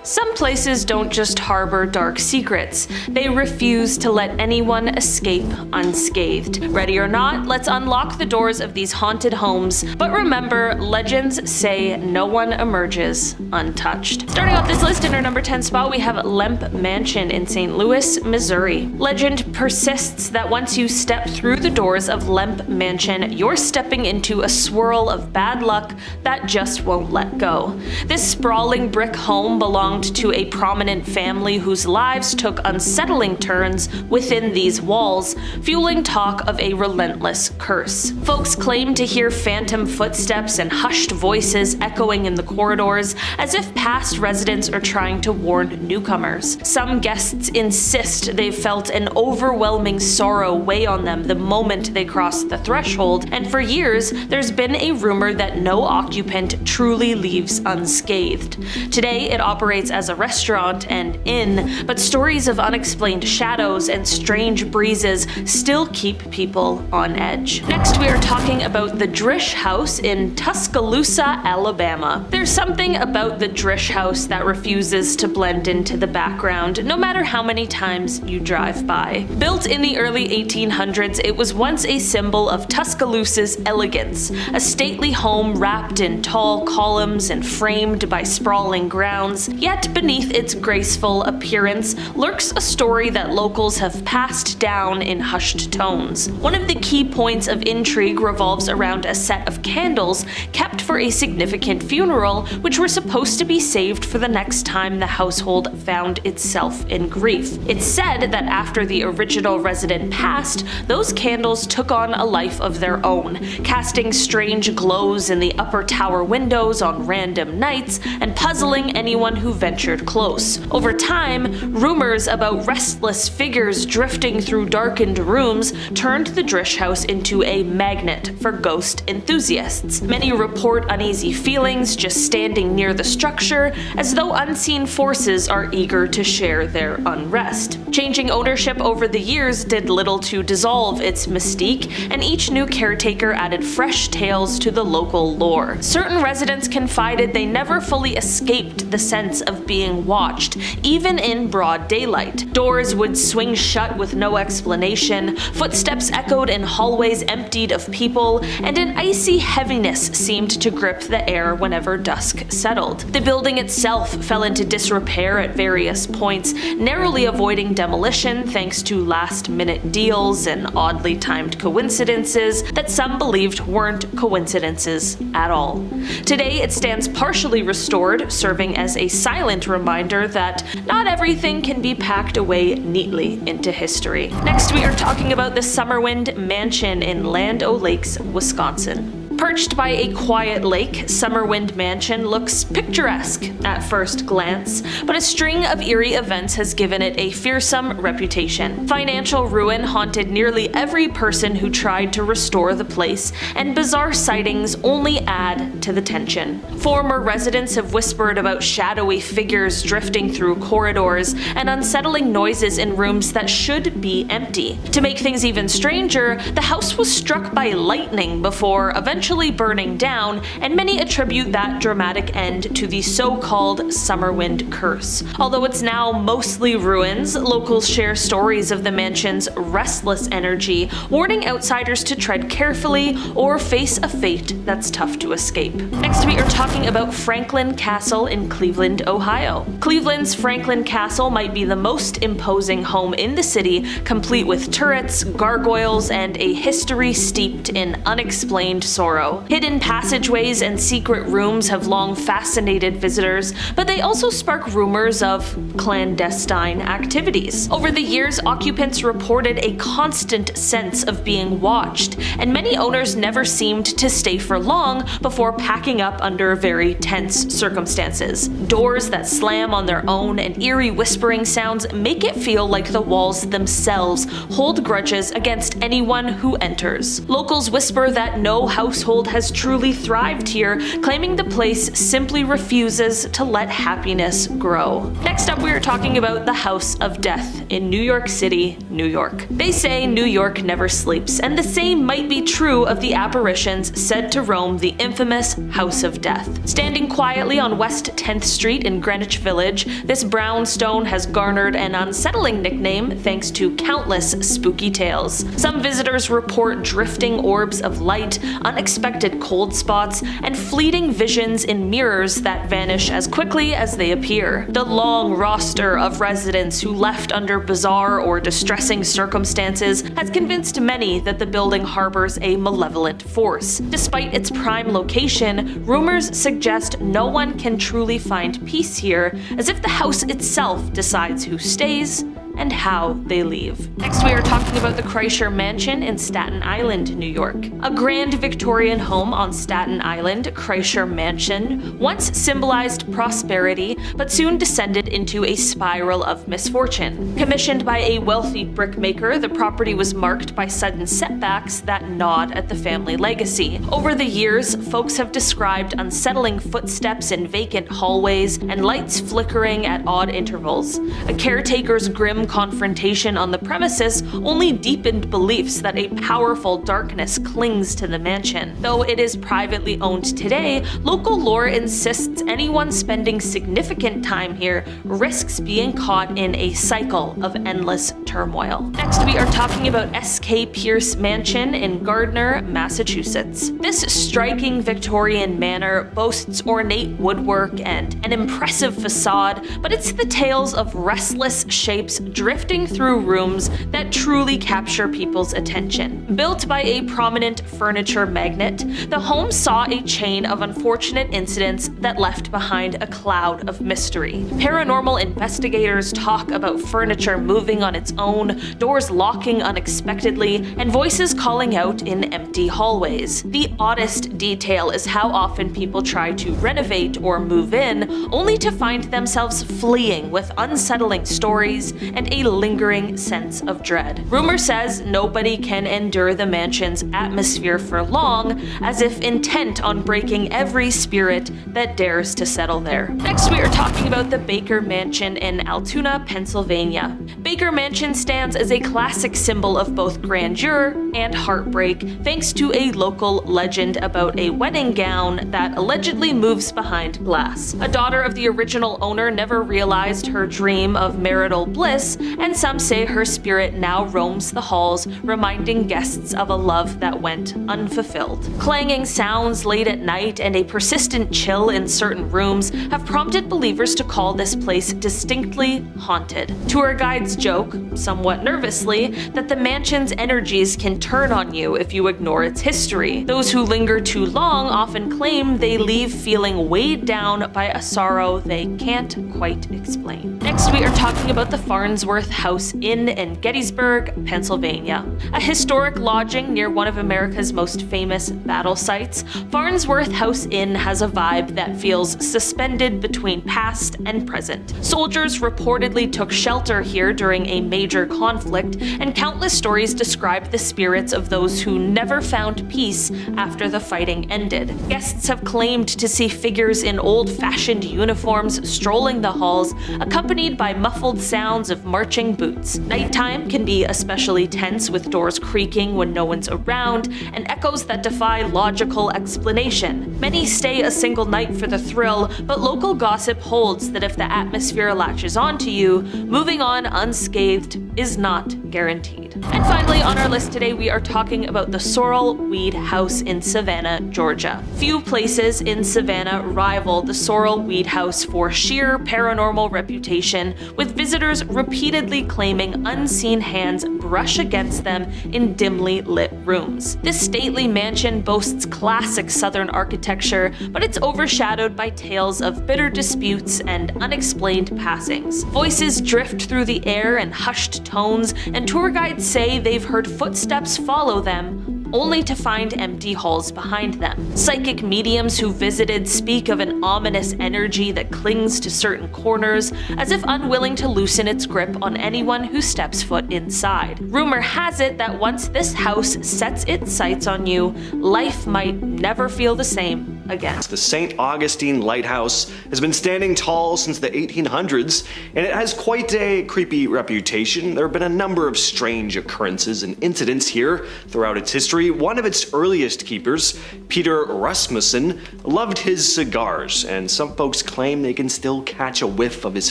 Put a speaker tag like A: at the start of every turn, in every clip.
A: Some places don't just harbor dark secrets, they refuse to let anyone escape unscathed. Ready or not, let's unlock the doors of these haunted homes, but remember, legends say no one emerges untouched. Starting off this list in our number 10 spot, we have Lemp Mansion in St. Louis, Missouri. Legend persists that once you step through the doors of Lemp Mansion, you're stepping into a swirl of bad luck that just won't let go. This sprawling brick home belonged to a prominent family whose lives took unsettling turns within these walls, fueling talk of a relentless curse. Folks claim to hear phantom footsteps and hushed voices echoing in the corridors, as if past residents are trying to warn newcomers. Some guests insist they've felt an overwhelming sorrow weigh on them the moment they cross the threshold, and for years there's been a rumor that no occupant truly leaves unscathed. Today it operates as a restaurant and inn, but stories of unexplained shadows and strange breezes still keep people on edge. Next, we are talking about the Drish House in Tuscaloosa, Alabama. There's something about the Drish House that refuses to blend into the background, no matter how many times you drive by. Built in the early 1800s, it was once a symbol of Tuscaloosa's elegance, a stately home wrapped in tall columns and framed by sprawling grounds, yet beneath its graceful appearance lurks a story that locals have passed down in hushed tones. One of the key points of intrigue revolves around a set of candles kept for a significant funeral, which were supposed to be saved for the next time the household found itself in grief. It's said that after the original resident passed, those candles took on a life of their own, casting strange glows in the upper tower windows on random nights and puzzling anyone who ventured close. Over time, rumors about restless figures drifting through darkened rooms turned the Drish House into a magnet for ghost enthusiasts. Many report uneasy feelings just standing near the structure, as though unseen forces are eager to share their unrest. Changing ownership over the years did little to dissolve its mystique, and each new caretaker added fresh tales to the local lore. Certain residents confided they never fully escaped the sense of being watched, even in broad daylight. Doors would swing shut with no explanation, footsteps echoed in hallways emptied of people, and an icy heaviness seemed to grip the air whenever dusk settled. The building itself fell into disrepair at various points, narrowly avoiding demolition thanks to last-minute deals and oddly timed coincidences that some believed weren't coincidences at all. Today it stands partially restored, serving as a silent reminder that not everything can be packed away neatly into history. Next, we are talking about the Summerwind Mansion in Land O'Lakes, Wisconsin. Perched by a quiet lake, Summerwind Mansion looks picturesque at first glance, but a string of eerie events has given it a fearsome reputation. Financial ruin haunted nearly every person who tried to restore the place, and bizarre sightings only add to the tension. Former residents have whispered about shadowy figures drifting through corridors and unsettling noises in rooms that should be empty. To make things even stranger, the house was struck by lightning before eventually burning down, and many attribute that dramatic end to the so-called Summerwind curse. Although it's now mostly ruins, locals share stories of the mansion's restless energy, warning outsiders to tread carefully or face a fate that's tough to escape. Next, we are talking about Franklin Castle in Cleveland, Ohio. Cleveland's Franklin Castle might be the most imposing home in the city, complete with turrets, gargoyles, and a history steeped in unexplained sorrow. Hidden passageways and secret rooms have long fascinated visitors, but they also spark rumors of clandestine activities. Over the years, occupants reported a constant sense of being watched, and many owners never seemed to stay for long before packing up under very tense circumstances. Doors that slam on their own and eerie whispering sounds make it feel like the walls themselves hold grudges against anyone who enters. Locals whisper that no household household has truly thrived here, claiming the place simply refuses to let happiness grow. Next up, we are talking about the House of Death in New York City, New York. They say New York never sleeps, and the same might be true of the apparitions said to roam the infamous House of Death. Standing quietly on West 10th Street in Greenwich Village, this brownstone has garnered an unsettling nickname thanks to countless spooky tales. Some visitors report drifting orbs of light, unexpected cold spots, and fleeting visions in mirrors that vanish as quickly as they appear. The long roster of residents who left under bizarre or distressing circumstances has convinced many that the building harbors a malevolent force. Despite its prime location, rumors suggest no one can truly find peace here, as if the house itself decides who stays and how they leave. Next, we are talking about the Kreischer Mansion in Staten Island, New York. A grand Victorian home on Staten Island, Kreischer Mansion, once symbolized prosperity, but soon descended into a spiral of misfortune. Commissioned by a wealthy brickmaker, the property was marked by sudden setbacks that nod at the family legacy. Over the years, folks have described unsettling footsteps in vacant hallways and lights flickering at odd intervals. A caretaker's grim confrontation on the premises only deepened beliefs that a powerful darkness clings to the mansion. Though it is privately owned today, local lore insists anyone spending significant time here risks being caught in a cycle of endless turmoil. Next, we are talking about S.K. Pierce Mansion in Gardner, Massachusetts. This striking Victorian manor boasts ornate woodwork and an impressive facade, but it's the tales of restless shapes drifting through rooms that truly capture people's attention. Built by a prominent furniture magnate, the home saw a chain of unfortunate incidents that left behind a cloud of mystery. Paranormal investigators talk about furniture moving on its own, doors locking unexpectedly, and voices calling out in empty hallways. The oddest detail is how often people try to renovate or move in, only to find themselves fleeing with unsettling stories and a lingering sense of dread. Rumor says nobody can endure the mansion's atmosphere for long, as if intent on breaking every spirit that dares to settle there. Next, we are talking about the Baker Mansion in Altoona, Pennsylvania. Baker Mansion stands as a classic symbol of both grandeur and heartbreak, thanks to a local legend about a wedding gown that allegedly moves behind glass. A daughter of the original owner never realized her dream of marital bliss, and some say her spirit now roams the halls, reminding guests of a love that went unfulfilled. Clanging sounds late at night and a persistent chill in certain rooms have prompted believers to call this place distinctly haunted. Tour guides joke, somewhat nervously, that the mansion's energies can turn on you if you ignore its history. Those who linger too long often claim they leave feeling weighed down by a sorrow they can't quite explain. Next, we are talking about the Farnsworth House Inn in Gettysburg, Pennsylvania. A historic lodging near one of America's most famous battle sites, Farnsworth House Inn has a vibe that feels suspended between past and present. Soldiers reportedly took shelter here during a major conflict, and countless stories describe the spirits of those who never found peace after the fighting ended. Guests have claimed to see figures in old-fashioned uniforms strolling the halls, accompanied by muffled sounds of marching boots. Nighttime can be especially tense, with doors creaking when no one's around, and echoes that defy logical explanation. Many stay a single night for the thrill, but local gossip holds that if the atmosphere latches onto you, moving on unscathed is not guaranteed. And finally, on our list today, we are talking about the Sorrel Weed House in Savannah, Georgia. Few places in Savannah rival the Sorrel Weed House for sheer paranormal reputation, with visitors repeatedly claiming unseen hands brush against them in dimly lit rooms. This stately mansion boasts classic Southern architecture, but it's overshadowed by tales of bitter disputes and unexplained passings. Voices drift through the air in hushed tones, and tour guides say they've heard footsteps follow them, only to find empty halls behind them. Psychic mediums who visited speak of an ominous energy that clings to certain corners, as if unwilling to loosen its grip on anyone who steps foot inside. Rumor has it that once this house sets its sights on you, life might never feel the same again.
B: The St. Augustine Lighthouse has been standing tall since the 1800s, and it has quite a creepy reputation. There have been a number of strange occurrences and incidents here throughout its history. One of its earliest keepers, Peter Rasmussen, loved his cigars, and some folks claim they can still catch a whiff of his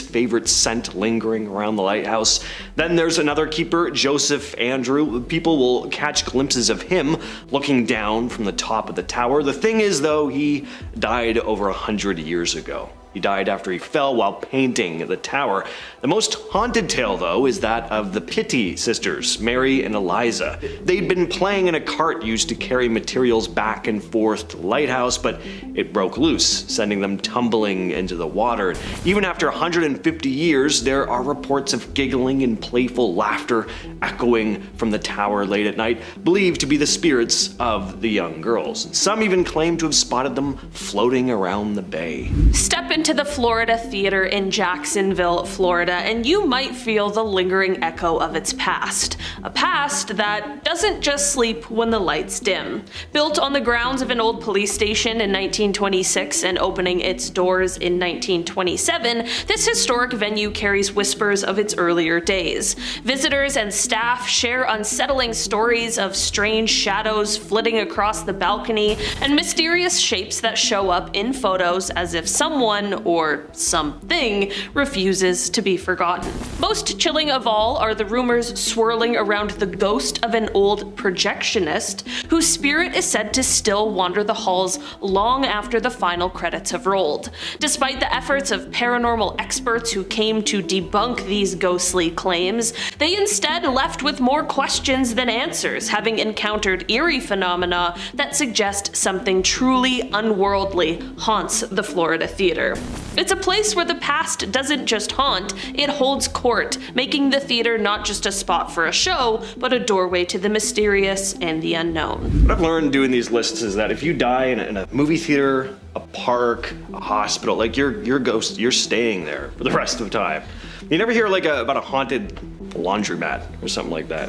B: favorite scent lingering around the lighthouse. Then there's another keeper, Joseph Andrew. People will catch glimpses of him looking down from the top of the tower. The thing is, though, he died over 100 years ago. He died after he fell while painting the tower. The most haunted tale, though, is that of the Pitti sisters, Mary and Eliza. They'd been playing in a cart used to carry materials back and forth to the lighthouse, but it broke loose, sending them tumbling into the water. Even after 150 years, there are reports of giggling and playful laughter echoing from the tower late at night, believed to be the spirits of the young girls. Some even claim to have spotted them floating around the bay.
A: Step into the Florida Theater in Jacksonville, Florida, and you might feel the lingering echo of its past. A past that doesn't just sleep when the lights dim. Built on the grounds of an old police station in 1926 and opening its doors in 1927, this historic venue carries whispers of its earlier days. Visitors and staff share unsettling stories of strange shadows flitting across the balcony and mysterious shapes that show up in photos as if someone or something refuses to be forgotten. Most chilling of all are the rumors swirling around the ghost of an old projectionist whose spirit is said to still wander the halls long after the final credits have rolled. Despite the efforts of paranormal experts who came to debunk these ghostly claims, they instead left with more questions than answers, having encountered eerie phenomena that suggest something truly unworldly haunts the Florida Theater. It's a place where the past doesn't just haunt, it holds court, making the theater not just a spot for a show, but a doorway to the mysterious and the unknown.
B: What I've learned doing these lists is that if you die in a movie theater, a park, a hospital, like your ghost, you're staying there for the rest of the time. You never hear like about a haunted laundromat or something like that.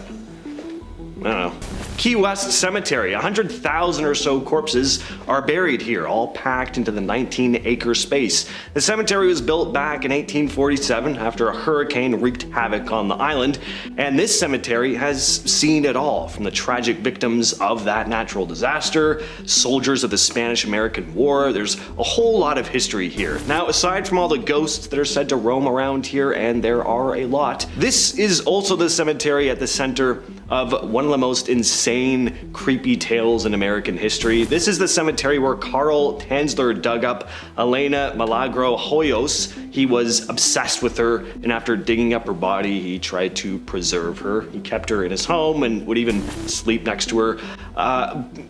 B: I don't know. Key West Cemetery, 100,000 or so corpses are buried here, all packed into the 19-acre space. The cemetery was built back in 1847 after a hurricane wreaked havoc on the island, and this cemetery has seen it all, from the tragic victims of that natural disaster, soldiers of the Spanish-American War. There's a whole lot of history here. Now, aside from all the ghosts that are said to roam around here, and there are a lot, this is also the cemetery at the center of one of the most insane, creepy tales in American history. This is the cemetery where Carl Tanzler dug up Elena Milagro Hoyos. He was obsessed with her, and after digging up her body, he tried to preserve her. He kept her in his home and would even sleep next to her.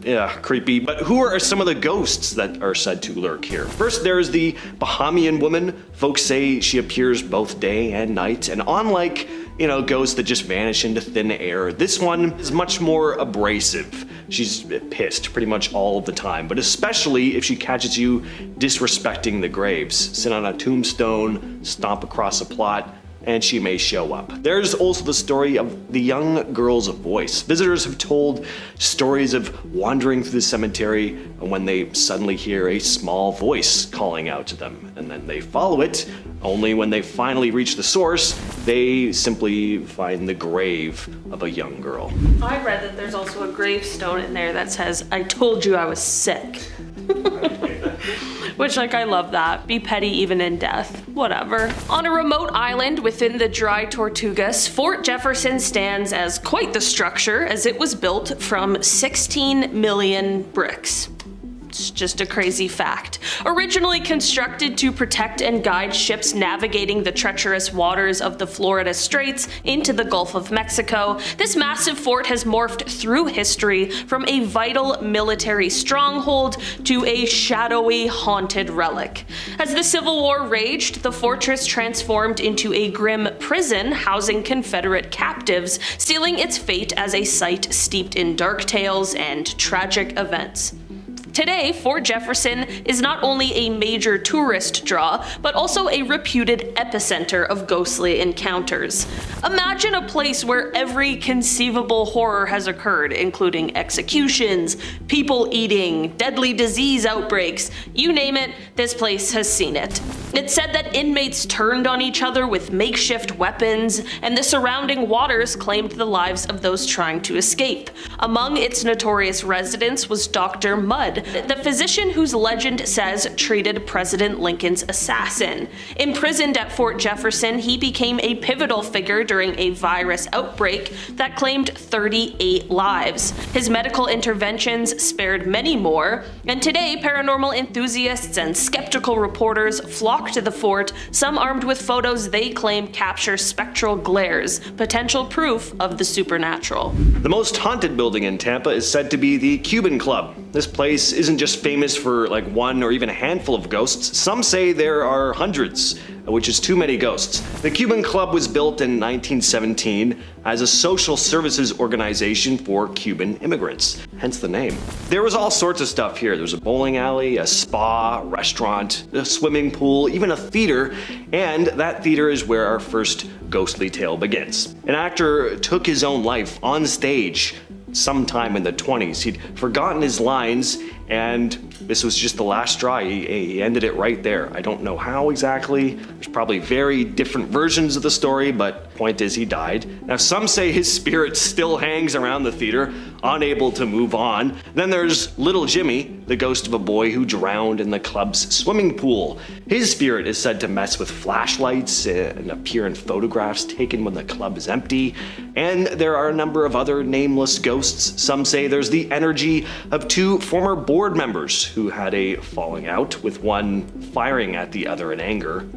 B: Yeah, creepy. But who are some of the ghosts that are said to lurk here? First, there's the Bahamian woman. Folks say she appears both day and night, and unlike ghosts that just vanish into thin air, this one is much more abrasive. She's pissed pretty much all of the time, but especially if she catches you disrespecting the graves. Sit on a tombstone, stomp across a plot, and she may show up. There's also the story of the young girl's voice. Visitors have told stories of wandering through the cemetery when they suddenly hear a small voice calling out to them, and then they follow it. Only when they finally reach the source, they simply find the grave of a young girl.
A: I read that there's also a gravestone in there that says, "I told you I was sick." Which, I love that. Be petty even in death. Whatever. On a remote island within the Dry Tortugas, Fort Jefferson stands as quite the structure, as it was built from 16 million bricks. It's just a crazy fact. Originally constructed to protect and guide ships navigating the treacherous waters of the Florida Straits into the Gulf of Mexico, this massive fort has morphed through history from a vital military stronghold to a shadowy, haunted relic. As the Civil War raged, the fortress transformed into a grim prison housing Confederate captives, sealing its fate as a site steeped in dark tales and tragic events. Today, Fort Jefferson is not only a major tourist draw, but also a reputed epicenter of ghostly encounters. Imagine a place where every conceivable horror has occurred, including executions, people eating, deadly disease outbreaks, you name it, this place has seen it. It's said that inmates turned on each other with makeshift weapons, and the surrounding waters claimed the lives of those trying to escape. Among its notorious residents was Dr. Mudd, the physician whose legend says treated President Lincoln's assassin. Imprisoned at Fort Jefferson, he became a pivotal figure during a virus outbreak that claimed 38 lives. His medical interventions spared many more, and today paranormal enthusiasts and skeptical reporters flock to the fort, some armed with photos they claim capture spectral glares, potential proof of the supernatural.
B: The most haunted building in Tampa is said to be the Cuban Club. This place isn't just famous for like one or even a handful of ghosts. Some say there are hundreds, which is too many ghosts. The Cuban Club was built in 1917 as a social services organization for Cuban immigrants, hence the name. There was all sorts of stuff here. There was a bowling alley, a spa, a restaurant, a swimming pool, even a theater, and that theater is where our first ghostly tale begins. An actor took his own life on stage sometime in the 20s. He'd forgotten his lines, and this was just the last straw. He ended it right there. I don't know how exactly. There's probably very different versions of the story, but point is he died. Now some say his spirit still hangs around the theater, unable to move on. Then there's Little Jimmy, the ghost of a boy who drowned in the club's swimming pool. His spirit is said to mess with flashlights and appear in photographs taken when the club is empty. And there are a number of other nameless ghosts. Some say there's the energy of two former board members who had a falling out, with one firing at the other in anger.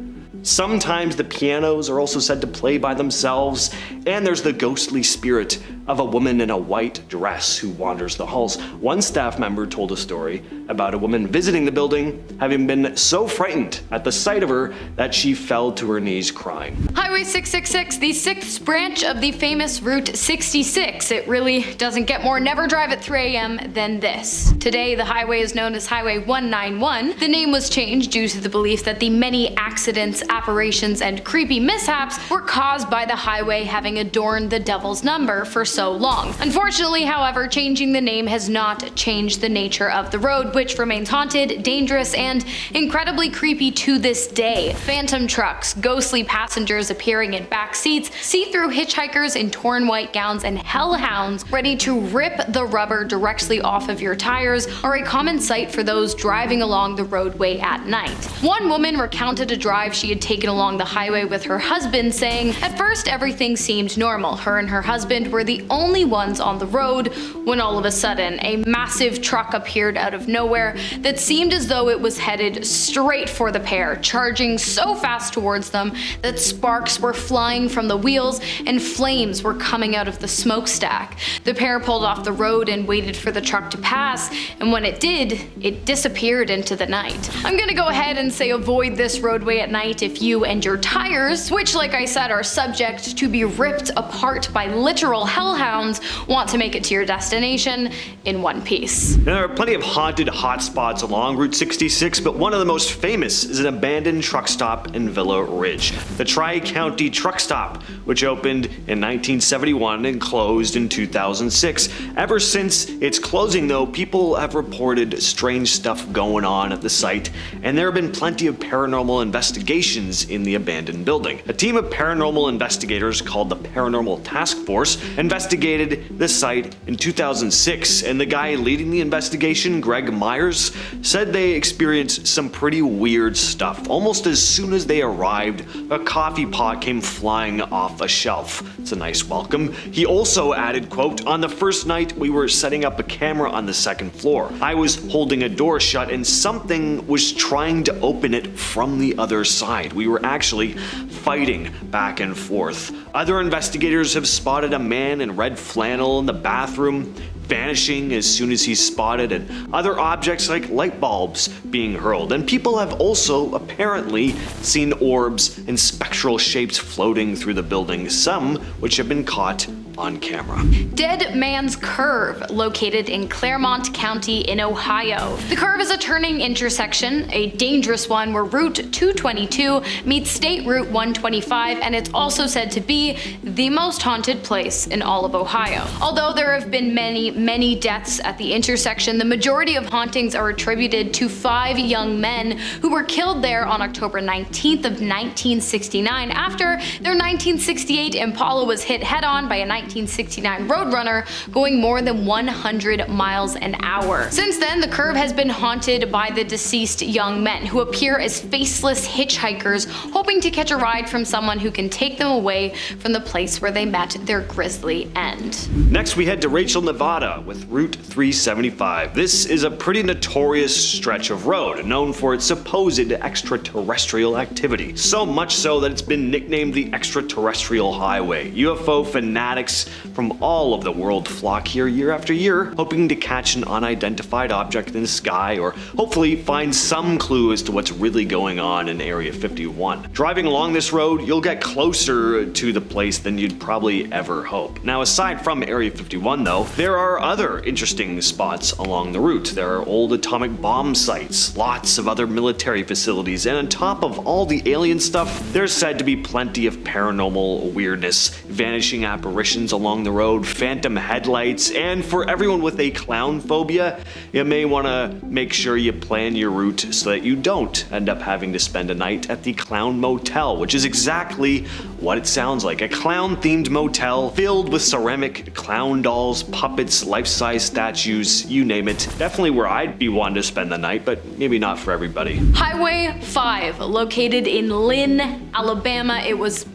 B: Sometimes the pianos are also said to play by themselves, and there's the ghostly spirit of a woman in a white dress who wanders the halls. One staff member told a story about a woman visiting the building, having been so frightened at the sight of her that she fell to her knees crying.
C: Highway 666, the 6th branch of the famous Route 66. It really doesn't get more never drive at 3 a.m. than this. Today, the highway is known as Highway 191. The name was changed due to the belief that the many accidents, apparitions, and creepy mishaps were caused by the highway having adorned the devil's number for so long. Unfortunately, however, changing the name has not changed the nature of the road, which remains haunted, dangerous, and incredibly creepy to this day. Phantom trucks, ghostly passengers appearing in back seats, see-through hitchhikers in torn white gowns, and hellhounds ready to rip the rubber directly off of your tires are a common sight for those driving along the roadway at night. One woman recounted a drive she had taken along the highway with her husband, saying, "At first everything seemed normal. Her and her husband were the only ones on the road when all of a sudden a massive truck appeared out of nowhere that seemed as though it was headed straight for the pair, charging so fast towards them that sparks were flying from the wheels and flames were coming out of the smokestack. The pair pulled off the road and waited for the truck to pass, and when it did, it disappeared into the night." I'm gonna go ahead and say avoid this roadway at night if you and your tires, which like I said are subject to be ripped apart by literal hellhounds, want to make it to your destination in one piece.
B: There are plenty of haunted hotspots along Route 66, but one of the most famous is an abandoned truck stop in Villa Ridge, the Tri-County Truck Stop, which opened in 1971 and closed in 2006. Ever since its closing though, people have reported strange stuff going on at the site, and there have been plenty of paranormal investigations in the abandoned building. A team of paranormal investigators called the Paranormal Task Force investigated investigated the site in 2006, and the guy leading the investigation, Greg Myers, said they experienced some pretty weird stuff. Almost as soon as they arrived, a coffee pot came flying off a shelf. It's a nice welcome. He also added, quote, "On the first night, we were setting up a camera on the second floor. I was holding a door shut and something was trying to open it from the other side. We were actually fighting back and forth." Other investigators have spotted a man in red flannel in the bathroom, vanishing as soon as he's spotted, and other objects like light bulbs being hurled. And people have also apparently seen orbs and spectral shapes floating through the building, some which have been caught on camera.
C: Dead Man's Curve, located in Claremont County in Ohio. The curve is a turning intersection, a dangerous one where Route 222 meets State Route 125, and it's also said to be the most haunted place in all of Ohio. Although there have been many deaths at the intersection, the majority of hauntings are attributed to 5 young men who were killed there on October 19th of 1969 after their 1968 Impala was hit head-on by a 1969 Roadrunner going more than 100 miles an hour. Since then, the curve has been haunted by the deceased young men who appear as faceless hitchhikers hoping to catch a ride from someone who can take them away from the place where they met their grisly end.
B: Next, we head to Rachel, Nevada with Route 375. This is a pretty notorious stretch of road, known for its supposed extraterrestrial activity. So much so that it's been nicknamed the Extraterrestrial Highway. UFO fanatics from all of the world flock here year after year, hoping to catch an unidentified object in the sky or hopefully find some clue as to what's really going on in Area 51. Driving along this road, you'll get closer to the place than you'd probably ever hope. Now, aside from Area 51 though, there are other interesting spots along the route. There are old atomic bomb sites, lots of other military facilities, and on top of all the alien stuff, there's said to be plenty of paranormal weirdness, vanishing apparitions along the road, phantom headlights, and for everyone with a clown phobia, you may want to make sure you plan your route so that you don't end up having to spend a night at the Clown Motel, which is exactly what it sounds like. A clown-themed motel filled with ceramic clown dolls, puppets, life-size statues, you name it. Definitely where I'd be wanting to spend the night, but maybe not for everybody.
C: Highway 5, located in Lynn, Alabama.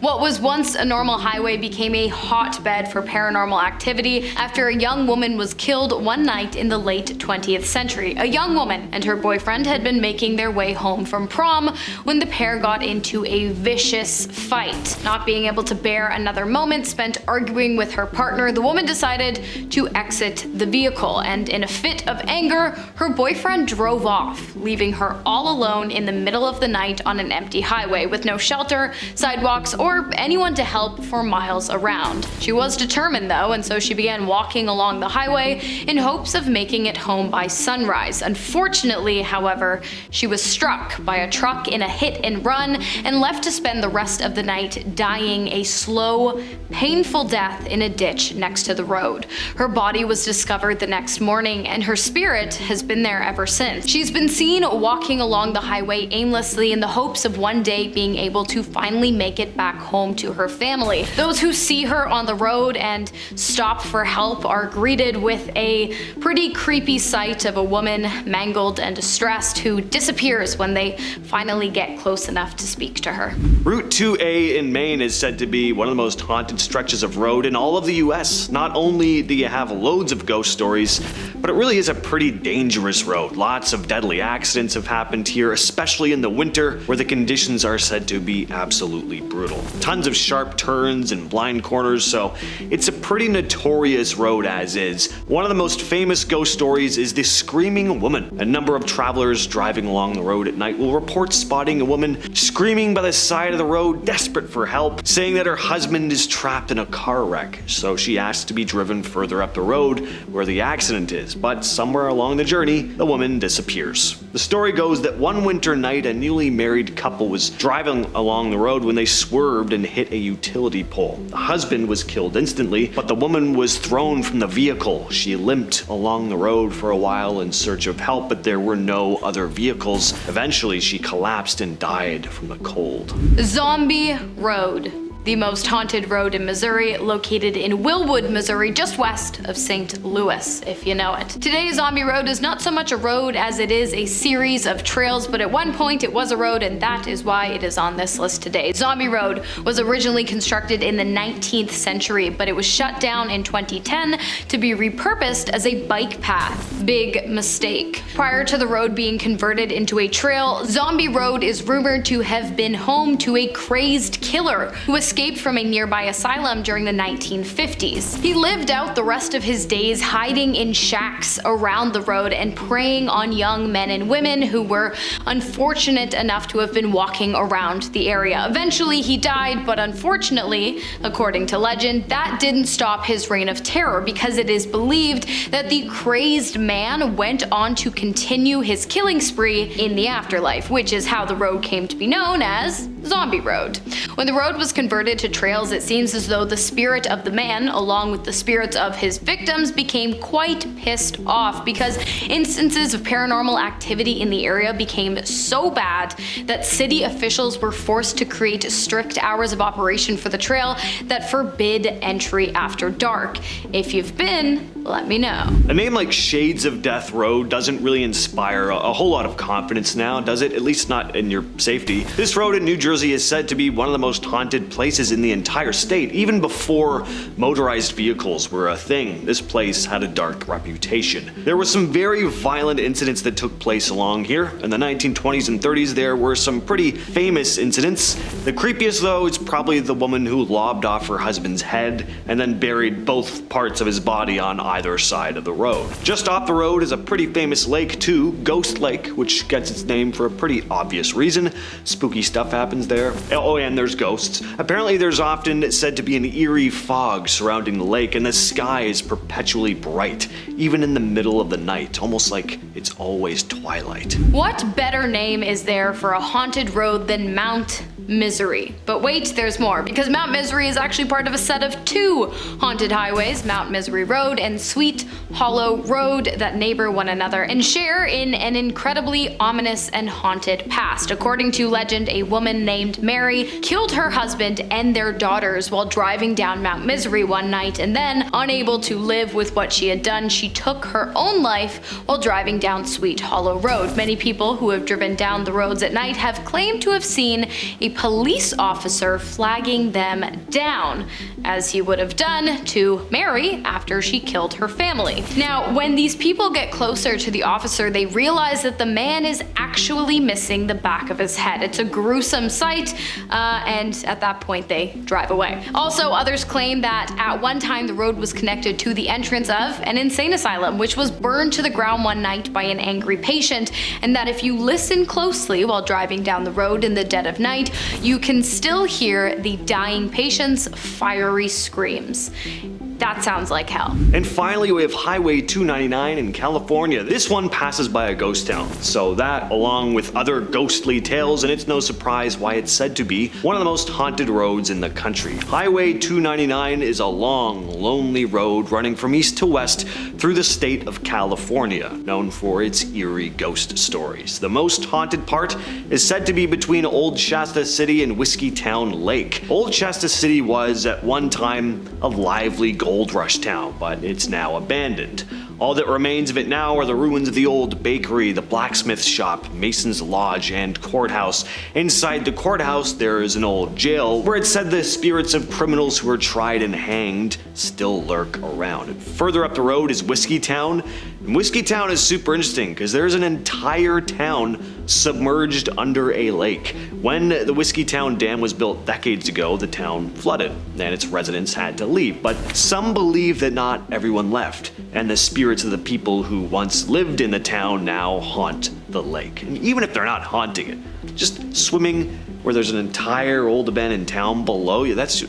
C: What was once a normal highway became a hotbed for paranormal activity after a young woman was killed one night in the late 20th century. A young woman and her boyfriend had been making their way home from prom when the pair got into a vicious fight. Not being able to bear another moment spent arguing with her partner, the woman decided to exit the vehicle, and in a fit of anger, her boyfriend drove off, leaving her all alone in the middle of the night on an empty highway with no shelter, sidewalks, or anyone to help for miles around. She was determined though, and so she began walking along the highway in hopes of making it home by sunrise. Unfortunately, however, she was struck by a truck in a hit and run and left to spend the rest of the night dying a slow, painful death in a ditch next to the road. Her body was discovered the next morning, and her spirit has been there ever since. She's been seen walking along the highway aimlessly in the hopes of one day being able to finally make it back home to her family. Those who see her on the road and stop for help are greeted with a pretty creepy sight of a woman mangled and distressed who disappears when they finally get close enough to speak to her.
B: Route 2A in Maine is said to be one of the most haunted stretches of road in all of the US. Not only do you have loads of ghost stories, but it really is a pretty dangerous road. Lots of deadly accidents have happened here, especially in the winter, where the conditions are said to be absolutely brutal. Tons of sharp turns and blind corners, so it's a pretty notorious road as is. One of the most famous ghost stories is the Screaming Woman. A number of travelers driving along the road at night will report spotting a woman screaming by the side of the road, desperate for help, saying that her husband is trapped in a car wreck, so she asks to be driven further up the road where the accident is, but somewhere along the journey, the woman disappears. The story goes that one winter night, a newly married couple was driving along the road when they swerved and hit a utility pole. The husband was killed instantly, but the woman was thrown from the vehicle. She limped along the road for a while in search of help, but there were no other vehicles. Eventually, she collapsed and died from the cold.
C: Zombie Road. the most haunted road in Missouri, located in Willwood, Missouri, just west of St. Louis, if you know it. Today, Zombie Road is not so much a road as it is a series of trails, but at one point it was a road, and that is why it is on this list today. Zombie Road was originally constructed in the 19th century, but it was shut down in 2010 to be repurposed as a bike path. Big mistake. Prior to the road being converted into a trail, Zombie Road is rumored to have been home to a crazed killer who escaped from a nearby asylum during the 1950s. He lived out the rest of his days hiding in shacks around the road and preying on young men and women who were unfortunate enough to have been walking around the area. Eventually he died, but unfortunately, according to legend, that didn't stop his reign of terror, because it is believed that the crazed man went on to continue his killing spree in the afterlife, which is how the road came to be known as Zombie Road. When the road was converted to trails, it seems as though the spirit of the man, along with the spirits of his victims, became quite pissed off, because instances of paranormal activity in the area became so bad that city officials were forced to create strict hours of operation for the trail that forbid entry after dark. If you've been, let me know.
B: A name like Shades of Death Road doesn't really inspire a whole lot of confidence now, does it? At least not in your safety. This road in New Jersey is said to be one of the most haunted places in the entire state. Even before motorized vehicles were a thing, this place had a dark reputation. There were some very violent incidents that took place along here. In the 1920s and 30s, there were some pretty famous incidents. The creepiest, though, is probably the woman who lobbed off her husband's head and then buried both parts of his body on either side of the road. Just off the road is a pretty famous lake too, Ghost Lake, which gets its name for a pretty obvious reason. Spooky stuff happens there. Oh, and there's ghosts. Apparently there's often said to be an eerie fog surrounding the lake, and the sky is perpetually bright, even in the middle of the night, almost like it's always twilight.
C: What better name is there for a haunted road than Mount Misery? But wait, there's more, because Mount Misery is actually part of a set of two haunted highways, Mount Misery Road and Sweet Hollow Road, that neighbor one another and share in an incredibly ominous and haunted past. According to legend, a woman named Mary killed her husband and their daughters while driving down Mount Misery one night, and then, unable to live with what she had done, she took her own life while driving down Sweet Hollow Road. Many people who have driven down the roads at night have claimed to have seen a police officer flagging them down, as he would have done to Mary after she killed her family. Now, when these people get closer to the officer, they realize that the man is actually missing the back of his head. It's a gruesome sight, and at that point they drive away. Also, others claim that at one time the road was connected to the entrance of an insane asylum, which was burned to the ground one night by an angry patient, and that if you listen closely while driving down the road in the dead of night, you can still hear the dying patient's fiery screams. That sounds like hell.
B: And finally, we have Highway 299 in California. This one passes by a ghost town, so that, along with other ghostly tales, and it's no surprise why it's said to be one of the most haunted roads in the country. Highway 299 is a long, lonely road running from east to west through the state of California, known for its eerie ghost stories. The most haunted part is said to be between Old Shasta City and Whiskeytown Lake. Old Shasta City was, at one time, a lively gold rush town, but it's now abandoned. All that remains of it now are the ruins of the old bakery, the blacksmith shop, Mason's Lodge, and courthouse. Inside the courthouse, there is an old jail where it's said the spirits of criminals who were tried and hanged still lurk around. And further up the road is Whiskeytown. And Whiskeytown is super interesting because there's an entire town submerged under a lake. When the Whiskeytown Dam was built decades ago, the town flooded and its residents had to leave. But some believe that not everyone left, and the spirits of the people who once lived in the town now haunt the lake. And even if they're not haunting it, just swimming where there's an entire old abandoned town below you, that's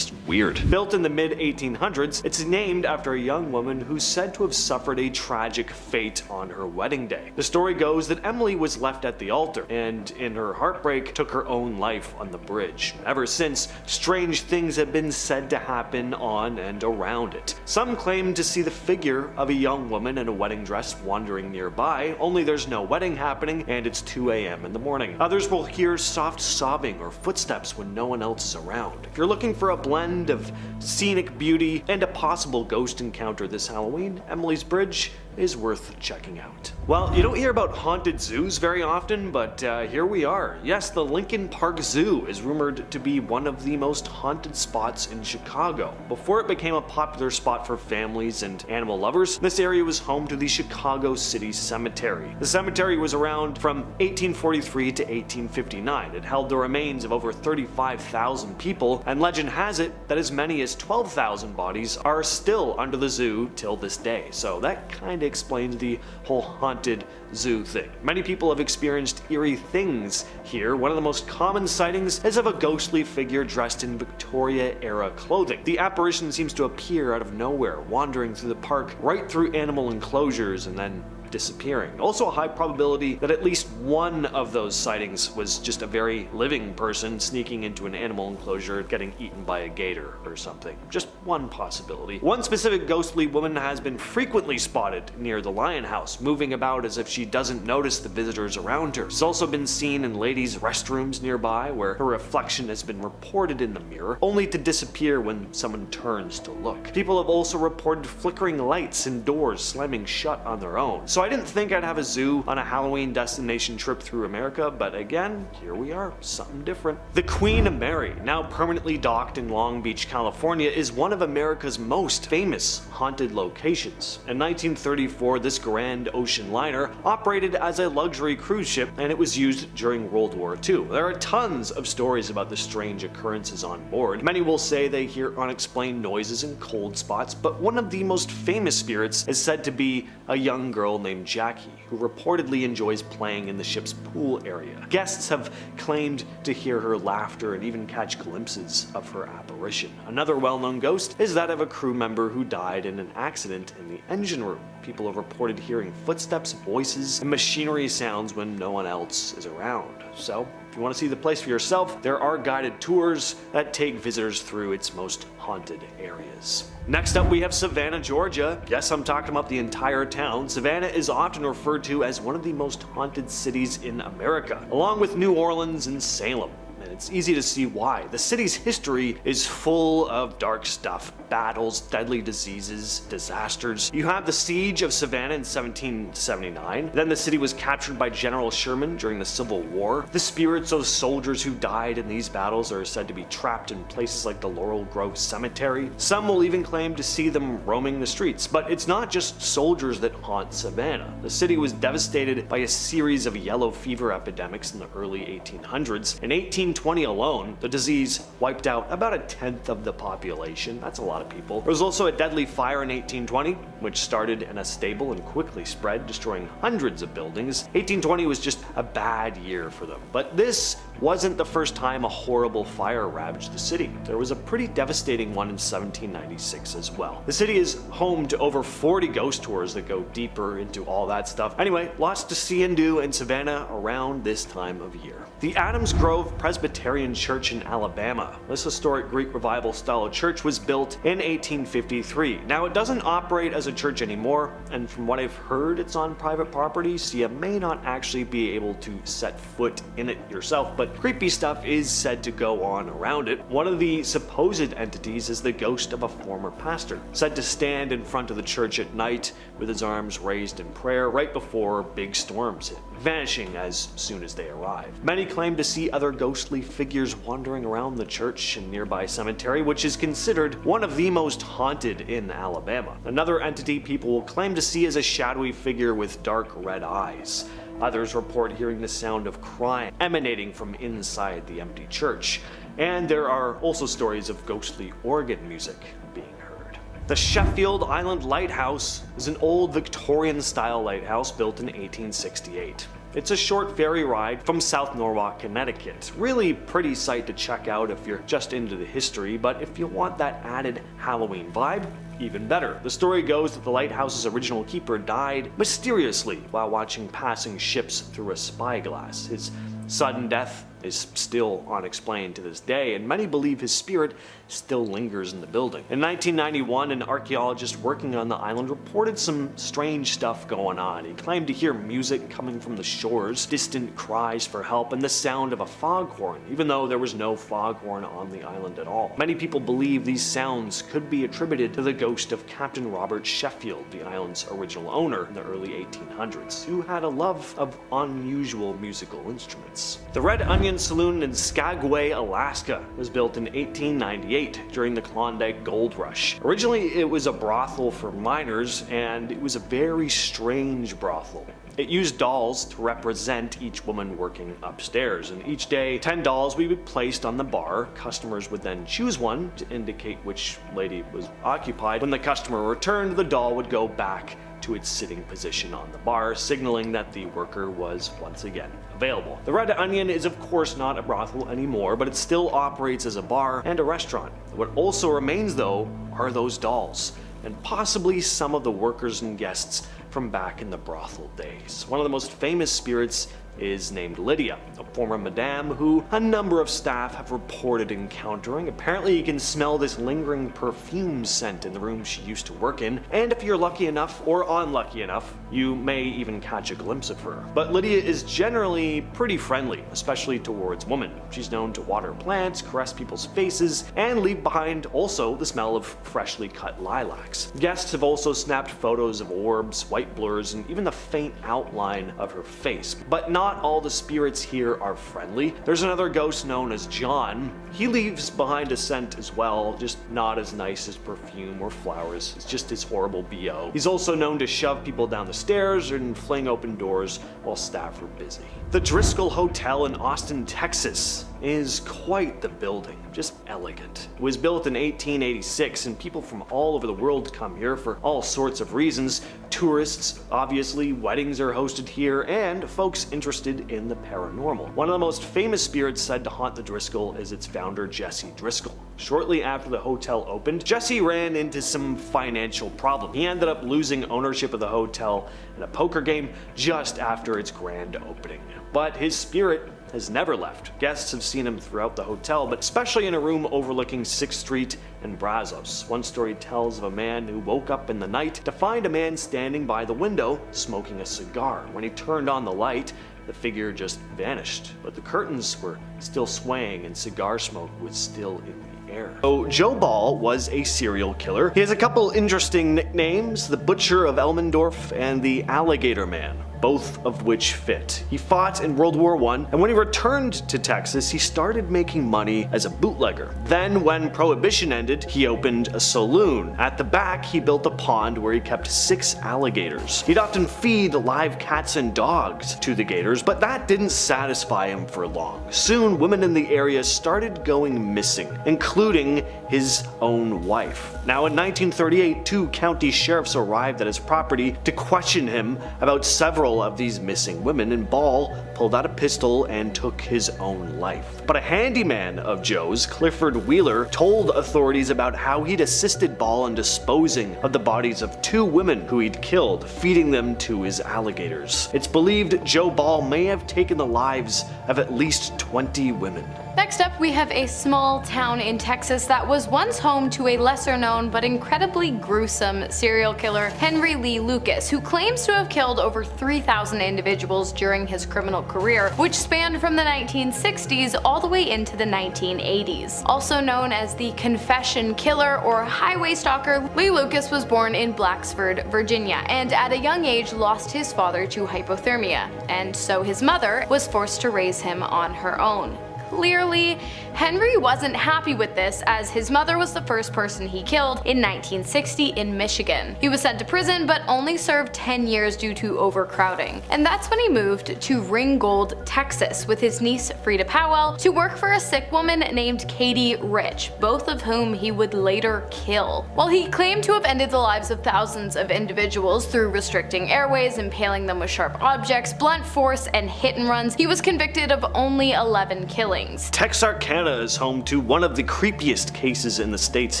B: weird. Built in the mid-1800s, it's named after a young woman who's said to have suffered a tragic fate on her wedding day. The story goes that Emily was left at the altar, and in her heartbreak took her own life on the bridge. Ever since, strange things have been said to happen on and around it. Some claim to see the figure of a young woman in a wedding dress wandering nearby, only there's no wedding happening and it's 2 a.m. in the morning. Others will hear soft sobbing rubbing or footsteps when no one else is around. If you're looking for a blend of scenic beauty and a possible ghost encounter this Halloween, Emily's Bridge is worth checking out. Well, you don't hear about haunted zoos very often, but here we are. Yes, the Lincoln Park Zoo is rumored to be one of the most haunted spots in Chicago. Before it became a popular spot for families and animal lovers, this area was home to the Chicago City Cemetery. The cemetery was around from 1843 to 1859. It held the remains of over 35,000 people, and legend has it that as many as 12,000 bodies are still under the zoo till this day. So that kind of explains the whole haunted zoo thing. Many people have experienced eerie things here. One of the most common sightings is of a ghostly figure dressed in Victoria-era clothing. The apparition seems to appear out of nowhere, wandering through the park, right through animal enclosures, and then disappearing. Also a high probability that at least one of those sightings was just a very living person sneaking into an animal enclosure, getting eaten by a gator or something. Just one possibility. One specific ghostly woman has been frequently spotted near the Lion House, moving about as if she doesn't notice the visitors around her. She's also been seen in ladies' restrooms nearby, where her reflection has been reported in the mirror, only to disappear when someone turns to look. People have also reported flickering lights and doors slamming shut on their own. So I didn't think I'd have a zoo on a Halloween destination trip through America, but again, here we are, something different. The Queen Mary, now permanently docked in Long Beach, California, is one of America's most famous haunted locations. In 1934, this grand ocean liner operated as a luxury cruise ship, and it was used during World War II. There are tons of stories about the strange occurrences on board. Many will say they hear unexplained noises and cold spots, but one of the most famous spirits is said to be a young girl named Jackie, who reportedly enjoys playing in the ship's pool area. Guests have claimed to hear her laughter and even catch glimpses of her apparition. Another well-known ghost is that of a crew member who died in an accident in the engine room. People have reported hearing footsteps, voices, and machinery sounds when no one else is around. So, if you want to see the place for yourself, there are guided tours that take visitors through its most haunted areas. Next up, we have Savannah, Georgia. Yes, I'm talking about the entire town. Savannah is often referred to as one of the most haunted cities in America, along with New Orleans and Salem. And it's easy to see why. The city's history is full of dark stuff. Battles, deadly diseases, disasters. You have the siege of Savannah in 1779. Then the city was captured by General Sherman during the Civil War. The spirits of soldiers who died in these battles are said to be trapped in places like the Laurel Grove Cemetery. Some will even claim to see them roaming the streets. But it's not just soldiers that haunt Savannah. The city was devastated by a series of yellow fever epidemics in the early 1800s. In 1820 alone, the disease wiped out about 1/10 of the population. That's a lot of people. There was also a deadly fire in 1820, which started in a stable and quickly spread, destroying hundreds of buildings. 1820 was just a bad year for them. But this wasn't the first time a horrible fire ravaged the city. There was a pretty devastating one in 1796 as well. The city is home to over 40 ghost tours that go deeper into all that stuff. Anyway, lots to see and do in Savannah around this time of year. The Adams Grove Presbyterian Church in Alabama. This historic Greek Revival style church was built in 1853. Now, it doesn't operate as a church anymore, and from what I've heard, it's on private property, so you may not actually be able to set foot in it yourself, but creepy stuff is said to go on around it. One of the supposed entities is the ghost of a former pastor, said to stand in front of the church at night with his arms raised in prayer right before big storms hit, vanishing as soon as they arrive. Many claim to see other ghostly figures wandering around the church and nearby cemetery, which is considered one of the most haunted in Alabama. Another entity people will claim to see is a shadowy figure with dark red eyes. Others report hearing the sound of crying emanating from inside the empty church. And there are also stories of ghostly organ music being heard. The Sheffield Island Lighthouse is an old Victorian-style lighthouse built in 1868. It's a short ferry ride from South Norwalk, Connecticut. Really pretty sight to check out if you're just into the history, but if you want that added Halloween vibe, even better. The story goes that the lighthouse's original keeper died mysteriously while watching passing ships through a spyglass. His sudden death is still unexplained to this day, and many believe his spirit still lingers in the building. In 1991, an archaeologist working on the island reported some strange stuff going on. He claimed to hear music coming from the shores, distant cries for help, and the sound of a foghorn, even though there was no foghorn on the island at all. Many people believe these sounds could be attributed to the ghost of Captain Robert Sheffield, the island's original owner in the early 1800s, who had a love of unusual musical instruments. The Red Onion Saloon in Skagway, Alaska was built in 1898 during the Klondike Gold Rush. Originally it was a brothel for miners, and it was a very strange brothel. It used dolls to represent each woman working upstairs, and each day 10 dolls would be placed on the bar. Customers would then choose one to indicate which lady was occupied. When the customer returned, the doll would go back to its sitting position on the bar, signaling that the worker was once again available. The Red Onion is of course not a brothel anymore, but it still operates as a bar and a restaurant. What also remains though are those dolls, and possibly some of the workers and guests from back in the brothel days. One of the most famous spirits is named Lydia, a former madame who a number of staff have reported encountering. Apparently you can smell this lingering perfume scent in the room she used to work in, and if you're lucky enough or unlucky enough, you may even catch a glimpse of her. But Lydia is generally pretty friendly, especially towards women. She's known to water plants, caress people's faces, and leave behind also the smell of freshly cut lilacs. Guests have also snapped photos of orbs, white blurs, and even the faint outline of her face. But not all the spirits here are friendly. There's another ghost known as John. He leaves behind a scent as well, just not as nice as perfume or flowers. It's just his horrible BO. He's also known to shove people down the stairs and fling open doors while staff are busy. The Driscoll Hotel in Austin, Texas is quite the building, just elegant. It was built in 1886, and people from all over the world come here for all sorts of reasons. Tourists, obviously, weddings are hosted here, and folks interested in the paranormal. One of the most famous spirits said to haunt the Driscoll is its founder, Jesse Driscoll. Shortly after the hotel opened, Jesse ran into some financial problem. He ended up losing ownership of the hotel in a poker game just after its grand opening. But his spirit has never left. Guests have seen him throughout the hotel, but especially in a room overlooking 6th Street and Brazos. One story tells of a man who woke up in the night to find a man standing by the window smoking a cigar. When he turned on the light, the figure just vanished, but the curtains were still swaying and cigar smoke was still in the air. So Joe Ball was a serial killer. He has a couple interesting nicknames: the Butcher of Elmendorf and the Alligator Man, both of which fit. He fought in World War I, and when he returned to Texas, he started making money as a bootlegger. Then, when Prohibition ended, he opened a saloon. At the back, he built a pond where he kept 6 alligators. He'd often feed live cats and dogs to the gators, but that didn't satisfy him for long. Soon, women in the area started going missing, including his own wife. Now, in 1938, 2 county sheriffs arrived at his property to question him about several of these missing women, and Ball pulled out a pistol and took his own life. But a handyman of Joe's, Clifford Wheeler, told authorities about how he'd assisted Ball in disposing of the bodies of 2 women who he'd killed, feeding them to his alligators. It's believed Joe Ball may have taken the lives of at least 20 women.
C: Next up, we have a small town in Texas that was once home to a lesser known but incredibly gruesome serial killer, Henry Lee Lucas, who claims to have killed over 3,000 individuals during his criminal career, which spanned from the 1960s all the way into the 1980s. Also known as the Confession Killer or Highway Stalker, Lee Lucas was born in Blacksford, Virginia, and at a young age lost his father to hypothermia, and so his mother was forced to raise him on her own. Clearly, Henry wasn't happy with this, as his mother was the first person he killed in 1960 in Michigan. He was sent to prison but only served 10 years due to overcrowding. And that's when he moved to Ringgold, Texas with his niece Frida Powell to work for a sick woman named Katie Rich, both of whom he would later kill. While he claimed to have ended the lives of thousands of individuals through restricting airways, impaling them with sharp objects, blunt force, and hit and runs, he was convicted of only 11 killings.
B: Texarkana is home to one of the creepiest cases in the state's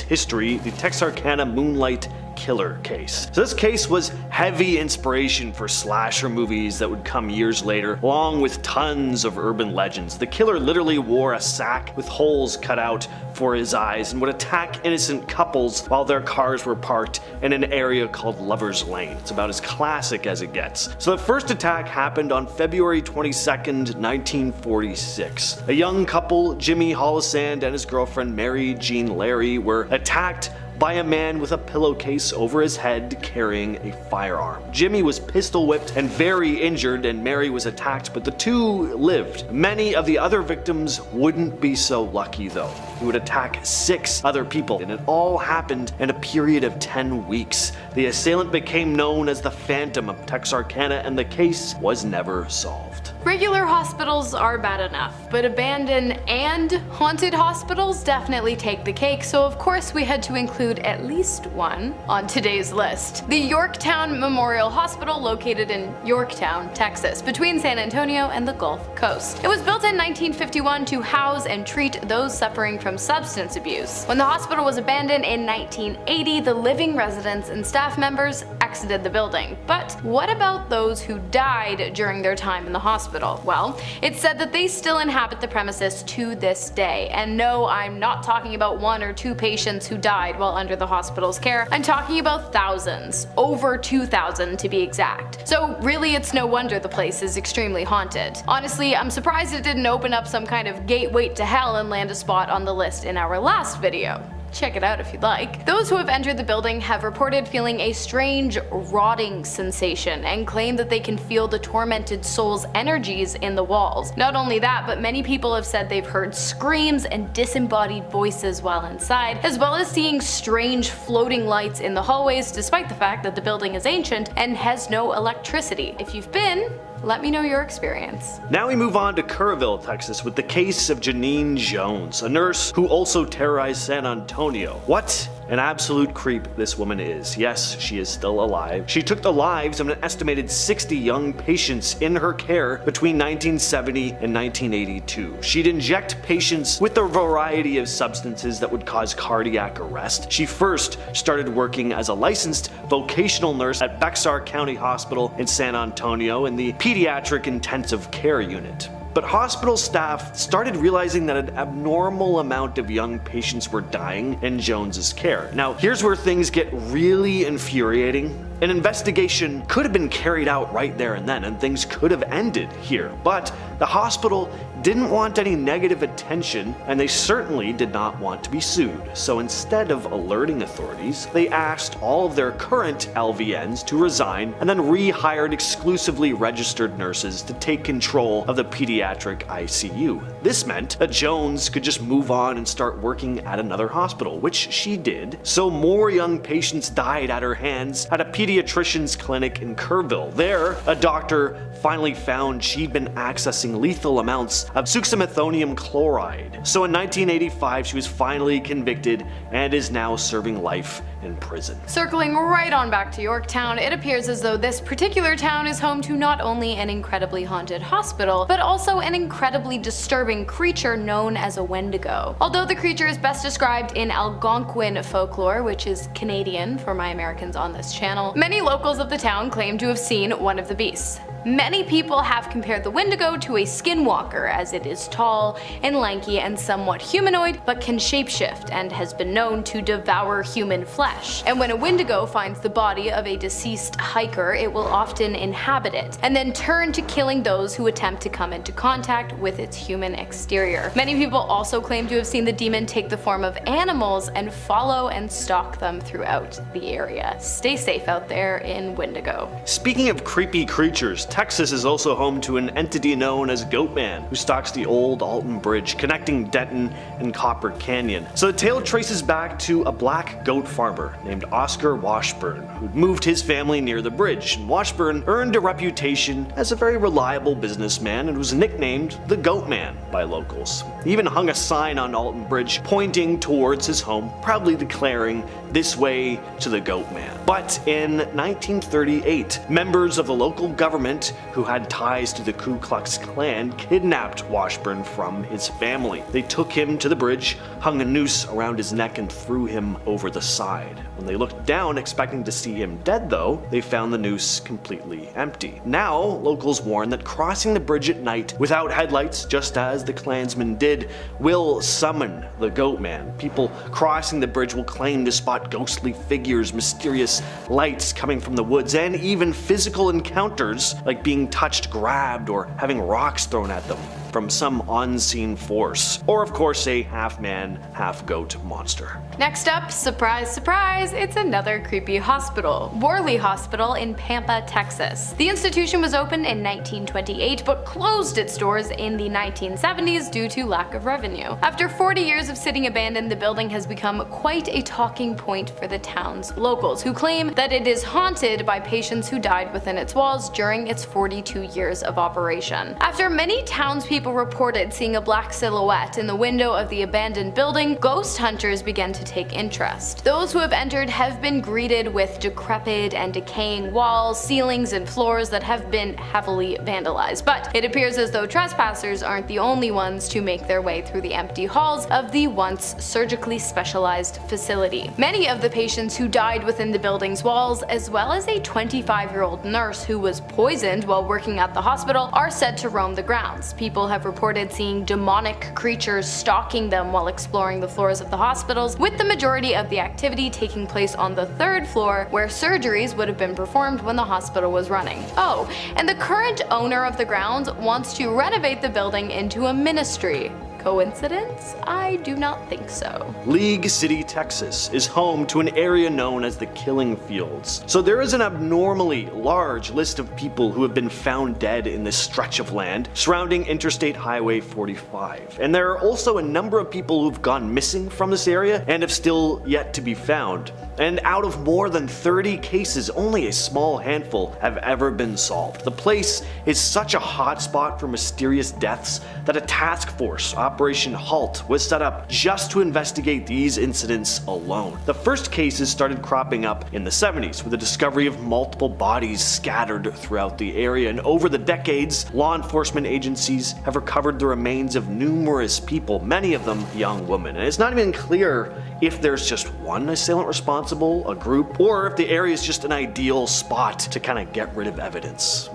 B: history, the Texarkana Moonlight killer case. So this case was heavy inspiration for slasher movies that would come years later, along with tons of urban legends. The killer literally wore a sack with holes cut out for his eyes and would attack innocent couples while their cars were parked in an area called Lover's Lane. It's about as classic as it gets. So the first attack happened on February 22nd, 1946. A young couple, Jimmy Hollisand and his girlfriend Mary Jean Larry, were attacked by a man with a pillowcase over his head carrying a firearm. Jimmy was pistol whipped and very injured, and Mary was attacked, but the two lived. Many of the other victims wouldn't be so lucky though. He would attack 6 other people, and it all happened in a period of 10 weeks. The assailant became known as the Phantom of Texarkana, and the case was never solved.
C: Regular hospitals are bad enough, but abandoned and haunted hospitals definitely take the cake, so of course we had to include at least one on today's list. The Yorktown Memorial Hospital, located in Yorktown, Texas, between San Antonio and the Gulf Coast. It was built in 1951 to house and treat those suffering from substance abuse. When the hospital was abandoned in 1980, the living residents and staff members exited the building. But what about those who died during their time in the hospital? Well, it's said that they still inhabit the premises to this day. And no, I'm not talking about 1 or 2 patients who died while under the hospital's care. I'm talking about thousands, over 2,000 to be exact. So really, it's no wonder the place is extremely haunted. Honestly, I'm surprised it didn't open up some kind of gateway to hell and land a spot on the list in our last video. Check it out if you'd like. Those who have entered the building have reported feeling a strange rotting sensation and claim that they can feel the tormented soul's energies in the walls. Not only that, but many people have said they've heard screams and disembodied voices while inside, as well as seeing strange floating lights in the hallways, despite the fact that the building is ancient and has no electricity. If you've been, let me know your experience.
B: Now we move on to Kerrville, Texas, with the case of Janine Jones, a nurse who also terrorized San Antonio. What an absolute creep this woman is. Yes, she is still alive. She took the lives of an estimated 60 young patients in her care between 1970 and 1982. She'd inject patients with a variety of substances that would cause cardiac arrest. She first started working as a licensed vocational nurse at Bexar County Hospital in San Antonio in the pediatric intensive care unit. But hospital staff started realizing that an abnormal amount of young patients were dying in Jones's care. Now, here's where things get really infuriating. An investigation could have been carried out right there and then, and things could have ended here. But the hospital didn't want any negative attention, and they certainly did not want to be sued. So instead of alerting authorities, they asked all of their current LVNs to resign and then rehired exclusively registered nurses to take control of the pediatric ICU. This meant that Jones could just move on and start working at another hospital, which she did. So more young patients died at her hands at a pediatrician's clinic in Kerrville. There, a doctor finally found she'd been accessing lethal amounts of succinylmethonium chloride. So in 1985, she was finally convicted and is now serving life in prison.
C: Circling right on back to Yorktown, it appears as though this particular town is home to not only an incredibly haunted hospital, but also an incredibly disturbing creature known as a Wendigo. Although the creature is best described in Algonquin folklore, which is Canadian for my Americans on this channel, many locals of the town claim to have seen one of the beasts. Many people have compared the Wendigo to a skinwalker, as it is tall and lanky and somewhat humanoid, but can shapeshift and has been known to devour human flesh. And when a Wendigo finds the body of a deceased hiker, it will often inhabit it, and then turn to killing those who attempt to come into contact with its human exterior. Many people also claim to have seen the demon take the form of animals and follow and stalk them throughout the area. Stay safe out there in Wendigo.
B: Speaking of creepy creatures, Texas is also home to an entity known as Goatman, who stalks the old Alton Bridge connecting Denton and Copper Canyon. So the tale traces back to a black goat farmer named Oscar Washburn, who'd moved his family near the bridge. And Washburn earned a reputation as a very reliable businessman and was nicknamed the Goatman by locals. He even hung a sign on Alton Bridge pointing towards his home, proudly declaring, "This way to the Goatman." But in 1938, members of the local government agent who had ties to the Ku Klux Klan kidnapped Washburn from his family. They took him to the bridge, hung a noose around his neck, and threw him over the side. When they looked down, expecting to see him dead though, they found the noose completely empty. Now, locals warn that crossing the bridge at night without headlights, just as the Klansmen did, will summon the Goat Man. People crossing the bridge will claim to spot ghostly figures, mysterious lights coming from the woods, and even physical encounters like being touched, grabbed, or having rocks thrown at them from some unseen force. Or of course a half-man, half-goat monster.
C: Next up, surprise, surprise, it's another creepy hospital. Worley Hospital in Pampa, Texas. The institution was opened in 1928 but closed its doors in the 1970s due to lack of revenue. After 40 years of sitting abandoned, the building has become quite a talking point for the town's locals, who claim that it is haunted by patients who died within its walls during its 42 years of operation. After many townspeople reported seeing a black silhouette in the window of the abandoned building, ghost hunters began to take interest. Those who have entered have been greeted with decrepit and decaying walls, ceilings, and floors that have been heavily vandalized. But it appears as though trespassers aren't the only ones to make their way through the empty halls of the once surgically specialized facility. Many of the patients who died within the building's walls, as well as a 25-year-old nurse who was poisoned while working at the hospital, are said to roam the grounds. People have reported seeing demonic creatures stalking them while exploring the floors of the hospitals, with the majority of the activity taking place on the 3rd floor, where surgeries would have been performed when the hospital was running. Oh, and the current owner of the grounds wants to renovate the building into a ministry. Coincidence? I do not think so.
B: League City, Texas is home to an area known as the Killing Fields. So there is an abnormally large list of people who have been found dead in this stretch of land surrounding Interstate Highway 45. And there are also a number of people who've gone missing from this area and have still yet to be found. And out of more than 30 cases, only a small handful have ever been solved. The place is such a hotspot for mysterious deaths that a task force, Operation Halt, was set up just to investigate these incidents alone. The first cases started cropping up in the 70s with the discovery of multiple bodies scattered throughout the area, and over the decades, law enforcement agencies have recovered the remains of numerous people, many of them young women. And it's not even clear if there's just one assailant responsible, a group, or if the area is just an ideal spot to kind of get rid of evidence.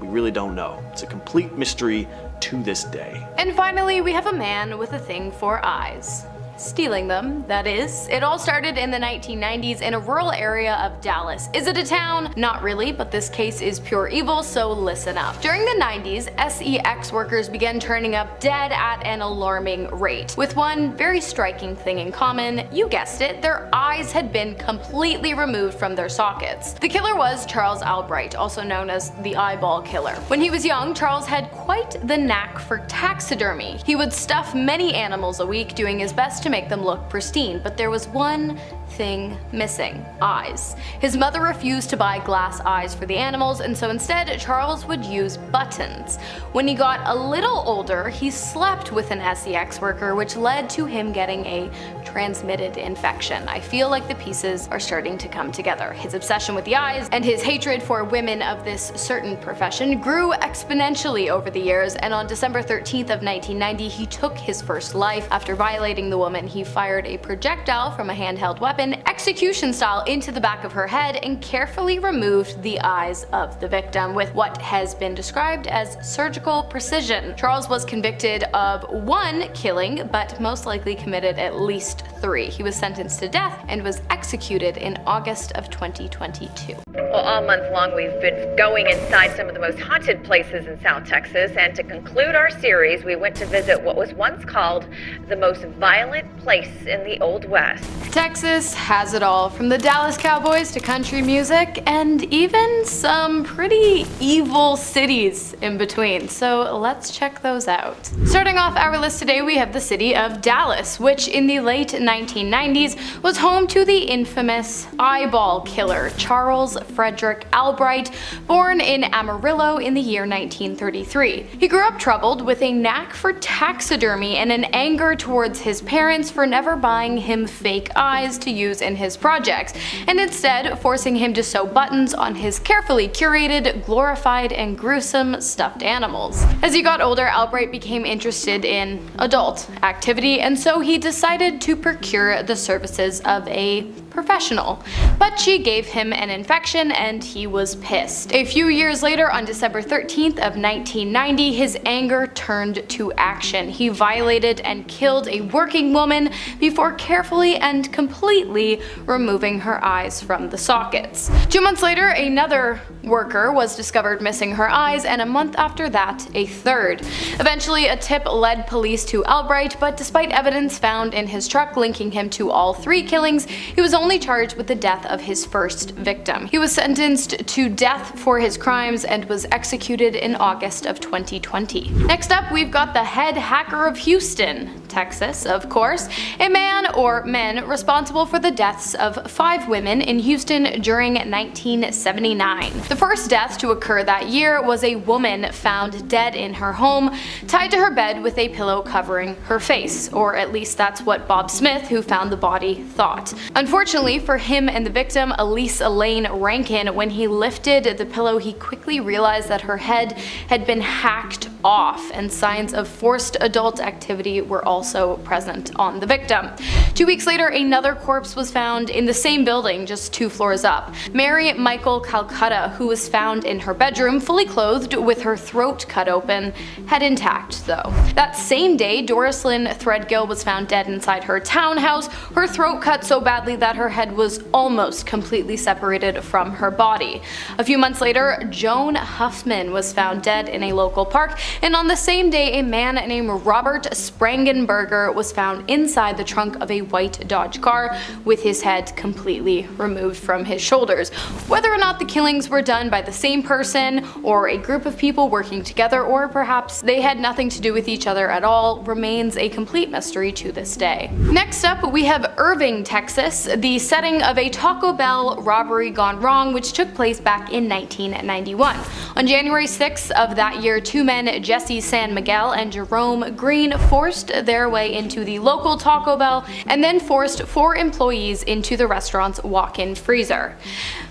B: We really don't know. It's a complete mystery to this day.
C: And finally, we have a man with a thing for eyes. Stealing them, that is. It all started in the 1990s in a rural area of Dallas. Is it a town? Not really, but this case is pure evil, so listen up. During the 90s, SEX workers began turning up dead at an alarming rate, with one very striking thing in common. You guessed it, their eyes had been completely removed from their sockets. The killer was Charles Albright, also known as the Eyeball Killer. When he was young, Charles had quite the knack for taxidermy. He would stuff many animals a week, doing his best to make them look pristine, but there was one thing missing: eyes. His mother refused to buy glass eyes for the animals, and so instead Charles would use buttons. When he got a little older, he slept with an SEX worker, which led to him getting a transmitted infection. I feel like the pieces are starting to come together. His obsession with the eyes and his hatred for women of this certain profession grew exponentially over the years, and on December 13th of 1990, he took his first life. After violating the woman, he fired a projectile from a handheld weapon, execution style, into the back of her head and carefully removed the eyes of the victim with what has been described as surgical precision. Charles was convicted of 1 killing, but most likely committed at least 3. He was sentenced to death and was executed in August of 2022.
D: Well, all month long we've been going inside some of the most haunted places in South Texas, and to conclude our series, we went to visit what was once called the most violent place in the Old West.
C: Texas has it all, from the Dallas Cowboys to country music, and even some pretty evil cities in between, so let's check those out. Starting off our list today, we have the city of Dallas, which in the late 1990s was home to the infamous eyeball killer Charles Frederick Albright, born in Amarillo in the year 1933. He grew up troubled with a knack for taxidermy and an anger towards his parents for never buying him fake eyes to use in his projects, and instead forcing him to sew buttons on his carefully curated, glorified, and gruesome stuffed animals. As he got older, Albright became interested in adult activity, and so he decided to procure the services of a professional. But she gave him an infection and he was pissed. A few years later, on December 13th of 1990, his anger turned to action. He violated and killed a working woman before carefully and completely removing her eyes from the sockets. 2 months later, another worker was discovered missing her eyes, and a month after that, a third. Eventually, a tip led police to Albright, but despite evidence found in his truck linking him to all 3 killings, he was only charged with the death of his first victim. He was sentenced to death for his crimes and was executed in August of 2020. Next up, we've got the head hacker of Houston, Texas, of course, a man or men responsible for the deaths of 5 women in Houston during 1979. The first death to occur that year was a woman found dead in her home, tied to her bed with a pillow covering her face, or at least that's what Bob Smith, who found the body, thought. Unfortunately for him and the victim, Elise Elaine Rankin, when he lifted the pillow, he quickly realized that her head had been hacked off, and signs of forced adult activity were also present on the victim. 2 weeks later, another corpse was found in the same building, just 2 floors up. Mary Michael Calcutta, who was found in her bedroom, fully clothed with her throat cut open, head intact though. That same day, Doris Lynn Threadgill was found dead inside her townhouse, her throat cut so badly that her head was almost completely separated from her body. A few months later, Joan Huffman was found dead in a local park, and on the same day, a man named Robert Sprangenberger was found inside the trunk of a white Dodge car with his head completely removed from his shoulders. Whether or not the killings were done by the same person or a group of people working together, or perhaps they had nothing to do with each other at all, remains a complete mystery to this day. Next up, we have Irving, Texas, the setting of a Taco Bell robbery gone wrong, which took place back in 1991. On January 6th of that year, 2 men, Jesse San Miguel and Jerome Green, forced their way into the local Taco Bell and then forced 4 employees into the restaurant's walk-in freezer.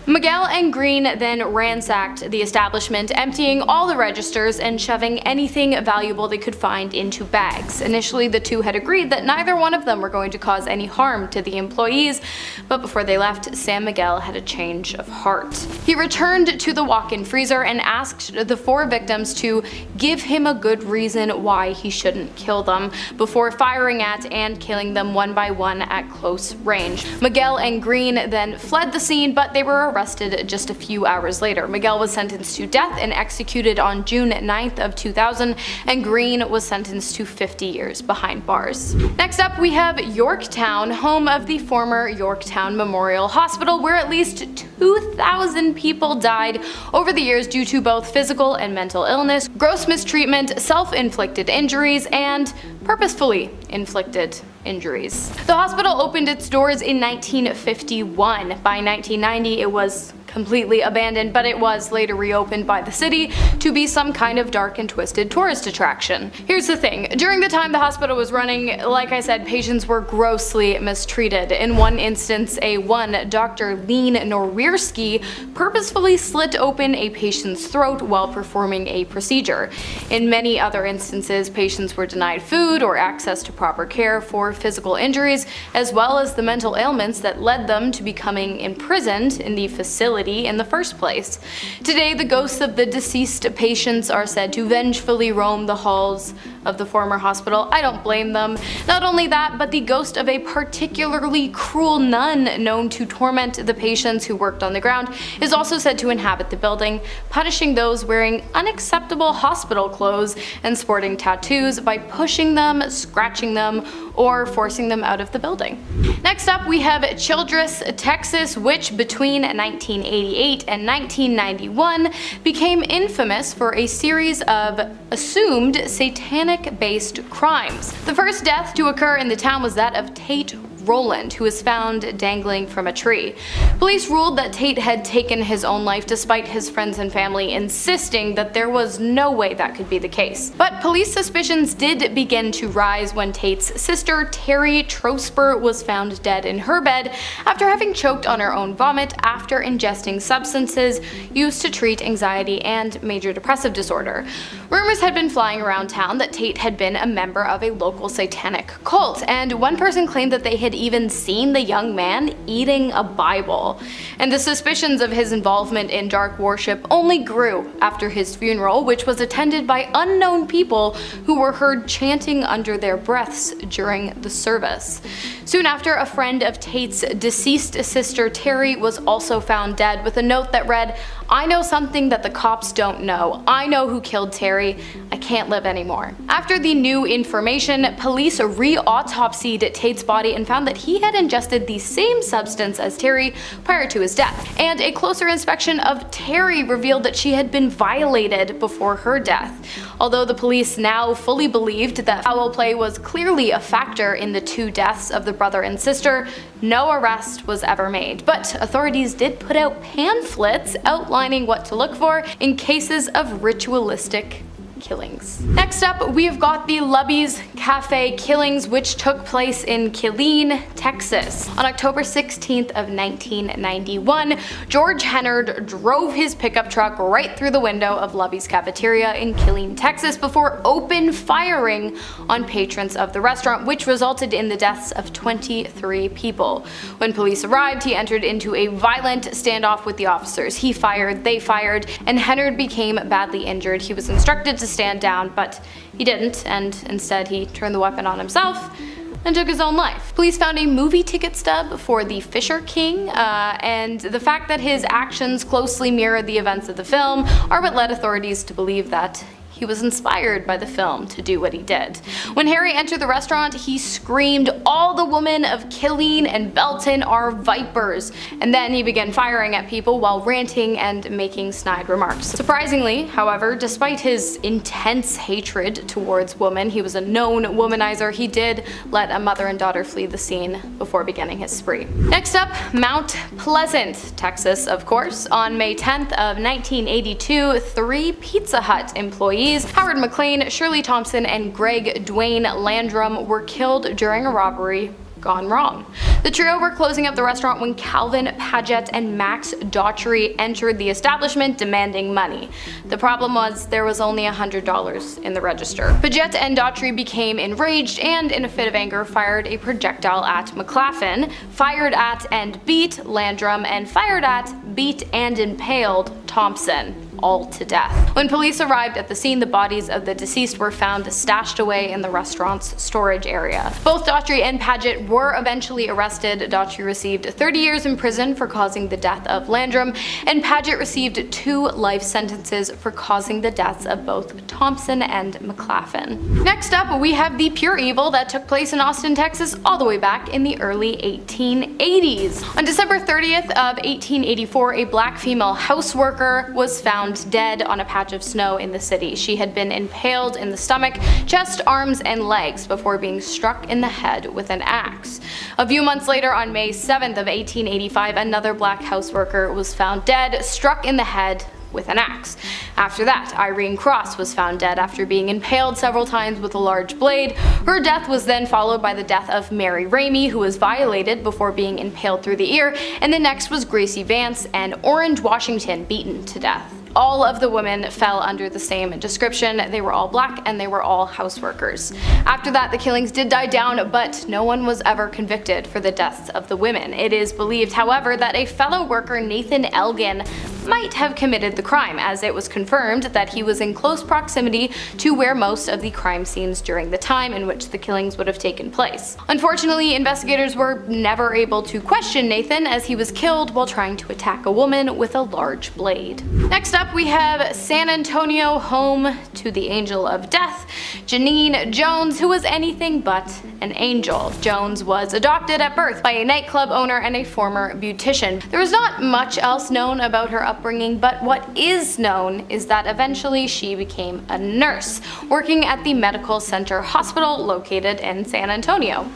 C: Miguel and Green then ransacked the establishment, emptying all the registers and shoving anything valuable they could find into bags. Initially, the 2 had agreed that neither one of them were going to cause any harm to the employees, but before they left, San Miguel had a change of heart. He returned to the walk-in freezer and asked the 4 victims to give him a good reason why he shouldn't kill them, before firing at and killing them one by one at close range. Miguel and Green then fled the scene, but they were arrested just a few hours later. Miguel was sentenced to death and executed on June 9th of 2000, and Green was sentenced to 50 years behind bars. Next up, we have Yorktown, home of the former Yorktown Memorial Hospital, where at least 2,000 people died over the years due to both physical and mental illness, gross mistreatment, self-inflicted injuries, and purposefully inflicted injuries. The hospital opened its doors in 1951. By 1990, it was completely abandoned, but it was later reopened by the city to be some kind of dark and twisted tourist attraction. Here's the thing, during the time the hospital was running, like I said, patients were grossly mistreated. In one instance, Dr. Lean Norwierski purposefully slit open a patient's throat while performing a procedure. In many other instances, patients were denied food or access to proper care for physical injuries, as well as the mental ailments that led them to becoming imprisoned in the facility in the first place. Today, the ghosts of the deceased patients are said to vengefully roam the halls of the former hospital. I don't blame them. Not only that, but the ghost of a particularly cruel nun known to torment the patients who worked on the ground is also said to inhabit the building, punishing those wearing unacceptable hospital clothes and sporting tattoos by pushing them, scratching them, or forcing them out of the building. Next up, we have Childress, Texas, which between 1988 and 1991 became infamous for a series of assumed satanic-based crimes. The first death to occur in the town was that of Tate Roland, who was found dangling from a tree. Police ruled that Tate had taken his own life despite his friends and family insisting that there was no way that could be the case. But police suspicions did begin to rise when Tate's sister, Terry Trosper, was found dead in her bed after having choked on her own vomit after ingesting substances used to treat anxiety and major depressive disorder. Rumors had been flying around town that Tate had been a member of a local satanic cult, and one person claimed that they had even seen the young man eating a Bible. And the suspicions of his involvement in dark worship only grew after his funeral, which was attended by unknown people who were heard chanting under their breaths during the service. Soon after, a friend of Tate's deceased sister Terry was also found dead with a note that read, "I know something that the cops don't know. I know who killed Terry. I can't live anymore." After the new information, police re-autopsied Tate's body and found that he had ingested the same substance as Terry prior to his death. And a closer inspection of Terry revealed that she had been violated before her death. Although the police now fully believed that foul play was clearly a factor in the two deaths of the brother and sister, no arrest was ever made. But authorities did put out pamphlets outlining what to look for in cases of ritualistic killings. Next up, we've got the Lubby's Cafe killings, which took place in Killeen, Texas. On October 16th of 1991, George Hennard drove his pickup truck right through the window of Lubby's Cafeteria in Killeen, Texas before open firing on patrons of the restaurant, which resulted in the deaths of 23 people. When police arrived, he entered into a violent standoff with the officers. He fired, they fired, and Hennard became badly injured. He was instructed to stand down, but he didn't, and instead he turned the weapon on himself and took his own life. Police found a movie ticket stub for the Fisher King, and the fact that his actions closely mirrored the events of the film are what led authorities to believe that he was inspired by the film to do what he did. When Harry entered the restaurant, he screamed, "All the women of Killeen and Belton are vipers," and then he began firing at people while ranting and making snide remarks. Surprisingly, however, despite his intense hatred towards women, he was a known womanizer, he did let a mother and daughter flee the scene before beginning his spree. Next up, Mount Pleasant, Texas, of course. On May 10th of 1982, 3 Pizza Hut employees, Howard McLean, Shirley Thompson, and Greg Dwayne Landrum, were killed during a robbery gone wrong. The trio were closing up the restaurant when Calvin Paget and Max Daughtry entered the establishment demanding money. The problem was there was only $100 in the register. Paget and Daughtry became enraged and, in a fit of anger, fired a projectile at McLaughlin, fired at and beat Landrum, and fired at, beat, and impaled Thompson, all to death. When police arrived at the scene, the bodies of the deceased were found stashed away in the restaurant's storage area. Both Daughtry and Paget were eventually arrested. Daughtry received 30 years in prison for causing the death of Landrum, and Paget received 2 life sentences for causing the deaths of both Thompson and McLaughlin. Next up, we have the pure evil that took place in Austin, Texas, all the way back in the early 1880s. On December 30th of 1884, a black female houseworker was found dead on a patch of snow in the city. She had been impaled in the stomach, chest, arms, and legs before being struck in the head with an axe. A few months later, on May 7th of 1885, another black houseworker was found dead, struck in the head with an axe. After that, Irene Cross was found dead after being impaled several times with a large blade. Her death was then followed by the death of Mary Ramey, who was violated before being impaled through the ear, and the next was Gracie Vance and Orange Washington, beaten to death. All of the women fell under the same description. They were all black and they were all houseworkers. After that, the killings did die down, but no one was ever convicted for the deaths of the women. It is believed, however, that a fellow worker, Nathan Elgin, might have committed the crime, as it was confirmed that he was in close proximity to where most of the crime scenes during the time in which the killings would have taken place. Unfortunately, investigators were never able to question Nathan, as he was killed while trying to attack a woman with a large blade. Next up, we have San Antonio, home to the Angel of Death, Janine Jones, who was anything but an angel. Jones was adopted at birth by a nightclub owner and a former beautician. There was not much else known about her upbringing, but what is known is that eventually she became a nurse, working at the medical center hospital located in San Antonio.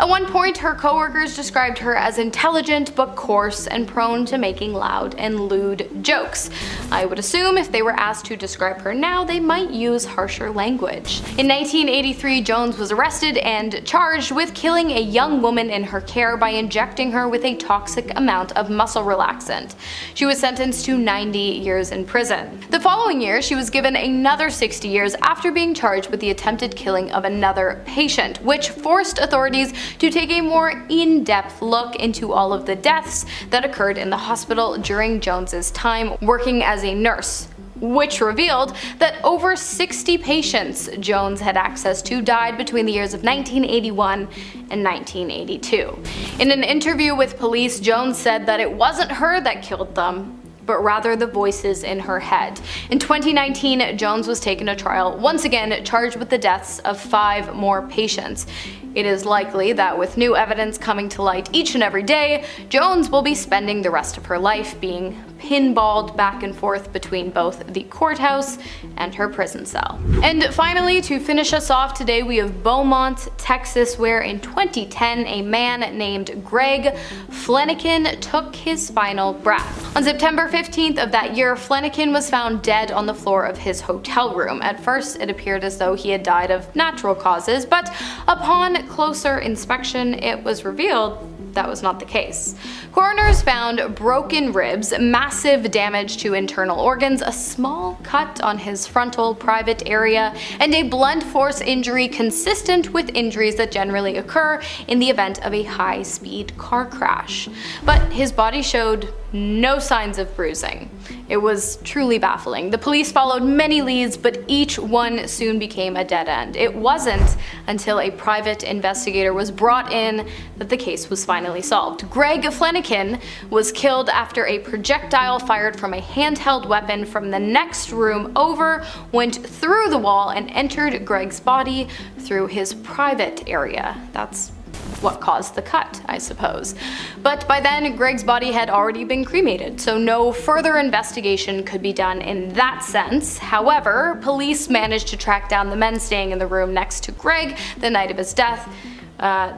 C: At one point, her coworkers described her as intelligent but coarse and prone to making loud and lewd jokes. I would assume if they were asked to describe her now, they might use harsher language. In 1983, Jones was arrested and charged with killing a young woman in her care by injecting her with a toxic amount of muscle relaxant. She was sentenced to 90 years in prison. The following year, she was given another 60 years after being charged with the attempted killing of another patient, which forced authorities to take a more in-depth look into all of the deaths that occurred in the hospital during Jones's time working as a nurse, which revealed that over 60 patients Jones had access to died between the years of 1981 and 1982. In an interview with police, Jones said that it wasn't her that killed them, but rather the voices in her head. In 2019, Jones was taken to trial, once again charged with the deaths of 5 more patients. It is likely that with new evidence coming to light each and every day, Jones will be spending the rest of her life being pinballed back and forth between both the courthouse and her prison cell. And finally, to finish us off today, we have Beaumont, Texas, where in 2010 a man named Greg Flanagan took his final breath. On September 15th of that year, Flanagan was found dead on the floor of his hotel room. At first, it appeared as though he had died of natural causes, but upon closer inspection, it was revealed that was not the case. Coroners found broken ribs, massive damage to internal organs, a small cut on his frontal private area, and a blunt force injury consistent with injuries that generally occur in the event of a high-speed car crash. But his body showed no signs of bruising. It was truly baffling. The police followed many leads, but each one soon became a dead end. It wasn't until a private investigator was brought in that the case was finally solved. Greg Flanagan was killed after a projectile fired from a handheld weapon from the next room over went through the wall and entered Greg's body through his private area. That's what caused the cut, I suppose. But by then, Greg's body had already been cremated, so no further investigation could be done in that sense. However, police managed to track down the men staying in the room next to Greg the night of his death.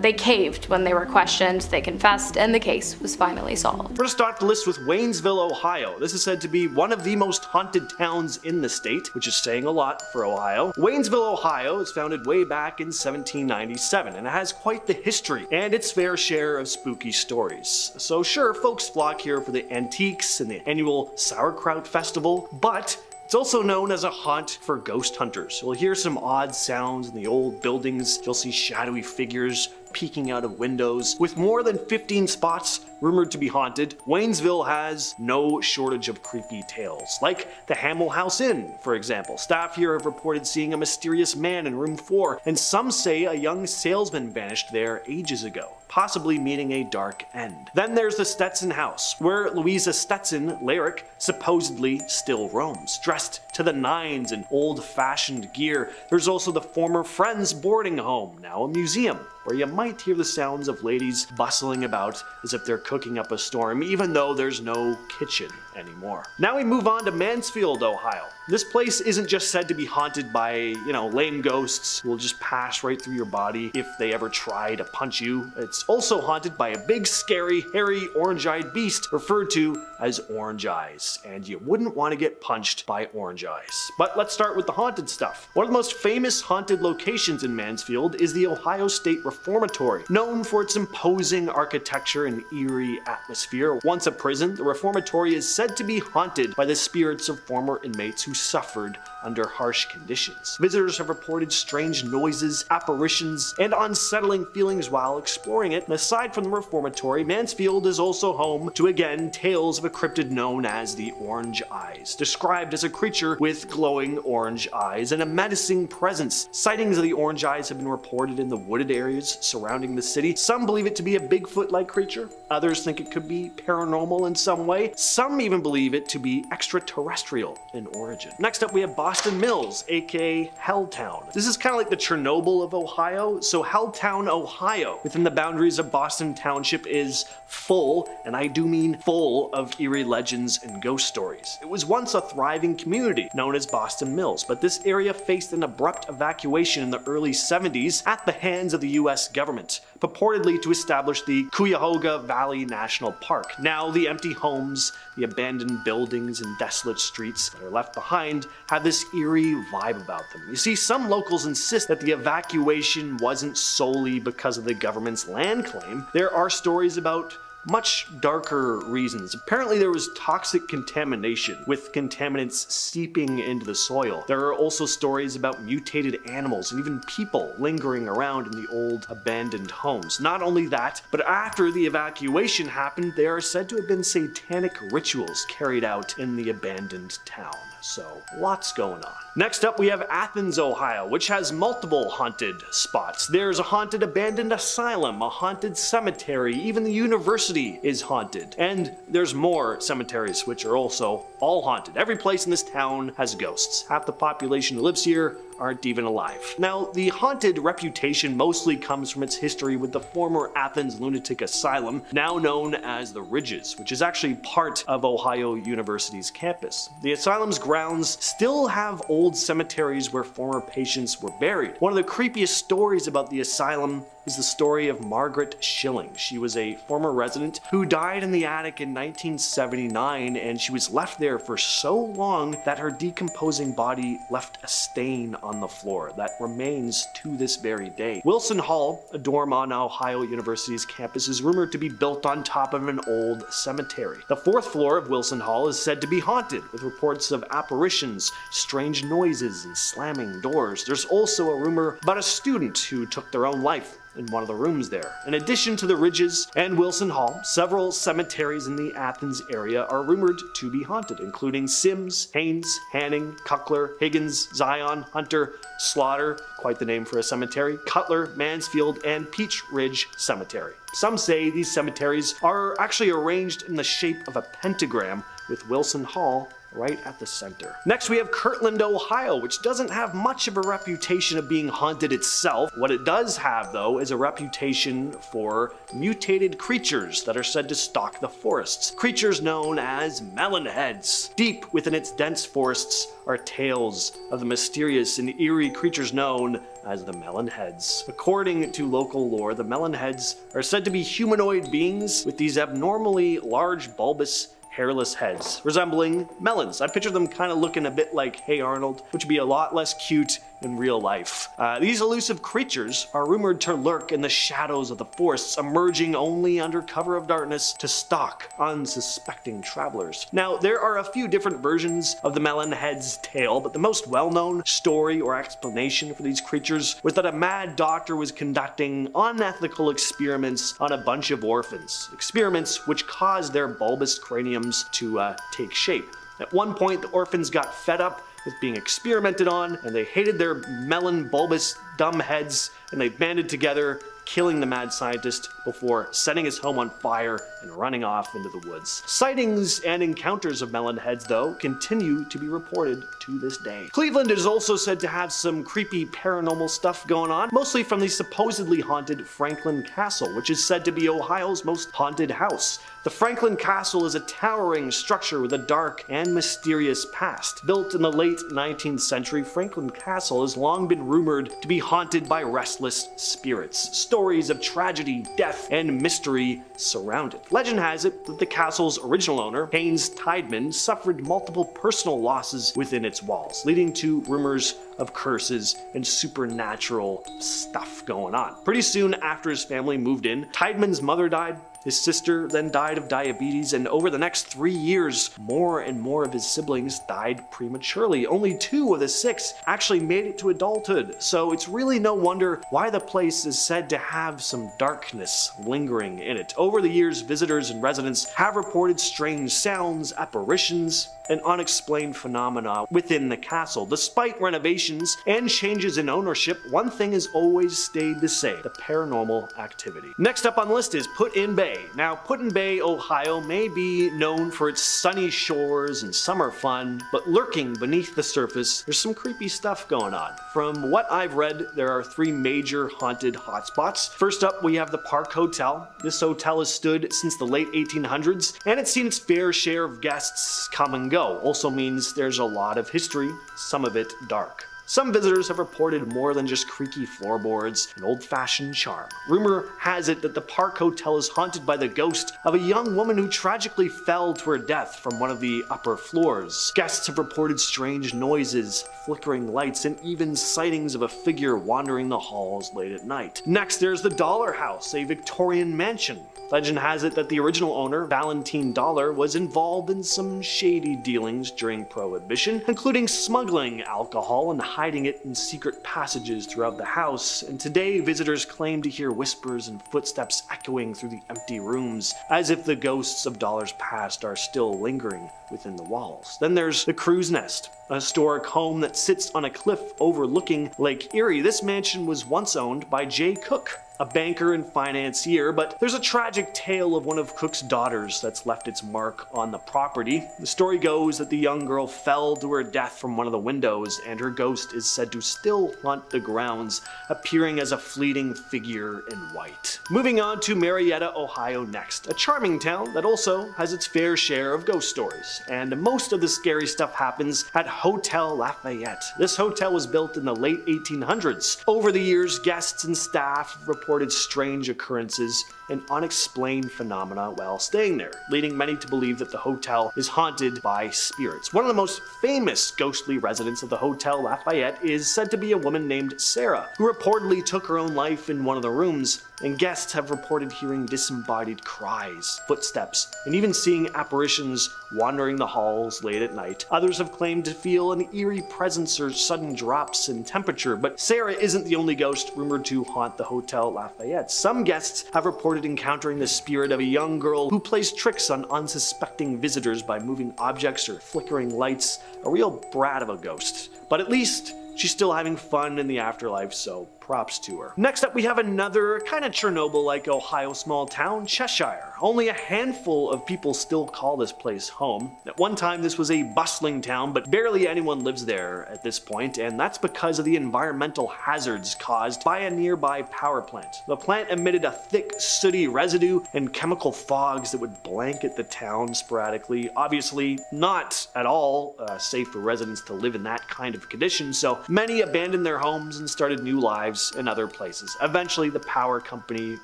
C: They caved when they were questioned, they confessed, and the case was finally solved.
B: We're going to start the list with Waynesville, Ohio. This is said to be one of the most haunted towns in the state, which is saying a lot for Ohio. Waynesville, Ohio is founded way back in 1797, and it has quite the history and its fair share of spooky stories. So sure, folks flock here for the antiques and the annual sauerkraut festival, but it's also known as a haunt for ghost hunters. You'll hear some odd sounds in the old buildings. You'll see shadowy figures peeking out of windows. With more than 15 spots rumored to be haunted, Waynesville has no shortage of creepy tales, like the Hamel House Inn, for example. Staff here have reported seeing a mysterious man in room 4, and some say a young salesman vanished there ages ago, possibly meeting a dark end. Then there's the Stetson House, where Louisa Stetson, Lyric, supposedly still roams, dressed to the nines in old-fashioned gear. There's also the former Friends boarding home, now a museum, where you might hear the sounds of ladies bustling about as if they're cooking up a storm, even though there's no kitchen anymore. Now we move on to Mansfield, Ohio. This place isn't just said to be haunted by, lame ghosts who will just pass right through your body if they ever try to punch you. It's also haunted by a big, scary, hairy, orange-eyed beast referred to as Orange Eyes, and you wouldn't want to get punched by Orange Eyes. But let's start with the haunted stuff. One of the most famous haunted locations in Mansfield is the Ohio State Reformatory, known for its imposing architecture and eerie atmosphere. Once a prison, the reformatory is said to be haunted by the spirits of former inmates who suffered under harsh conditions. Visitors have reported strange noises, apparitions, and unsettling feelings while exploring it. And aside from the reformatory, Mansfield is also home to, again, tales of a cryptid known as the Orange Eyes, described as a creature with glowing orange eyes and a menacing presence. Sightings of the Orange Eyes have been reported in the wooded areas surrounding the city. Some believe it to be a Bigfoot-like creature. Others think it could be paranormal in some way. Some even believe it to be extraterrestrial in origin. Next up, we have Boston, Boston Mills, aka Helltown. This is kind of like the Chernobyl of Ohio, so Helltown, Ohio, within the boundaries of Boston Township, is full, and I do mean full, of eerie legends and ghost stories. It was once a thriving community known as Boston Mills, but this area faced an abrupt evacuation in the early 70s at the hands of the US government, purportedly to establish the Cuyahoga Valley National Park. Now, the empty homes, the abandoned buildings, and desolate streets that are left behind have this eerie vibe about them. You see, some locals insist that the evacuation wasn't solely because of the government's land claim. There are stories about much darker reasons. Apparently there was toxic contamination, with contaminants seeping into the soil. There are also stories about mutated animals and even people lingering around in the old abandoned homes. Not only that, but after the evacuation happened, there are said to have been satanic rituals carried out in the abandoned town. So, lots going on. Next up, we have Athens, Ohio, which has multiple haunted spots. There's a haunted abandoned asylum, a haunted cemetery, even the university is haunted. And there's more cemeteries which are also all haunted. Every place in this town has ghosts. Half the population who lives here aren't even alive. Now, the haunted reputation mostly comes from its history with the former Athens Lunatic Asylum, now known as the Ridges, which is actually part of Ohio University's campus. The asylum's grounds still have old cemeteries where former patients were buried. One of the creepiest stories about the asylum is the story of Margaret Schilling. She was a former resident who died in the attic in 1979, and she was left there for so long that her decomposing body left a stain on the floor that remains to this very day. Wilson Hall, a dorm on Ohio University's campus, is rumored to be built on top of an old cemetery. The fourth floor of Wilson Hall is said to be haunted, with reports of apparitions, strange noises, and slamming doors. There's also a rumor about a student who took their own life in one of the rooms there. In addition to the Ridges and Wilson Hall, several cemeteries in the Athens area are rumored to be haunted, including Sims, Haynes, Hanning, Cuckler, Higgins, Zion, Hunter, Slaughter, quite the name for a cemetery, Cutler, Mansfield, and Peach Ridge Cemetery. Some say these cemeteries are actually arranged in the shape of a pentagram, with Wilson Hall right at the center. Next, we have Kirtland, Ohio, which doesn't have much of a reputation of being haunted itself. What it does have, though, is a reputation for mutated creatures that are said to stalk the forests. Creatures known as melonheads. Deep within its dense forests are tales of the mysterious and eerie creatures known as the melonheads. According to local lore, the melonheads are said to be humanoid beings with these abnormally large, bulbous, hairless heads, resembling melons. I picture them kind of looking a bit like Hey Arnold, which would be a lot less cute in real life. These elusive creatures are rumored to lurk in the shadows of the forests, emerging only under cover of darkness to stalk unsuspecting travelers. Now, there are a few different versions of the melonhead's tale, but the most well-known story or explanation for these creatures was that a mad doctor was conducting unethical experiments on a bunch of orphans. Experiments which caused their bulbous craniums to take shape. At one point, the orphans got fed up with being experimented on, and they hated their melon bulbous dumb heads, and they banded together, killing the mad scientist before setting his home on fire and running off into the woods. Sightings and encounters of melonheads, though, continue to be reported to this day. Cleveland is also said to have some creepy paranormal stuff going on, mostly from the supposedly haunted Franklin Castle, which is said to be Ohio's most haunted house. The Franklin Castle is a towering structure with a dark and mysterious past. Built in the late 19th century, Franklin Castle has long been rumored to be haunted by restless spirits. Stories of tragedy, death, and mystery surround it. Legend has it that the castle's original owner, Haynes Tideman, suffered multiple personal losses within its walls, leading to rumors of curses and supernatural stuff going on. Pretty soon after his family moved in, Tideman's mother died, his sister then died of diabetes, and over the next 3 years, more and more of his siblings died prematurely. Only 2 of the 6 actually made it to adulthood, so it's really no wonder why the place is said to have some darkness lingering in it. Over the years, visitors and residents have reported strange sounds, apparitions, and unexplained phenomena within the castle. Despite renovations and changes in ownership, one thing has always stayed the same: the paranormal activity. Next up on the list is Put in Bay, Bay. Now, Put-in-Bay, Ohio may be known for its sunny shores and summer fun, but lurking beneath the surface, there's some creepy stuff going on. From what I've read, there are 3 major haunted hotspots. First up, we have the Park Hotel. This hotel has stood since the late 1800s, and it's seen its fair share of guests come and go. Also means there's a lot of history, some of it dark. Some visitors have reported more than just creaky floorboards and old-fashioned charm. Rumor has it that the Park Hotel is haunted by the ghost of a young woman who tragically fell to her death from one of the upper floors. Guests have reported strange noises, flickering lights, and even sightings of a figure wandering the halls late at night. Next, there's the Dollar House, a Victorian mansion. Legend has it that the original owner, Valentine Dollar, was involved in some shady dealings during Prohibition, including smuggling alcohol and hiding it in secret passages throughout the house, and today visitors claim to hear whispers and footsteps echoing through the empty rooms, as if the ghosts of Dollar's past are still lingering within the walls. Then there's the Crow's Nest, a historic home that sits on a cliff overlooking Lake Erie. This mansion was once owned by Jay Cook, a banker and financier, but there's a tragic tale of one of Cook's daughters that's left its mark on the property. The story goes that the young girl fell to her death from one of the windows, and her ghost is said to still haunt the grounds, appearing as a fleeting figure in white. Moving on to Marietta, Ohio next, a charming town that also has its fair share of ghost stories, and most of the scary stuff happens at Hotel Lafayette. This hotel was built in the late 1800s. Over the years, guests and staff have reported strange occurrences and unexplained phenomena while staying there, leading many to believe that the hotel is haunted by spirits. One of the most famous ghostly residents of the Hotel Lafayette is said to be a woman named Sarah, who reportedly took her own life in one of the rooms, and guests have reported hearing disembodied cries, footsteps, and even seeing apparitions wandering the halls late at night. Others have claimed to feel an eerie presence or sudden drops in temperature, but Sarah isn't the only ghost rumored to haunt the Hotel Lafayette. Some guests have reported encountering the spirit of a young girl who plays tricks on unsuspecting visitors by moving objects or flickering lights. A real brat of a ghost. But at least she's still having fun in the afterlife, so props to her. Next up, we have another kind of Chernobyl-like Ohio small town, Cheshire. Only a handful of people still call this place home. At one time, this was a bustling town, but barely anyone lives there at this point, and that's because of the environmental hazards caused by a nearby power plant. The plant emitted a thick, sooty residue and chemical fogs that would blanket the town sporadically. Obviously, not at all safe for residents to live in that kind of condition, so many abandoned their homes and started new lives in other places. Eventually, the power company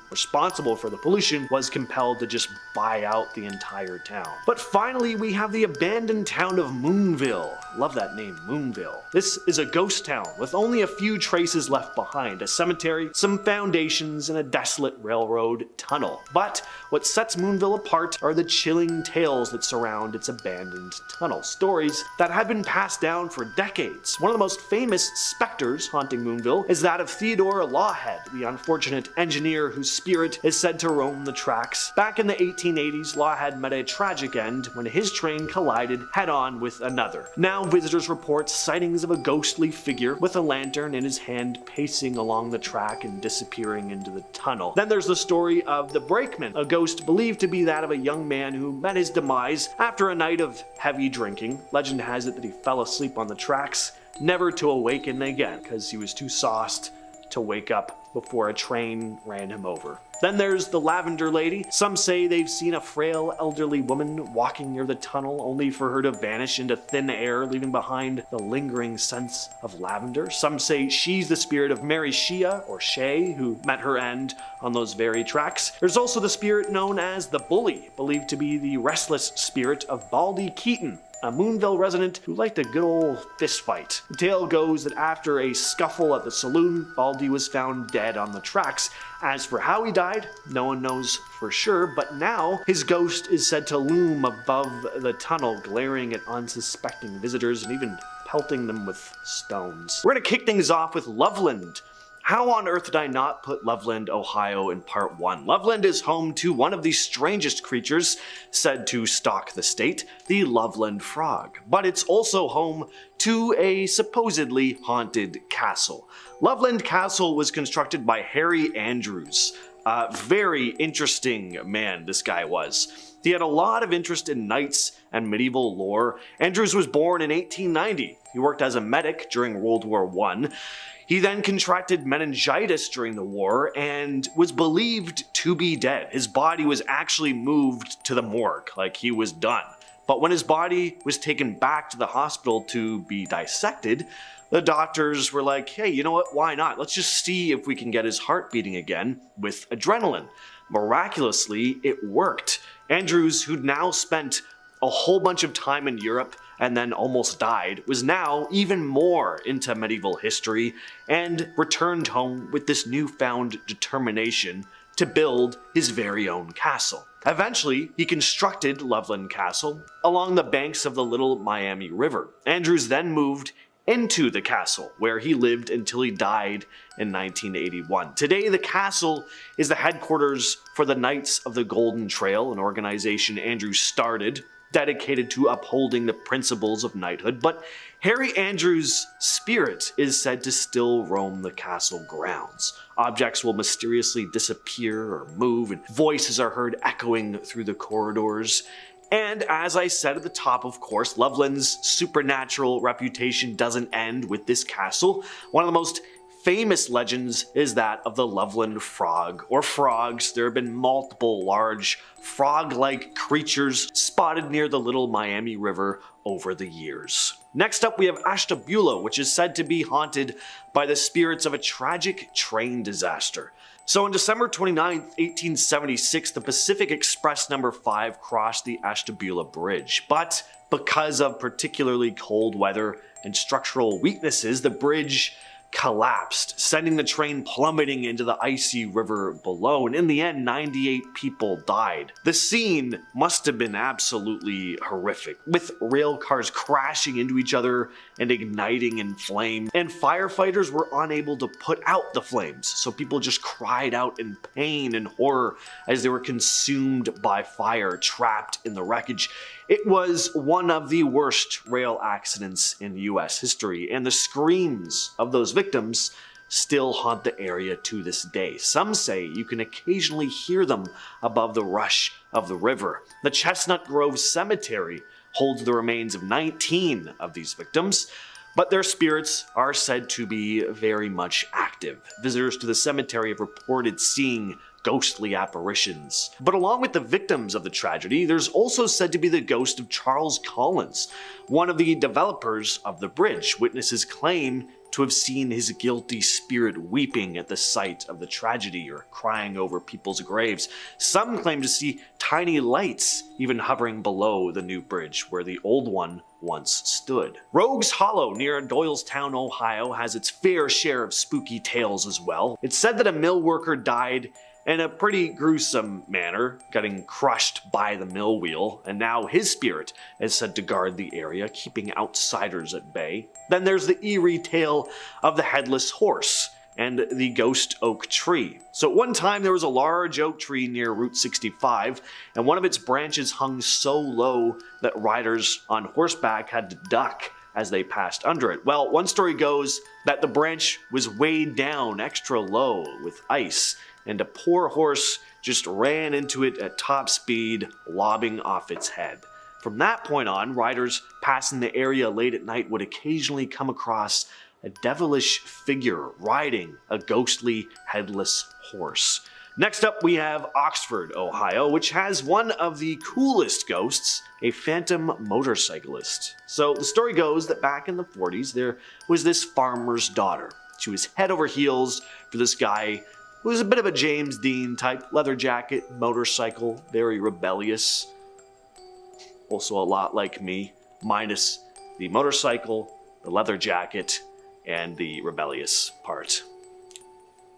B: responsible for the pollution was compelled to just buy out the entire town. But finally, we have the abandoned town of Moonville. Love that name, Moonville. This is a ghost town with only a few traces left behind, a cemetery, some foundations, and a desolate railroad tunnel. But what sets Moonville apart are the chilling tales that surround its abandoned tunnel, stories that have been passed down for decades. One of the most famous specters haunting Moonville is that of Theodore Lawhead, the unfortunate engineer whose spirit is said to roam the tracks. Back in the 1880s, Lawhead met a tragic end when his train collided head-on with another. Now visitors report sightings of a ghostly figure with a lantern in his hand pacing along the track and disappearing into the tunnel. Then there's the story of the Brakeman, a ghost believed to be that of a young man who met his demise after a night of heavy drinking. Legend has it that he fell asleep on the tracks, never to awaken again because he was too sauced to wake up before a train ran him over. Then there's the Lavender Lady. Some say they've seen a frail elderly woman walking near the tunnel only for her to vanish into thin air, leaving behind the lingering sense of lavender. Some say she's the spirit of Mary Shea or Shay, who met her end on those very tracks. There's also the spirit known as the Bully, believed to be the restless spirit of Baldy Keaton, a Moonville resident who liked a good old fist fight. The tale goes that after a scuffle at the saloon, Baldy was found dead on the tracks. As for how he died, no one knows for sure, but now his ghost is said to loom above the tunnel, glaring at unsuspecting visitors and even pelting them with stones. We're gonna kick things off with Loveland. How on earth did I not put Loveland, Ohio in part 1? Loveland is home to one of the strangest creatures said to stalk the state, the Loveland frog. But it's also home to a supposedly haunted castle. Loveland Castle was constructed by Harry Andrews, Very interesting man this guy was. He had a lot of interest in knights and medieval lore. Andrews was born in 1890. He worked as a medic during World War I. He then contracted meningitis during the war and was believed to be dead. His body was actually moved to the morgue, like he was done. But when his body was taken back to the hospital to be dissected, the doctors were like, hey, you know what, why not? Let's just see if we can get his heart beating again with adrenaline. Miraculously, it worked. Andrews, who'd now spent a whole bunch of time in Europe and then almost died, was now even more into medieval history and returned home with this newfound determination to build his very own castle. Eventually, he constructed Loveland Castle along the banks of the Little Miami River. Andrews then moved into the castle, where he lived until he died in 1981. Today, the castle is the headquarters for the Knights of the Golden Trail, an organization Andrews started, dedicated to upholding the principles of knighthood, but Harry Andrews' spirit is said to still roam the castle grounds. Objects will mysteriously disappear or move, and voices are heard echoing through the corridors. And as I said at the top, of course, Loveland's supernatural reputation doesn't end with this castle. One of the most famous legends is that of the Loveland Frog, or frogs. There have been multiple large frog-like creatures spotted near the Little Miami River over the years. Next up, we have Ashtabula, which is said to be haunted by the spirits of a tragic train disaster. So on December 29, 1876, the Pacific Express No. 5 crossed the Ashtabula Bridge. But because of particularly cold weather and structural weaknesses, the bridge collapsed, sending the train plummeting into the icy river below, and in the end 98 people died. The scene must have been absolutely horrific, with rail cars crashing into each other and igniting in flame, and firefighters were unable to put out the flames, so people just cried out in pain and horror as they were consumed by fire, trapped in the wreckage. It was one of the worst rail accidents in US history, and the screams of those victims still haunt the area to this day. Some say you can occasionally hear them above the rush of the river. The Chestnut Grove Cemetery holds the remains of 19 of these victims, but their spirits are said to be very much active. Visitors to the cemetery have reported seeing ghostly apparitions. But along with the victims of the tragedy, there's also said to be the ghost of Charles Collins, one of the developers of the bridge. Witnesses claim to have seen his guilty spirit weeping at the sight of the tragedy or crying over people's graves. Some claim to see tiny lights even hovering below the new bridge where the old one once stood. Rogues Hollow near Doylestown, Ohio has its fair share of spooky tales as well. It's said that a mill worker died in a pretty gruesome manner, getting crushed by the mill wheel, and now his spirit is said to guard the area, keeping outsiders at bay. Then there's the eerie tale of the headless horse and the ghost oak tree. So at one time there was a large oak tree near Route 65, and one of its branches hung so low that riders on horseback had to duck as they passed under it. Well, one story goes that the branch was weighed down extra low with ice, and a poor horse just ran into it at top speed, lobbing off its head. From that point on, riders passing the area late at night would occasionally come across a devilish figure riding a ghostly headless horse. Next up, we have Oxford, Ohio, which has one of the coolest ghosts, a phantom motorcyclist. So the story goes that back in the 40s, there was this farmer's daughter. She was head over heels for this guy who was a bit of a James Dean type, leather jacket, motorcycle, very rebellious. Also a lot like me, minus the motorcycle, the leather jacket, and the rebellious part.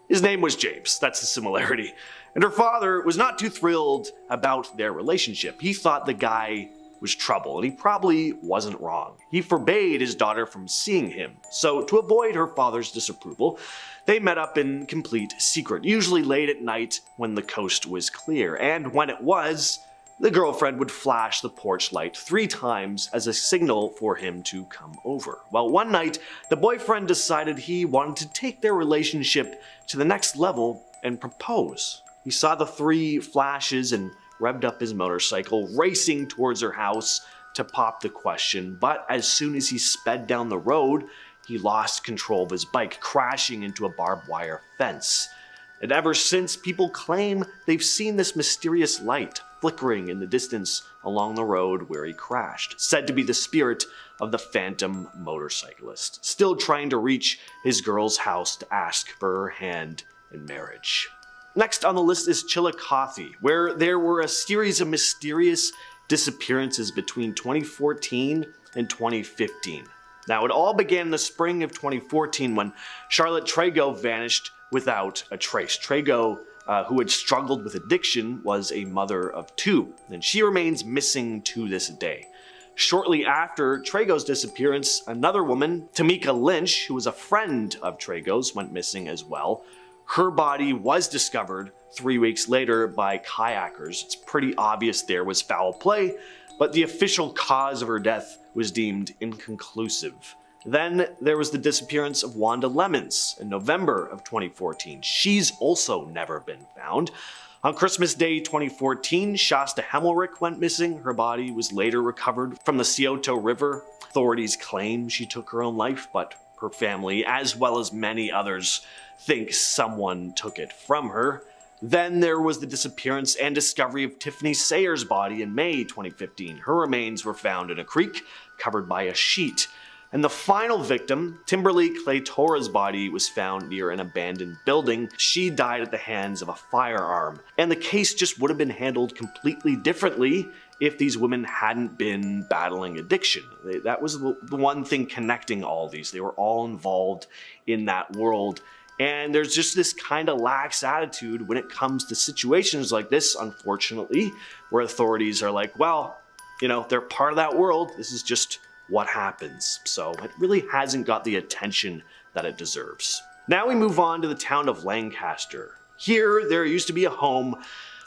B: His name was James, that's the similarity. And her father was not too thrilled about their relationship. He thought the guy was trouble, and he probably wasn't wrong. He forbade his daughter from seeing him, so to avoid her father's disapproval, they met up in complete secret, usually late at night when the coast was clear, and when it was, the girlfriend would flash the porch light 3 times as a signal for him to come over. Well, one night, the boyfriend decided he wanted to take their relationship to the next level and propose. He saw the three flashes and revved up his motorcycle, racing towards her house to pop the question, but as soon as he sped down the road, he lost control of his bike, crashing into a barbed wire fence. And ever since, people claim they've seen this mysterious light flickering in the distance along the road where he crashed, said to be the spirit of the phantom motorcyclist, still trying to reach his girl's house to ask for her hand in marriage. Next on the list is Chillicothe, where there were a series of mysterious disappearances between 2014 and 2015. Now, it all began in the spring of 2014 when Charlotte Trago vanished without a trace. Trago, who had struggled with addiction, was a mother of two, and she remains missing to this day. Shortly after Trago's disappearance, another woman, Tamika Lynch, who was a friend of Trago's, went missing as well. Her body was discovered 3 weeks later by kayakers. It's pretty obvious there was foul play, but the official cause of her death was deemed inconclusive. Then there was the disappearance of Wanda Lemons in November of 2014. She's also never been found. On Christmas Day 2014, Shasta Hemmelrich went missing. Her body was later recovered from the Stiuso River. Authorities claim she took her own life, but her family, as well as many others, think someone took it from her. Then there was the disappearance and discovery of Tiffany Sayers' body in May 2015. Her remains were found in a creek covered by a sheet. And the final victim, Timberly Claytora's body, was found near an abandoned building. She died at the hands of a firearm. And the case just would have been handled completely differently if these women hadn't been battling addiction. That was the one thing connecting all these. They were all involved in that world. And there's just this kind of lax attitude when it comes to situations like this, unfortunately, where authorities are like, well, you know, they're part of that world. This is just what happens. So it really hasn't got the attention that it deserves. Now we move on to the town of Lancaster. Here, there used to be a home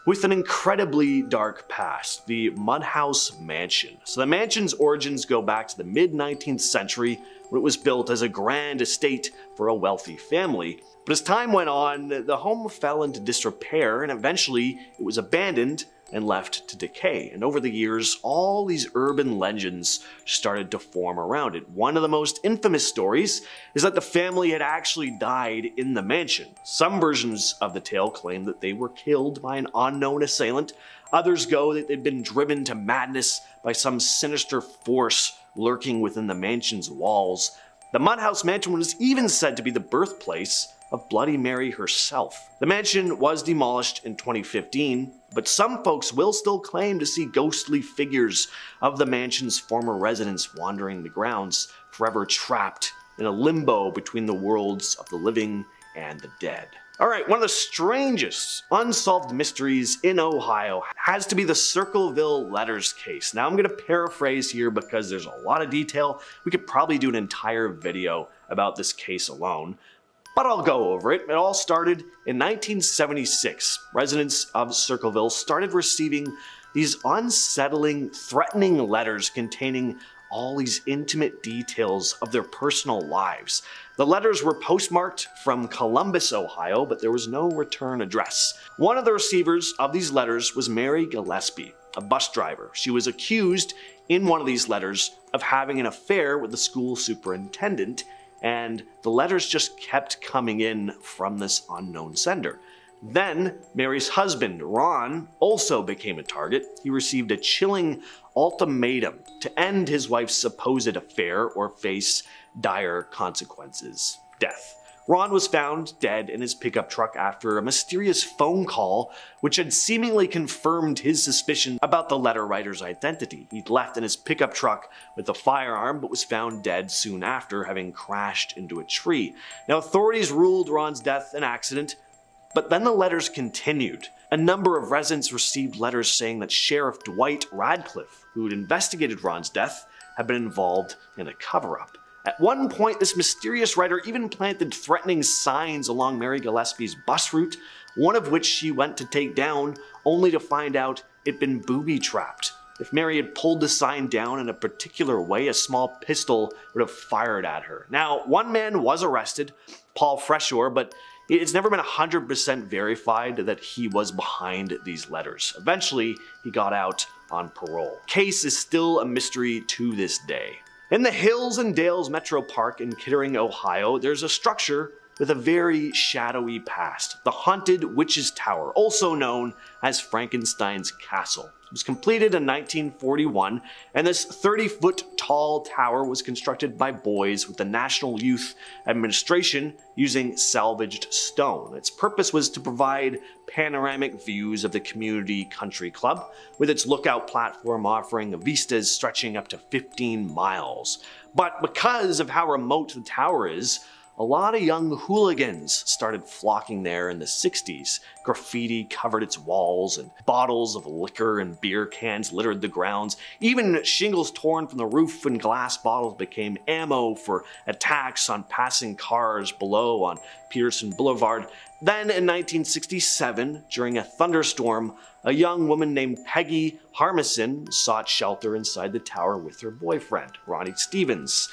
B: with an incredibly dark past, the Mudhouse Mansion. So the mansion's origins go back to the mid-19th century, when it was built as a grand estate for a wealthy family. But as time went on, the home fell into disrepair, and eventually it was abandoned and left to decay. And over the years, all these urban legends started to form around it. One of the most infamous stories is that the family had actually died in the mansion. Some versions of the tale claim that they were killed by an unknown assailant. Others go that they'd been driven to madness by some sinister force lurking within the mansion's walls. The Mudhouse Mansion was even said to be the birthplace of Bloody Mary herself. The mansion was demolished in 2015, but some folks will still claim to see ghostly figures of the mansion's former residents wandering the grounds, forever trapped in a limbo between the worlds of the living and the dead. Alright, one of the strangest unsolved mysteries in Ohio has to be the Circleville Letters case. Now I'm going to paraphrase here because there's a lot of detail. We could probably do an entire video about this case alone, but I'll go over it. It all started in 1976. Residents of Circleville started receiving these unsettling, threatening letters containing all these intimate details of their personal lives. The letters were postmarked from Columbus, Ohio, but there was no return address. One of the receivers of these letters was Mary Gillespie, a bus driver. She was accused in one of these letters of having an affair with the school superintendent, and the letters just kept coming in from this unknown sender. Then, Mary's husband, Ron, also became a target. He received a chilling ultimatum to end his wife's supposed affair or face dire consequences: death. Ron was found dead in his pickup truck after a mysterious phone call which had seemingly confirmed his suspicion about the letter writer's identity. He'd left in his pickup truck with a firearm but was found dead soon after, having crashed into a tree. Now, authorities ruled Ron's death an accident, but then the letters continued. A number of residents received letters saying that Sheriff Dwight Radcliffe, who had investigated Ron's death, had been involved in a cover-up. At one point, this mysterious writer even planted threatening signs along Mary Gillespie's bus route, one of which she went to take down, only to find out it'd been booby-trapped. If Mary had pulled the sign down in a particular way, a small pistol would have fired at her. Now, one man was arrested, Paul Freshore, but It's never been 100% verified that he was behind these letters. Eventually, he got out on parole. Case is still a mystery to this day. In the Hills and Dales Metro Park in Kittering, Ohio, there's a structure with a very shadowy past, the Haunted Witch's Tower, also known as Frankenstein's Castle. It was completed in 1941, and this 30-foot tall tower was constructed by boys with the National Youth Administration using salvaged stone. Its purpose was to provide panoramic views of the community country club, with its lookout platform offering vistas stretching up to 15 miles. But because of how remote the tower is, a lot of young hooligans started flocking there in the 60s. Graffiti covered its walls, and bottles of liquor and beer cans littered the grounds. Even shingles torn from the roof and glass bottles became ammo for attacks on passing cars below on Peterson Boulevard. Then in 1967, during a thunderstorm, a young woman named Peggy Harmison sought shelter inside the tower with her boyfriend, Ronnie Stevens.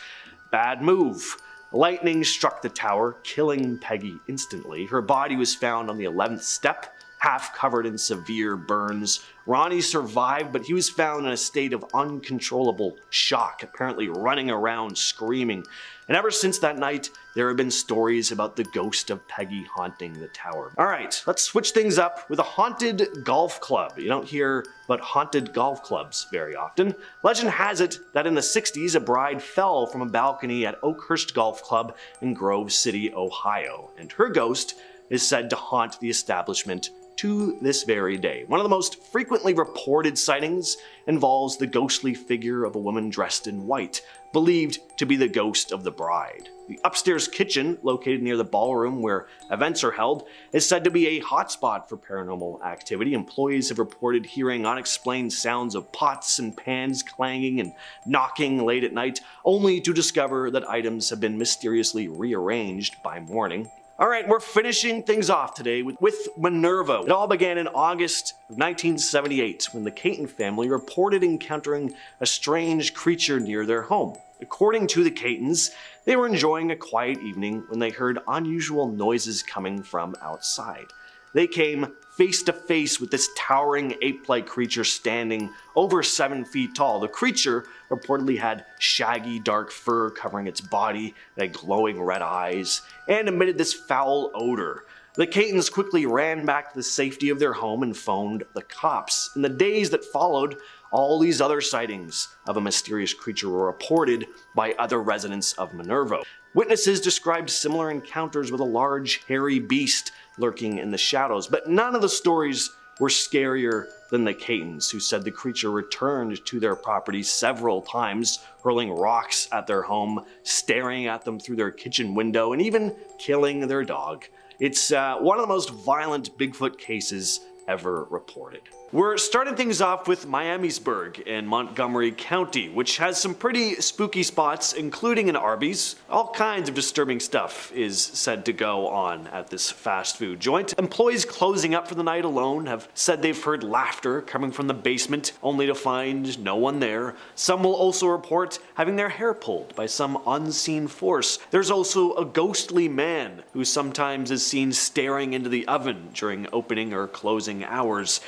B: Bad move. Lightning struck the tower, killing Peggy instantly. Her body was found on the 11th step, half covered in severe burns. Ronnie survived, but he was found in a state of uncontrollable shock, apparently running around screaming. And ever since that night, there have been stories about the ghost of Peggy haunting the tower. Alright, let's switch things up with a haunted golf club. You don't hear about haunted golf clubs very often. Legend has it that in the 60s, a bride fell from a balcony at Oakhurst Golf Club in Grove City, Ohio, and her ghost is said to haunt the establishment to this very day. One of the most frequently reported sightings involves the ghostly figure of a woman dressed in white, believed to be the ghost of the bride. The upstairs kitchen, located near the ballroom where events are held, is said to be a hotspot for paranormal activity. Employees have reported hearing unexplained sounds of pots and pans clanging and knocking late at night, only to discover that items have been mysteriously rearranged by morning. Alright, we're finishing things off today with Minerva. It all began in August of 1978 when the Caton family reported encountering a strange creature near their home. According to the Catons, they were enjoying a quiet evening when they heard unusual noises coming from outside. They came face to face with this towering ape-like creature standing over 7 feet tall. The creature reportedly had shaggy dark fur covering its body, it had glowing red eyes, and emitted this foul odor. The Catons quickly ran back to the safety of their home and phoned the cops. In the days that followed, all these other sightings of a mysterious creature were reported by other residents of Minerva. Witnesses described similar encounters with a large, hairy beast lurking in the shadows, but none of the stories were scarier than the Catons, who said the creature returned to their property several times, hurling rocks at their home, staring at them through their kitchen window, and even killing their dog. It's one of the most violent Bigfoot cases ever reported. We're starting things off with Miamisburg in Montgomery County, which has some pretty spooky spots, including an Arby's. All kinds of disturbing stuff is said to go on at this fast food joint. Employees closing up for the night alone have said they've heard laughter coming from the basement, only to find no one there. Some will also report having their hair pulled by some unseen force. There's also a ghostly man who sometimes is seen staring into the oven during opening or closing hours.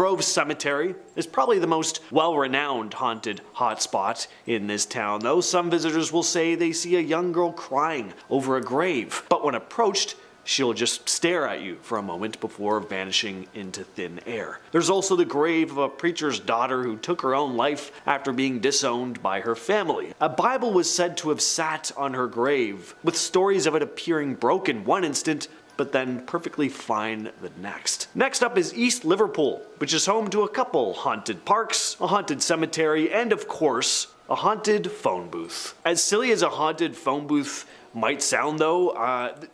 B: Grove Cemetery is probably the most well-renowned haunted hotspot in this town, though some visitors will say they see a young girl crying over a grave, but when approached, she'll just stare at you for a moment before vanishing into thin air. There's also the grave of a preacher's daughter who took her own life after being disowned by her family. A Bible was said to have sat on her grave, with stories of it appearing broken one instant, but then perfectly fine the next. Next up is East Liverpool, which is home to a couple haunted parks, a haunted cemetery, and of course, a haunted phone booth. As silly as a haunted phone booth might sound though,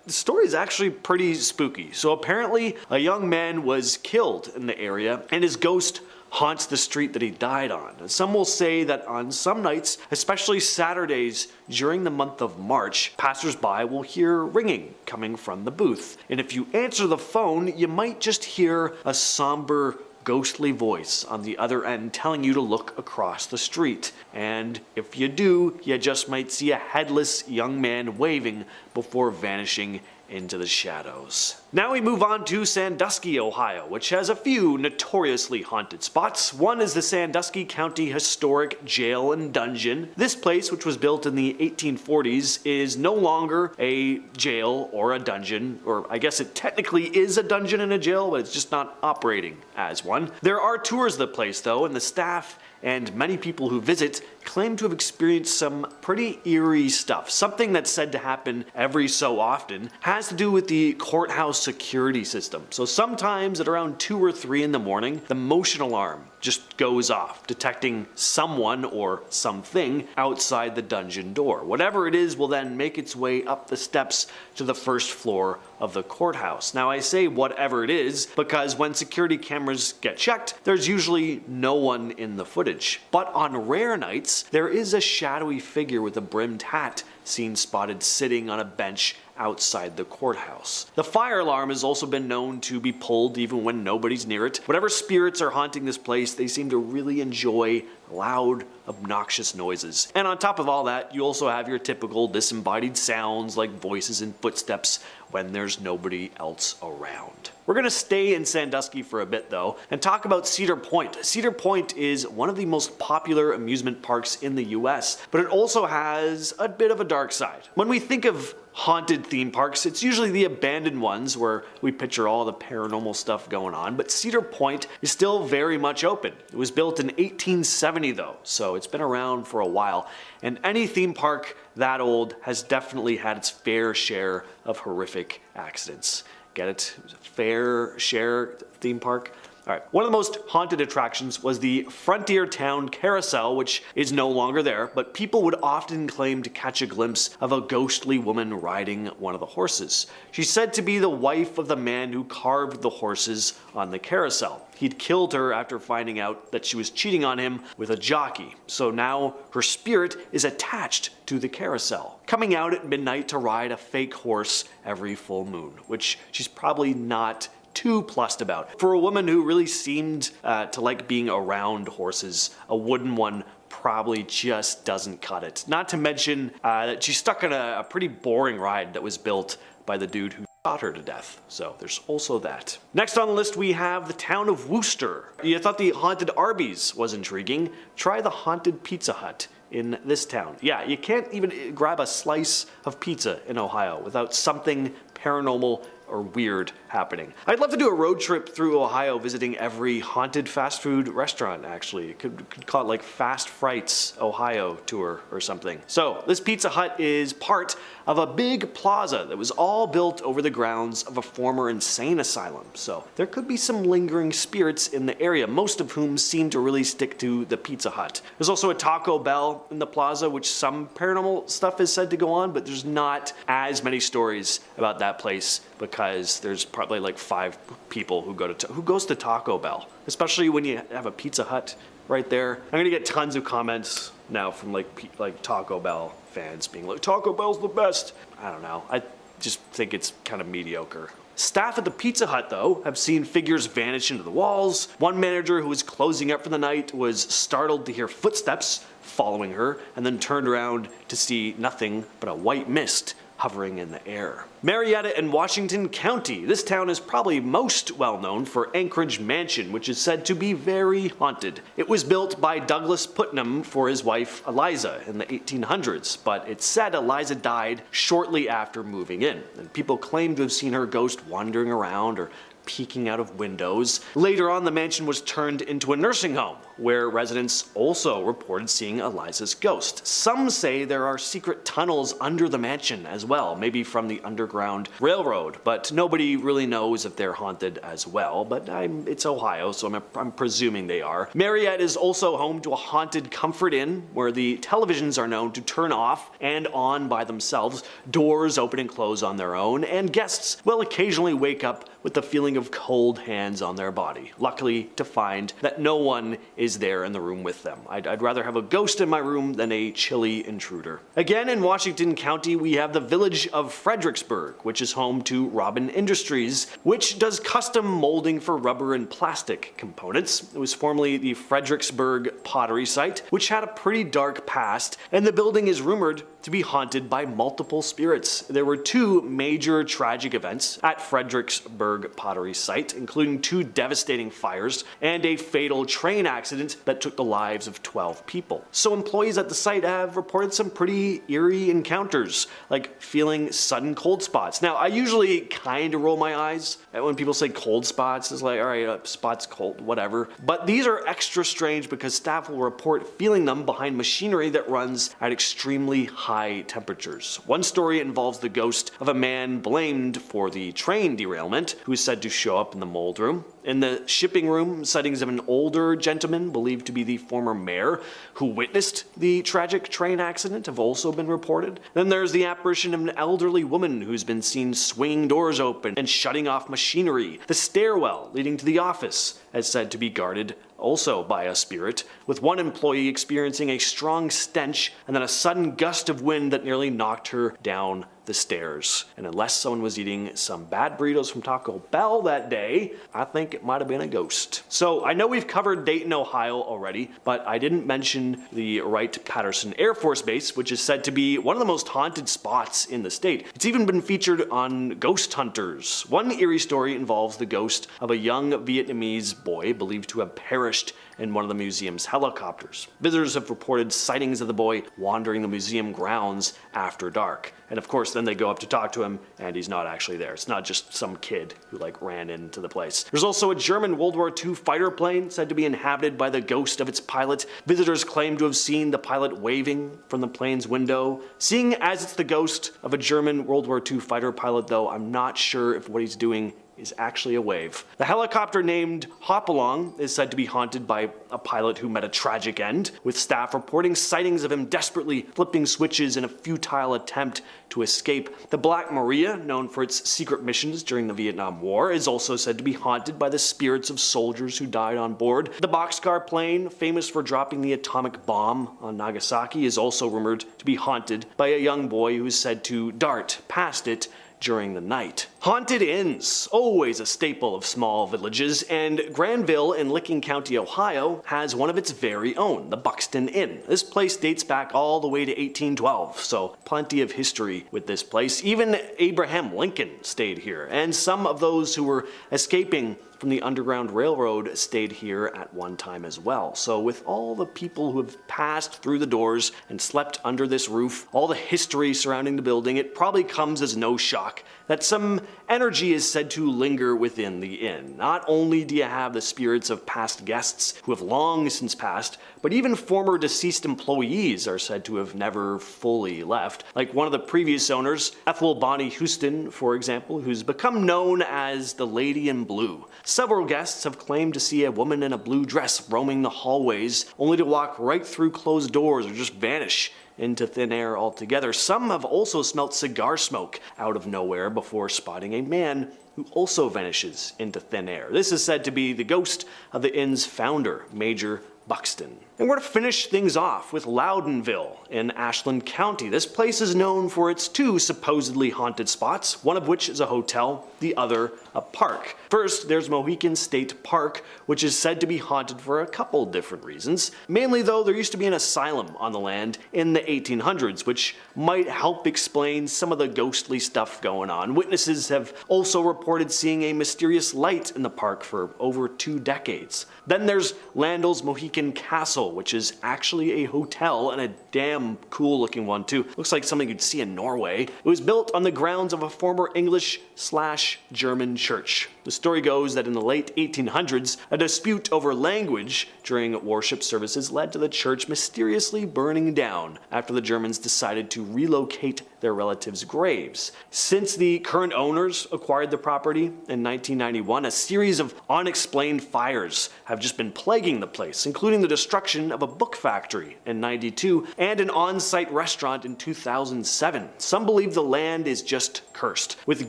B: the story is actually pretty spooky. So apparently, a young man was killed in the area, and his ghost haunts the street that he died on. And some will say that on some nights, especially Saturdays during the month of March, passersby will hear ringing coming from the booth. And if you answer the phone, you might just hear a somber, ghostly voice on the other end telling you to look across the street. And if you do, you just might see a headless young man waving before vanishing into the shadows. Now we move on to Sandusky, Ohio, which has a few notoriously haunted spots. One is the Sandusky County Historic Jail and Dungeon. This place, which was built in the 1840s, is no longer a jail or a dungeon, or I guess it technically is a dungeon and a jail, but it's just not operating as one. There are tours of the place though, and the staff and many people who visit claim to have experienced some pretty eerie stuff. Something that's said to happen every so often has to do with the courthouse security system. So sometimes at around 2 or 3 in the morning, the motion alarm just goes off, detecting someone or something outside the dungeon door. Whatever it is will then make its way up the steps to the first floor of the courthouse. Now I say whatever it is because when security cameras get checked, there's usually no one in the footage. But on rare nights, there is a shadowy figure with a brimmed hat seen spotted sitting on a bench outside the courthouse. The fire alarm has also been known to be pulled even when nobody's near it. Whatever spirits are haunting this place, they seem to really enjoy loud, obnoxious noises. And on top of all that, you also have your typical disembodied sounds like voices and footsteps when there's nobody else around. We're gonna stay in Sandusky for a bit though, and talk about Cedar Point. Cedar Point is one of the most popular amusement parks in the US, but it also has a bit of a dark side. When we think of haunted theme parks, it's usually the abandoned ones where we picture all the paranormal stuff going on, but Cedar Point is still very much open. It was built in 1870 though, so it's been around for a while, and any theme park that old has definitely had its fair share of horrific accidents. Get it? It was a fair share theme park. Alright, one of the most haunted attractions was the Frontier Town Carousel, which is no longer there, but people would often claim to catch a glimpse of a ghostly woman riding one of the horses. She's said to be the wife of the man who carved the horses on the carousel. He'd killed her after finding out that she was cheating on him with a jockey, so now her spirit is attached to the carousel, coming out at midnight to ride a fake horse every full moon, which she's probably not too plussed about. For a woman who really seemed to like being around horses, a wooden one probably just doesn't cut it. Not to mention that she's stuck in a pretty boring ride that was built by the dude who shot her to death. So there's also that. Next on the list we have the town of Worcester. You thought the haunted Arby's was intriguing? Try the haunted Pizza Hut in this town. Yeah, you can't even grab a slice of pizza in Ohio without something paranormal or weird happening. I'd love to do a road trip through Ohio visiting every haunted fast food restaurant actually. Could call it like Fast Frights Ohio tour or something. So this Pizza Hut is part of a big plaza that was all built over the grounds of a former insane asylum. So there could be some lingering spirits in the area, most of whom seem to really stick to the Pizza Hut. There's also a Taco Bell in the plaza, which some paranormal stuff is said to go on, but there's not as many stories about that place because there's probably like 5 people who goes to Taco Bell, especially when you have a Pizza Hut right there. I'm gonna get tons of comments now from like Taco Bell fans being like, Taco Bell's the best. I don't know. I just think it's kind of mediocre. Staff at the Pizza Hut, though, have seen figures vanish into the walls. One manager who was closing up for the night was startled to hear footsteps following her and then turned around to see nothing but a white mist hovering in the air. Marietta in Washington County. This town is probably most well known for Anchorage Mansion, which is said to be very haunted. It was built by Douglas Putnam for his wife Eliza in the 1800s, but it's said Eliza died shortly after moving in, and people claim to have seen her ghost wandering around or peeking out of windows. Later on, the mansion was turned into a nursing home, where residents also reported seeing Eliza's ghost. Some say there are secret tunnels under the mansion as well, maybe from the Underground Railroad, but nobody really knows if they're haunted as well, but it's Ohio, so I'm presuming they are. Marietta is also home to a haunted Comfort Inn, where the televisions are known to turn off and on by themselves, doors open and close on their own, and guests will occasionally wake up with the feeling of cold hands on their body, luckily to find that no one is there in the room with them. I'd rather have a ghost in my room than a chilly intruder. Again, in Washington County, we have the village of Fredericksburg, which is home to Robin Industries, which does custom molding for rubber and plastic components. It was formerly the Fredericksburg pottery site, which had a pretty dark past, and the building is rumored to be haunted by multiple spirits. There were 2 major tragic events at Fredericksburg pottery site, including 2 devastating fires and a fatal train accident that took the lives of 12 people. So employees at the site have reported some pretty eerie encounters, like feeling sudden cold spots. Now, I usually kind of roll my eyes at when people say cold spots. It's like, all right, spot's cold, whatever. But these are extra strange because staff will report feeling them behind machinery that runs at extremely high temperatures. One story involves the ghost of a man blamed for the train derailment, who is said to show up in the mold room. In the shipping room, sightings of an older gentleman believed to be the former mayor who witnessed the tragic train accident have also been reported. Then there's the apparition of an elderly woman who's been seen swinging doors open and shutting off machinery. The stairwell leading to the office is said to be guarded also by a spirit, with one employee experiencing a strong stench and then a sudden gust of wind that nearly knocked her down the stairs. And unless someone was eating some bad burritos from Taco Bell that day, I think it might have been a ghost. So I know we've covered Dayton, Ohio already, but I didn't mention the Wright-Patterson Air Force Base, which is said to be one of the most haunted spots in the state. It's even been featured on Ghost Hunters. One eerie story involves the ghost of a young Vietnamese boy believed to have perished in one of the museum's helicopters. Visitors have reported sightings of the boy wandering the museum grounds after dark. And of course, then they go up to talk to him, and he's not actually there. It's not just some kid who ran into the place. There's also a German World War II fighter plane said to be inhabited by the ghost of its pilot. Visitors claim to have seen the pilot waving from the plane's window. Seeing as it's the ghost of a German World War II fighter pilot, though, I'm not sure if what he's doing is actually a wave. The helicopter named Hopalong is said to be haunted by a pilot who met a tragic end, with staff reporting sightings of him desperately flipping switches in a futile attempt to escape. The Black Maria, known for its secret missions during the Vietnam War, is also said to be haunted by the spirits of soldiers who died on board. The boxcar plane, famous for dropping the atomic bomb on Nagasaki, is also rumored to be haunted by a young boy who is said to dart past it during the night. Haunted inns, always a staple of small villages, and Granville in Licking County, Ohio, has one of its very own, the Buxton Inn. This place dates back all the way to 1812, so plenty of history with this place. Even Abraham Lincoln stayed here, and some of those who were escaping from the Underground Railroad stayed here at one time as well. So with all the people who have passed through the doors and slept under this roof, all the history surrounding the building, it probably comes as no shock that some energy is said to linger within the inn. Not only do you have the spirits of past guests who have long since passed, but even former deceased employees are said to have never fully left. Like one of the previous owners, Ethel Bonnie Houston, for example, who's become known as the Lady in Blue. Several guests have claimed to see a woman in a blue dress roaming the hallways, only to walk right through closed doors or just vanish into thin air altogether. Some have also smelt cigar smoke out of nowhere before spotting a man who also vanishes into thin air. This is said to be the ghost of the inn's founder, Major Buxton. And we're to finish things off with Loudonville in Ashland County. This place is known for its 2 supposedly haunted spots, one of which is a hotel, the other a park. First, there's Mohican State Park, which is said to be haunted for a couple different reasons. Mainly though, there used to be an asylum on the land in the 1800s, which might help explain some of the ghostly stuff going on. Witnesses have also reported seeing a mysterious light in the park for over 2 decades. Then there's Landell's Mohican Castle, which is actually a hotel and a damn cool looking one too. Looks like something you'd see in Norway. It was built on the grounds of a former English/German church. The story goes that in the late 1800s, a dispute over language during worship services led to the church mysteriously burning down after the Germans decided to relocate their relatives' graves. Since the current owners acquired the property in 1991, a series of unexplained fires have just been plaguing the place, including the destruction of a book factory in 92 and an on-site restaurant in 2007. Some believe the land is just cursed, with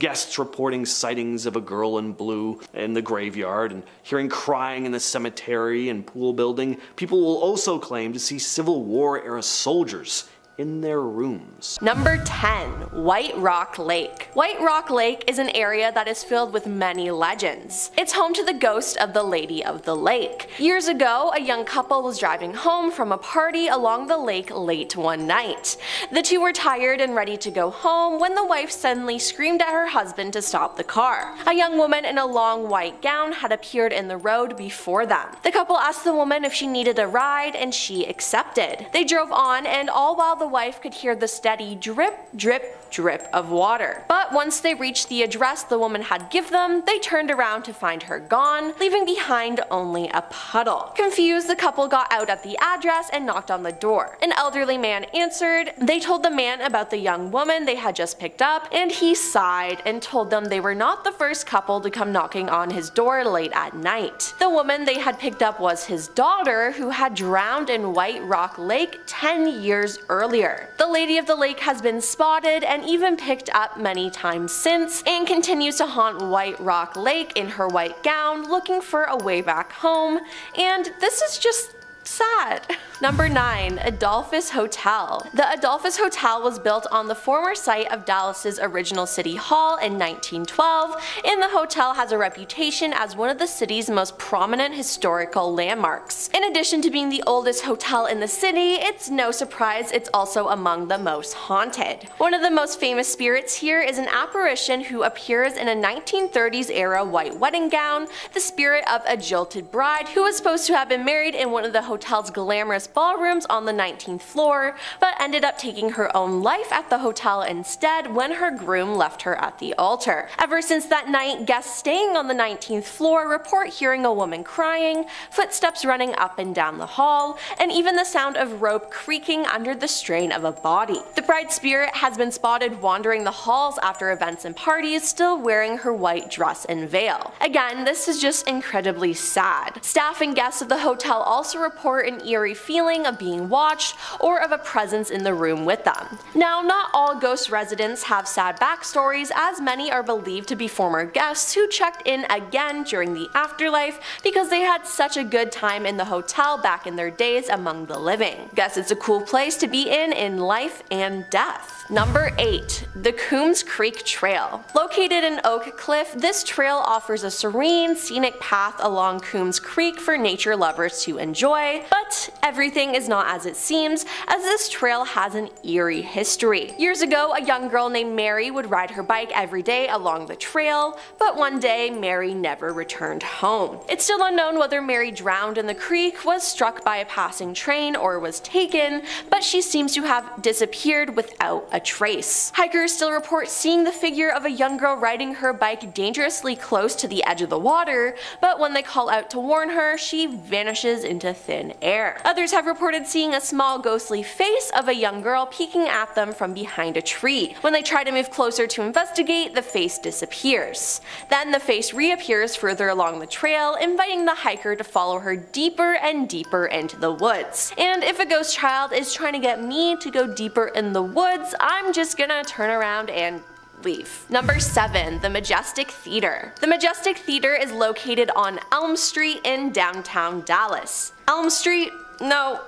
B: guests reporting sightings of a girl in blue in the graveyard and hearing crying in the cemetery and pool building. People will also claim to see Civil War era soldiers in their rooms.
A: Number 10. White Rock Lake. White Rock Lake is an area that is filled with many legends. It's home to the ghost of the Lady of the Lake. Years ago, a young couple was driving home from a party along the lake late one night. The two were tired and ready to go home when the wife suddenly screamed at her husband to stop the car. A young woman in a long white gown had appeared in the road before them. The couple asked the woman if she needed a ride and she accepted. They drove on, and all while the wife could hear the steady drip, drip, drip of water. But once they reached the address the woman had given them, they turned around to find her gone, leaving behind only a puddle. Confused, the couple got out at the address and knocked on the door. An elderly man answered. They told the man about the young woman they had just picked up, and he sighed and told them they were not the first couple to come knocking on his door late at night. The woman they had picked up was his daughter, who had drowned in White Rock Lake 10 years earlier. The Lady of the Lake has been spotted and even picked up many times since, and continues to haunt White Rock Lake in her white gown, looking for a way back home, and this is just sad. Number 9. Adolphus Hotel. The Adolphus Hotel was built on the former site of Dallas's original city hall in 1912, and the hotel has a reputation as one of the city's most prominent historical landmarks. In addition to being the oldest hotel in the city, it's no surprise it's also among the most haunted. One of the most famous spirits here is an apparition who appears in a 1930s era white wedding gown, the spirit of a jilted bride who was supposed to have been married in one of the hotel's glamorous ballrooms on the 19th floor, but ended up taking her own life at the hotel instead when her groom left her at the altar. Ever since that night, guests staying on the 19th floor report hearing a woman crying, footsteps running up and down the hall, and even the sound of rope creaking under the strain of a body. The bride spirit has been spotted wandering the halls after events and parties, still wearing her white dress and veil. Again, this is just incredibly sad. Staff and guests of the hotel also report an eerie feeling of being watched or of a presence in the room with them. Now, not all ghost residents have sad backstories, as many are believed to be former guests who checked in again during the afterlife because they had such a good time in the hotel back in their days among the living. Guess it's a cool place to be in life and death. Number 8. The Coombs Creek Trail. Located in Oak Cliff, this trail offers a serene, scenic path along Coombs Creek for nature lovers to enjoy, but everything is not as it seems, as this trail has an eerie history. Years ago, a young girl named Mary would ride her bike every day along the trail, but one day Mary never returned home. It's still unknown whether Mary drowned in the creek, was struck by a passing train, or was taken, but she seems to have disappeared without a trace. Hikers still report seeing the figure of a young girl riding her bike dangerously close to the edge of the water, but when they call out to warn her, she vanishes into thin air. Others have reported seeing a small ghostly face of a young girl peeking at them from behind a tree. When they try to move closer to investigate, the face disappears. Then the face reappears further along the trail, inviting the hiker to follow her deeper and deeper into the woods. And if a ghost child is trying to get me to go deeper in the woods, I'm just gonna turn around and leave. Number 7. The Majestic Theater. The Majestic Theater is located on Elm Street in downtown Dallas. Elm Street? No,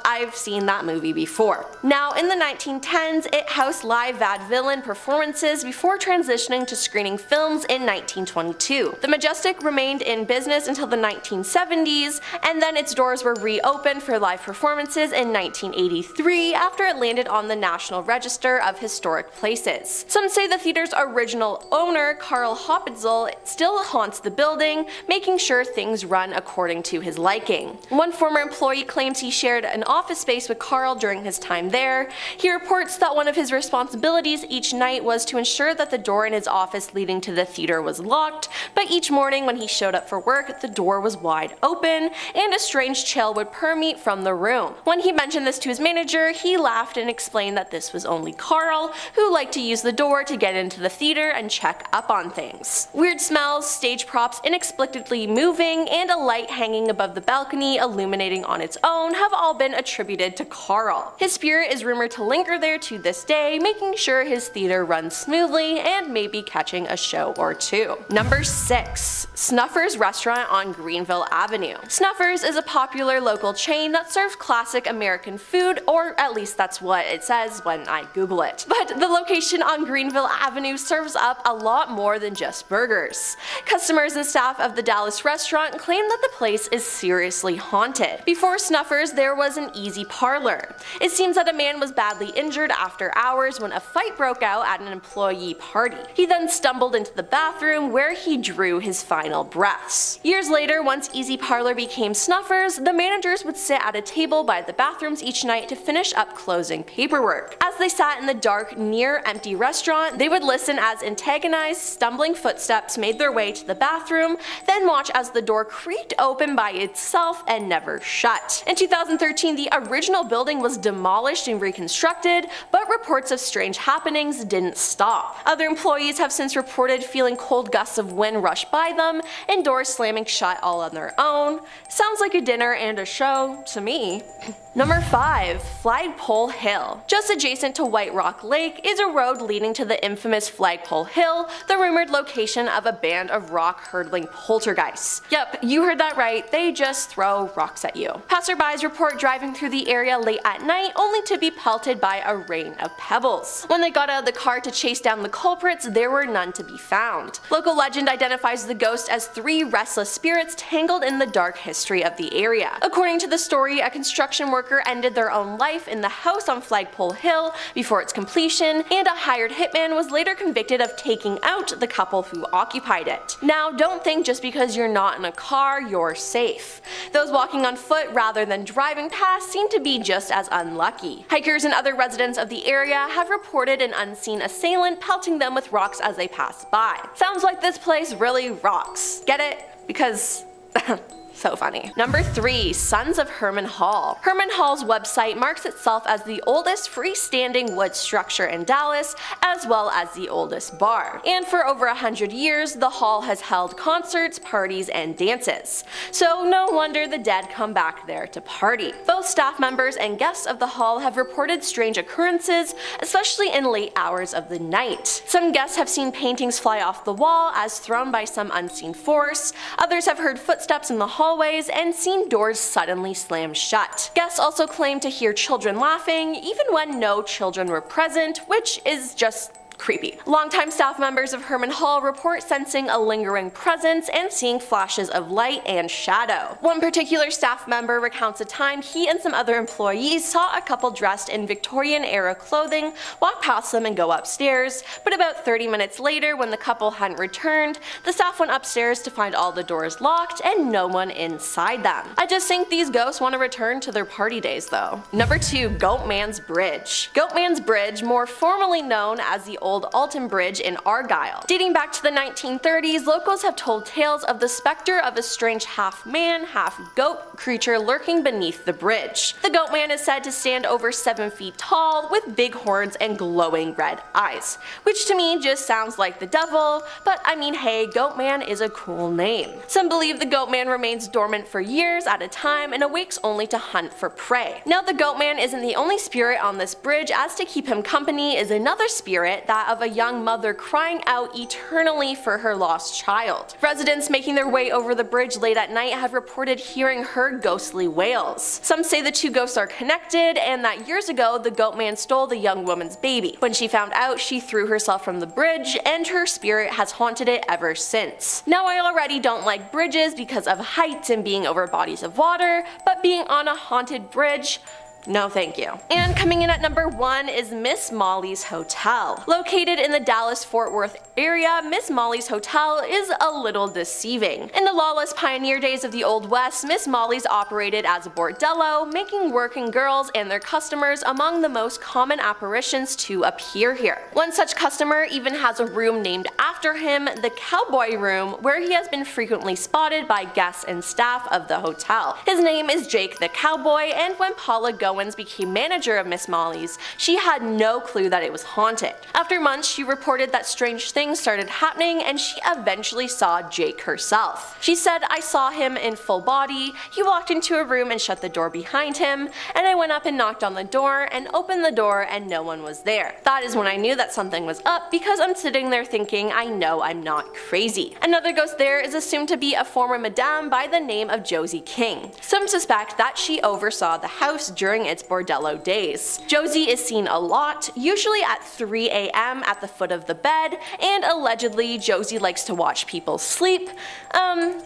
A: I've seen that movie before. Now, in the 1910s, it housed live vaudevillian performances before transitioning to screening films in 1922. The Majestic remained in business until the 1970s, and then its doors were reopened for live performances in 1983 after it landed on the National Register of Historic Places. Some say the theater's original owner, Carl Hopitzel, still haunts the building, making sure things run according to his liking. One former employee claims he shared an office space with Carl during his time there. He reports that one of his responsibilities each night was to ensure that the door in his office leading to the theater was locked, but each morning when he showed up for work, the door was wide open, and a strange chill would permeate from the room. When he mentioned this to his manager, he laughed and explained that this was only Carl, who liked to use the door to get into the theater and check up on things. Weird smells, stage props inexplicably moving, and a light hanging above the balcony illuminating on its own own have all been attributed to Carl. His spirit is rumored to linger there to this day, making sure his theater runs smoothly and maybe catching a show or two. Number 6. Snuffers Restaurant on Greenville Avenue. Snuffers is a popular local chain that serves classic American food, or at least that's what it says when I Google it. But the location on Greenville Avenue serves up a lot more than just burgers. Customers and staff of the Dallas restaurant claim that the place is seriously haunted. Before Snuffers, there was an Easy Parlor. It seems that a man was badly injured after hours when a fight broke out at an employee party. He then stumbled into the bathroom where he drew his final breaths. Years later, once Easy Parlor became Snuffers, the managers would sit at a table by the bathrooms each night to finish up closing paperwork. As they sat in the dark, near-empty restaurant, they would listen as antagonized, stumbling footsteps made their way to the bathroom, then watch as the door creaked open by itself and never shut. In 2013, the original building was demolished and reconstructed, but reports of strange happenings didn't stop. Other employees have since reported feeling cold gusts of wind rush by them and doors slamming shut all on their own. Sounds like a dinner and a show to me. Number 5. Flagpole Hill. Just adjacent to White Rock Lake is a road leading to the infamous Flagpole Hill, the rumored location of a band of rock-hurdling poltergeists. Yep, you heard that right, they just throw rocks at you. Passerbys report driving through the area late at night only to be pelted by a rain of pebbles. When they got out of the car to chase down the culprits, there were none to be found. Local legend identifies the ghost as 3 restless spirits tangled in the dark history of the area. According to the story, a construction worker ended their own life in the house on Flagpole Hill before its completion, and a hired hitman was later convicted of taking out the couple who occupied it. Now, don't think just because you're not in a car, you're safe. Those walking on foot rather than driving past seem to be just as unlucky. Hikers and other residents of the area have reported an unseen assailant pelting them with rocks as they pass by. Sounds like this place really rocks. Get it? Because so funny. Number 3. Sons of Herman Hall. Herman Hall's website marks itself as the oldest freestanding wood structure in Dallas, as well as the oldest bar. And for over 100 years, the hall has held concerts, parties, and dances. So no wonder the dead come back there to party. Both staff members and guests of the hall have reported strange occurrences, especially in late hours of the night. Some guests have seen paintings fly off the wall as thrown by some unseen force. Others have heard footsteps in the hallways and seen doors suddenly slam shut. Guests also claim to hear children laughing, even when no children were present, which is just creepy. Longtime staff members of Herman Hall report sensing a lingering presence and seeing flashes of light and shadow. One particular staff member recounts a time he and some other employees saw a couple dressed in Victorian-era clothing walk past them and go upstairs, but about 30 minutes later, when the couple hadn't returned, the staff went upstairs to find all the doors locked and no one inside them. I just think these ghosts want to return to their party days though. Number 2. Goatman's Bridge. Goatman's Bridge, more formally known as the Old Alton Bridge in Argyle. Dating back to the 1930s, locals have told tales of the specter of a strange half-man, half-goat creature lurking beneath the bridge. The goat man is said to stand over 7 feet tall with big horns and glowing red eyes, which to me just sounds like the devil, but I mean hey, goat man is a cool name. Some believe the goat man remains dormant for years at a time and awakes only to hunt for prey. Now the goat man isn't the only spirit on this bridge, as to keep him company is another spirit, that of a young mother crying out eternally for her lost child. Residents making their way over the bridge late at night have reported hearing her ghostly wails. Some say the two ghosts are connected, and that years ago the goat man stole the young woman's baby. When she found out, she threw herself from the bridge, and her spirit has haunted it ever since. Now I already don't like bridges because of heights and being over bodies of water, but being on a haunted bridge, no thank you. And coming in at number 1 is Miss Molly's Hotel. Located in the Dallas-Fort Worth area, Miss Molly's Hotel is a little deceiving. In the lawless pioneer days of the Old West, Miss Molly's operated as a bordello, making working girls and their customers among the most common apparitions to appear here. One such customer even has a room named after him, the Cowboy Room, where he has been frequently spotted by guests and staff of the hotel. His name is Jake the Cowboy, and when Paula Gomes Owens became manager of Miss Molly's, she had no clue that it was haunted. After months, she reported that strange things started happening and she eventually saw Jake herself. She said, "I saw him in full body. He walked into a room and shut the door behind him, and I went up and knocked on the door and opened the door and no one was there. That is when I knew that something was up because I'm sitting there thinking, I know I'm not crazy." Another ghost there is assumed to be a former madame by the name of Josie King. Some suspect that she oversaw the house during its bordello days. Josie is seen a lot, usually at 3 a.m. at the foot of the bed, and allegedly Josie likes to watch people sleep.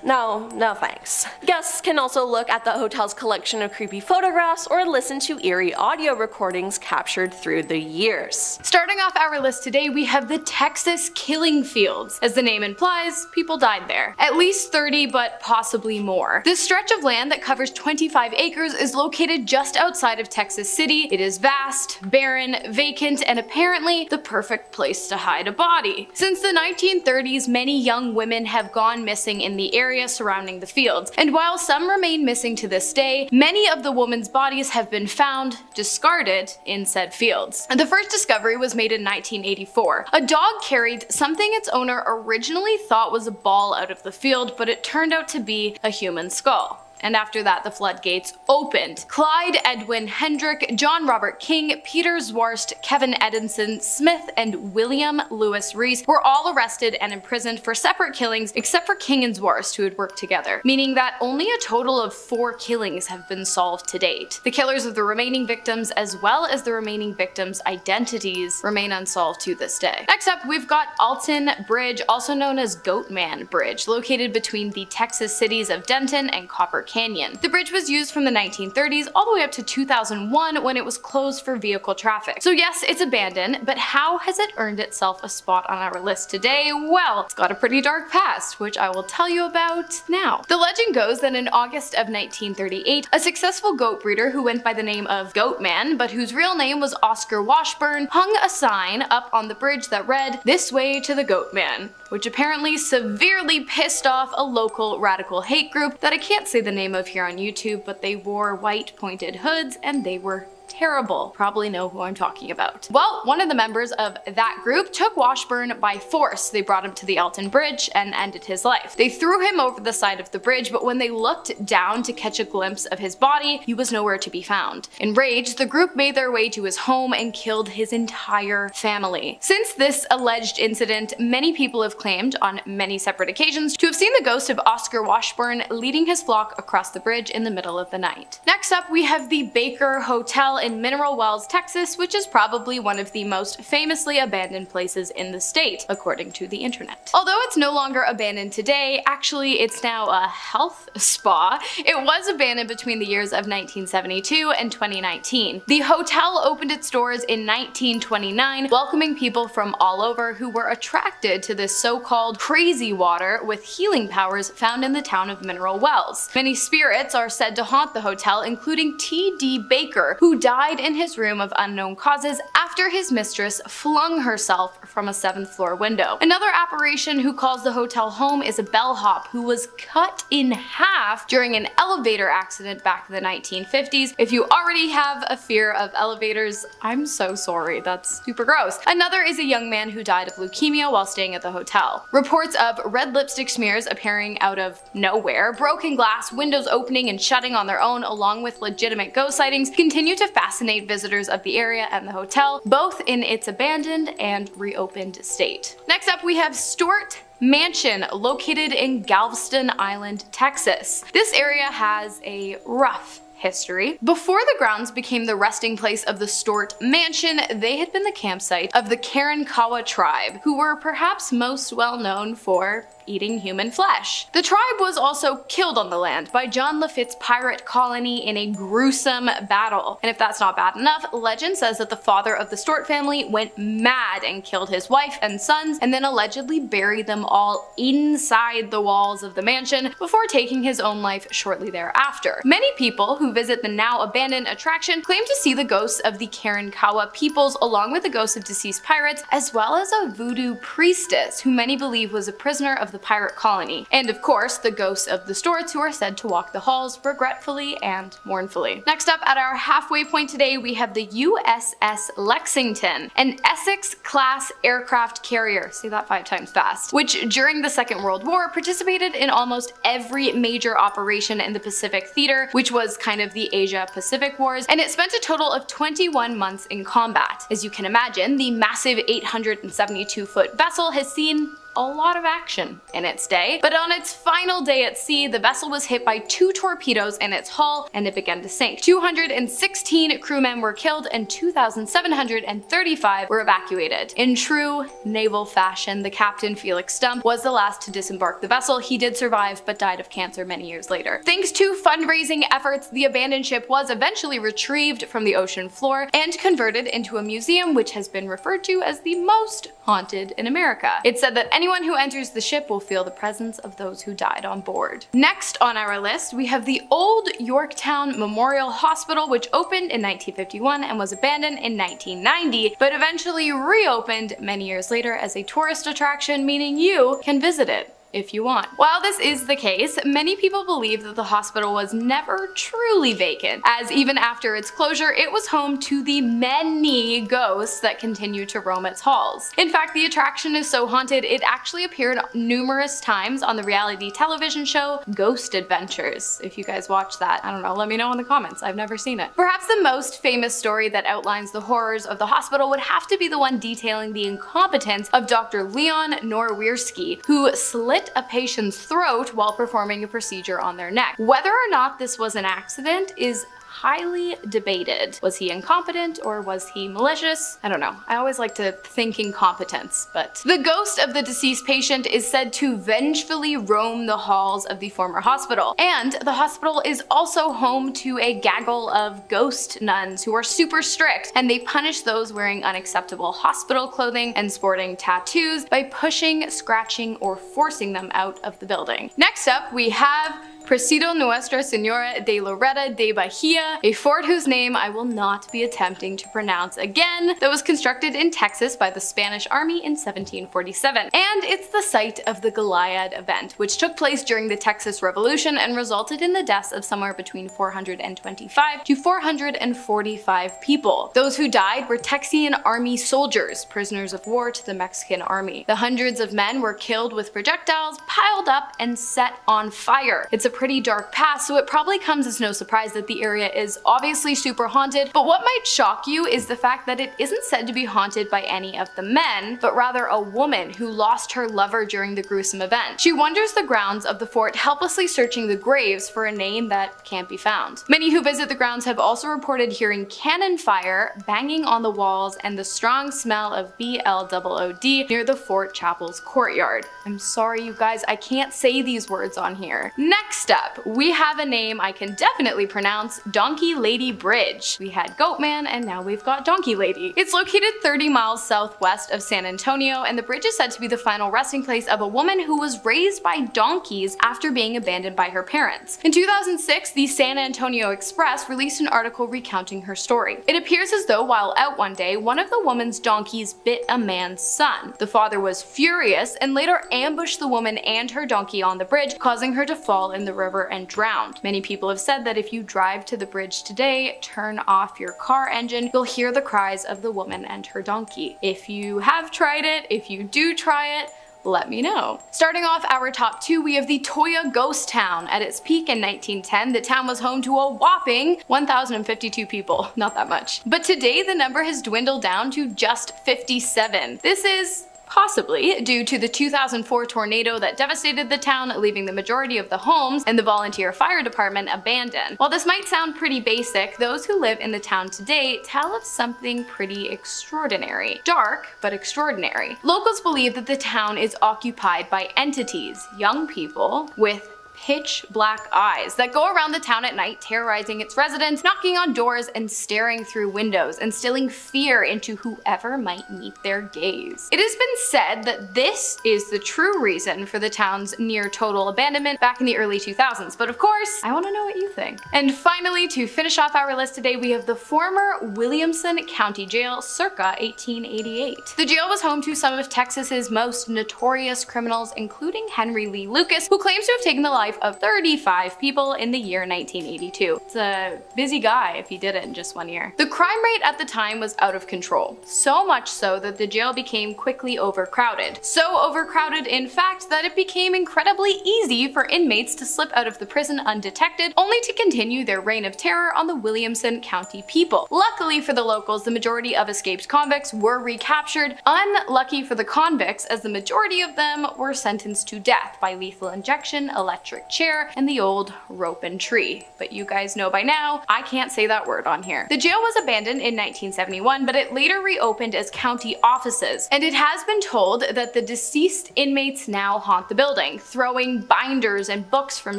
A: No thanks. Guests can also look at the hotel's collection of creepy photographs or listen to eerie audio recordings captured through the years.
C: Starting off our list today, we have the Texas Killing Fields. As the name implies, people died there. At least 30, but possibly more. This stretch of land that covers 25 acres is located just outside of Texas City. It is vast, barren, vacant, and apparently the perfect place to hide a body. Since the 1930s, many young women have gone missing in the area surrounding the fields, and while some remain missing to this day, many of the women's bodies have been found, discarded, in said fields. The first discovery was made in 1984. A dog carried something its owner originally thought was a ball out of the field, but it turned out to be a human skull. And after that, the floodgates opened. Clyde Edwin Hendrick, John Robert King, Peter Zwarst, Kevin Edinson Smith, and William Lewis Reese were all arrested and imprisoned for separate killings except for King and Zwarst, who had worked together, meaning that only a total of 4 killings have been solved to date. The killers of the remaining victims, as well as the remaining victims' identities, remain unsolved to this day. Next up, we've got Alton Bridge, also known as Goatman Bridge, located between the Texas cities of Denton and Copper Canyon. The bridge was used from the 1930s all the way up to 2001 when it was closed for vehicle traffic. So yes, it's abandoned, but how has it earned itself a spot on our list today? Well, it's got a pretty dark past, which I will tell you about now. The legend goes that in August of 1938, a successful goat breeder who went by the name of Goatman, but whose real name was Oscar Washburn, hung a sign up on the bridge that read, "This way to the Goatman," which apparently severely pissed off a local radical hate group that I can't say the name of here on YouTube, but they wore white pointed hoods and they were terrible. Probably know who I'm talking about. Well, one of the members of that group took Washburn by force. They brought him to the Alton Bridge and ended his life. They threw him over the side of the bridge, but when they looked down to catch a glimpse of his body, he was nowhere to be found. Enraged, the group made their way to his home and killed his entire family. Since this alleged incident, many people have claimed on many separate occasions to have seen the ghost of Oscar Washburn leading his flock across the bridge in the middle of the night. Next up, we have the Baker Hotel in Mineral Wells, Texas, which is probably one of the most famously abandoned places in the state, according to the internet. Although it's no longer abandoned today, actually it's now a health spa. It was abandoned between the years of 1972 and 2019. The hotel opened its doors in 1929, welcoming people from all over who were attracted to this so-called crazy water with healing powers found in the town of Mineral Wells. Many spirits are said to haunt the hotel, including T.D. Baker, who died in his room of unknown causes after his mistress flung herself from a 7th floor window. Another apparition who calls the hotel home is a bellhop who was cut in half during an elevator accident back in the 1950s. If you already have a fear of elevators, I'm so sorry, that's super gross. Another is a young man who died of leukemia while staying at the hotel. Reports of red lipstick smears appearing out of nowhere, broken glass, windows opening and shutting on their own, along with legitimate ghost sightings, continue to fascinate visitors of the area and the hotel, both in its abandoned and reopened state. Next up, we have Stewart Mansion, located in Galveston Island, Texas. This area has a rough history. Before the grounds became the resting place of the Stewart Mansion, they had been the campsite of the Karankawa tribe, who were perhaps most well known for eating human flesh. The tribe was also killed on the land by John Lafitte's pirate colony in a gruesome battle. And if that's not bad enough, legend says that the father of the Stewart family went mad and killed his wife and sons, and then allegedly buried them all inside the walls of the mansion before taking his own life shortly thereafter. Many people who visit the now abandoned attraction claim to see the ghosts of the Karankawa peoples along with the ghosts of deceased pirates, as well as a voodoo priestess who many believe was a prisoner of the the pirate colony. And of course, the ghosts of the Stuarts who are said to walk the halls regretfully and mournfully. Next up at our halfway point today, we have the USS Lexington, an Essex-class aircraft carrier, say that 5 times fast, which during the Second World War participated in almost every major operation in the Pacific theater, which was kind of the Asia-Pacific Wars, and it spent a total of 21 months in combat. As you can imagine, the massive 872-foot vessel has seen a lot of action in its day, but on its final day at sea, the vessel was hit by 2 torpedoes in its hull and it began to sink. 216 crewmen were killed and 2,735 were evacuated. In true naval fashion, the captain, Felix Stump, was the last to disembark the vessel. He did survive, but died of cancer many years later. Thanks to fundraising efforts, the abandoned ship was eventually retrieved from the ocean floor and converted into a museum, which has been referred to as the most haunted in America. It's said that anyone who enters the ship will feel the presence of those who died on board. Next on our list, we have the Old Yorktown Memorial Hospital, which opened in 1951 and was abandoned in 1990, but eventually reopened many years later as a tourist attraction, meaning you can visit it if you want. While this is the case, many people believe that the hospital was never truly vacant, as even after its closure, it was home to the many ghosts that continue to roam its halls. In fact, the attraction is so haunted, it actually appeared numerous times on the reality television show Ghost Adventures. If you guys watch that, I don't know, let me know in the comments. I've never seen it. Perhaps the most famous story that outlines the horrors of the hospital would have to be the one detailing the incompetence of Dr. Leon Norwierski, who slit a patient's throat while performing a procedure on their neck. Whether or not this was an accident is highly debated. Was he incompetent or was he malicious? I don't know. I always like to think incompetence, but the ghost of the deceased patient is said to vengefully roam the halls of the former hospital. And the hospital is also home to a gaggle of ghost nuns who are super strict, and they punish those wearing unacceptable hospital clothing and sporting tattoos by pushing, scratching, or forcing them out of the building. Next up, we have Presidio Nuestra Senora de Loretta de Bahia, a fort whose name I will not be attempting to pronounce again, that was constructed in Texas by the Spanish Army in 1747. And it's the site of the Goliad event, which took place during the Texas Revolution and resulted in the deaths of somewhere between 425 to 445 people. Those who died were Texian army soldiers, prisoners of war to the Mexican army. The hundreds of men were killed with projectiles piled up and set on fire. It's a pretty dark past, so it probably comes as no surprise that the area is obviously super haunted, but what might shock you is the fact that it isn't said to be haunted by any of the men, but rather a woman who lost her lover during the gruesome event. She wanders the grounds of the fort, helplessly searching the graves for a name that can't be found. Many who visit the grounds have also reported hearing cannon fire, banging on the walls, and the strong smell of BLOOD near the fort chapel's courtyard. I'm sorry you guys, I can't say these words on here. Next up, we have a name I can definitely pronounce, Donkey Lady Bridge. We had Goatman and now we've got Donkey Lady. It's located 30 miles southwest of San Antonio, and the bridge is said to be the final resting place of a woman who was raised by donkeys after being abandoned by her parents. In 2006, the San Antonio Express released an article recounting her story. It appears as though while out one day, one of the woman's donkeys bit a man's son. The father was furious and later ambushed the woman and her donkey on the bridge, causing her to fall in the river and drowned. Many people have said that if you drive to the bridge today, turn off your car engine, you'll hear the cries of the woman and her donkey. If you have tried it, if you do try it, let me know. Starting off our top 2, we have the Toya Ghost Town. At its peak in 1910, the town was home to a whopping 1,052 people. Not that much. But today, the number has dwindled down to just 57. This is possibly due to the 2004 tornado that devastated the town, leaving the majority of the homes and the volunteer fire department abandoned. While this might sound pretty basic, those who live in the town today tell of something pretty extraordinary. Dark, but extraordinary. Locals believe that the town is occupied by entities, young people with pitch black eyes that go around the town at night, terrorizing its residents, knocking on doors and staring through windows, instilling fear into whoever might meet their gaze. It has been said that this is the true reason for the town's near total abandonment back in the early 2000s, but of course, I want to know what you think. And finally, to finish off our list today, we have the former Williamson County Jail circa 1888. The jail was home to some of Texas's most notorious criminals, including Henry Lee Lucas, who claims to have taken the life of 35 people in the year 1982. It's a busy guy if he did it in just 1 year. The crime rate at the time was out of control, so much so that the jail became quickly overcrowded. So overcrowded, in fact, that it became incredibly easy for inmates to slip out of the prison undetected, only to continue their reign of terror on the Williamson County people. Luckily for the locals, the majority of escaped convicts were recaptured. Unlucky for the convicts, as the majority of them were sentenced to death by lethal injection, electric chair, and the old rope and tree. But you guys know by now, I can't say that word on here. The jail was abandoned in 1971, but it later reopened as county offices, and it has been told that the deceased inmates now haunt the building, throwing binders and books from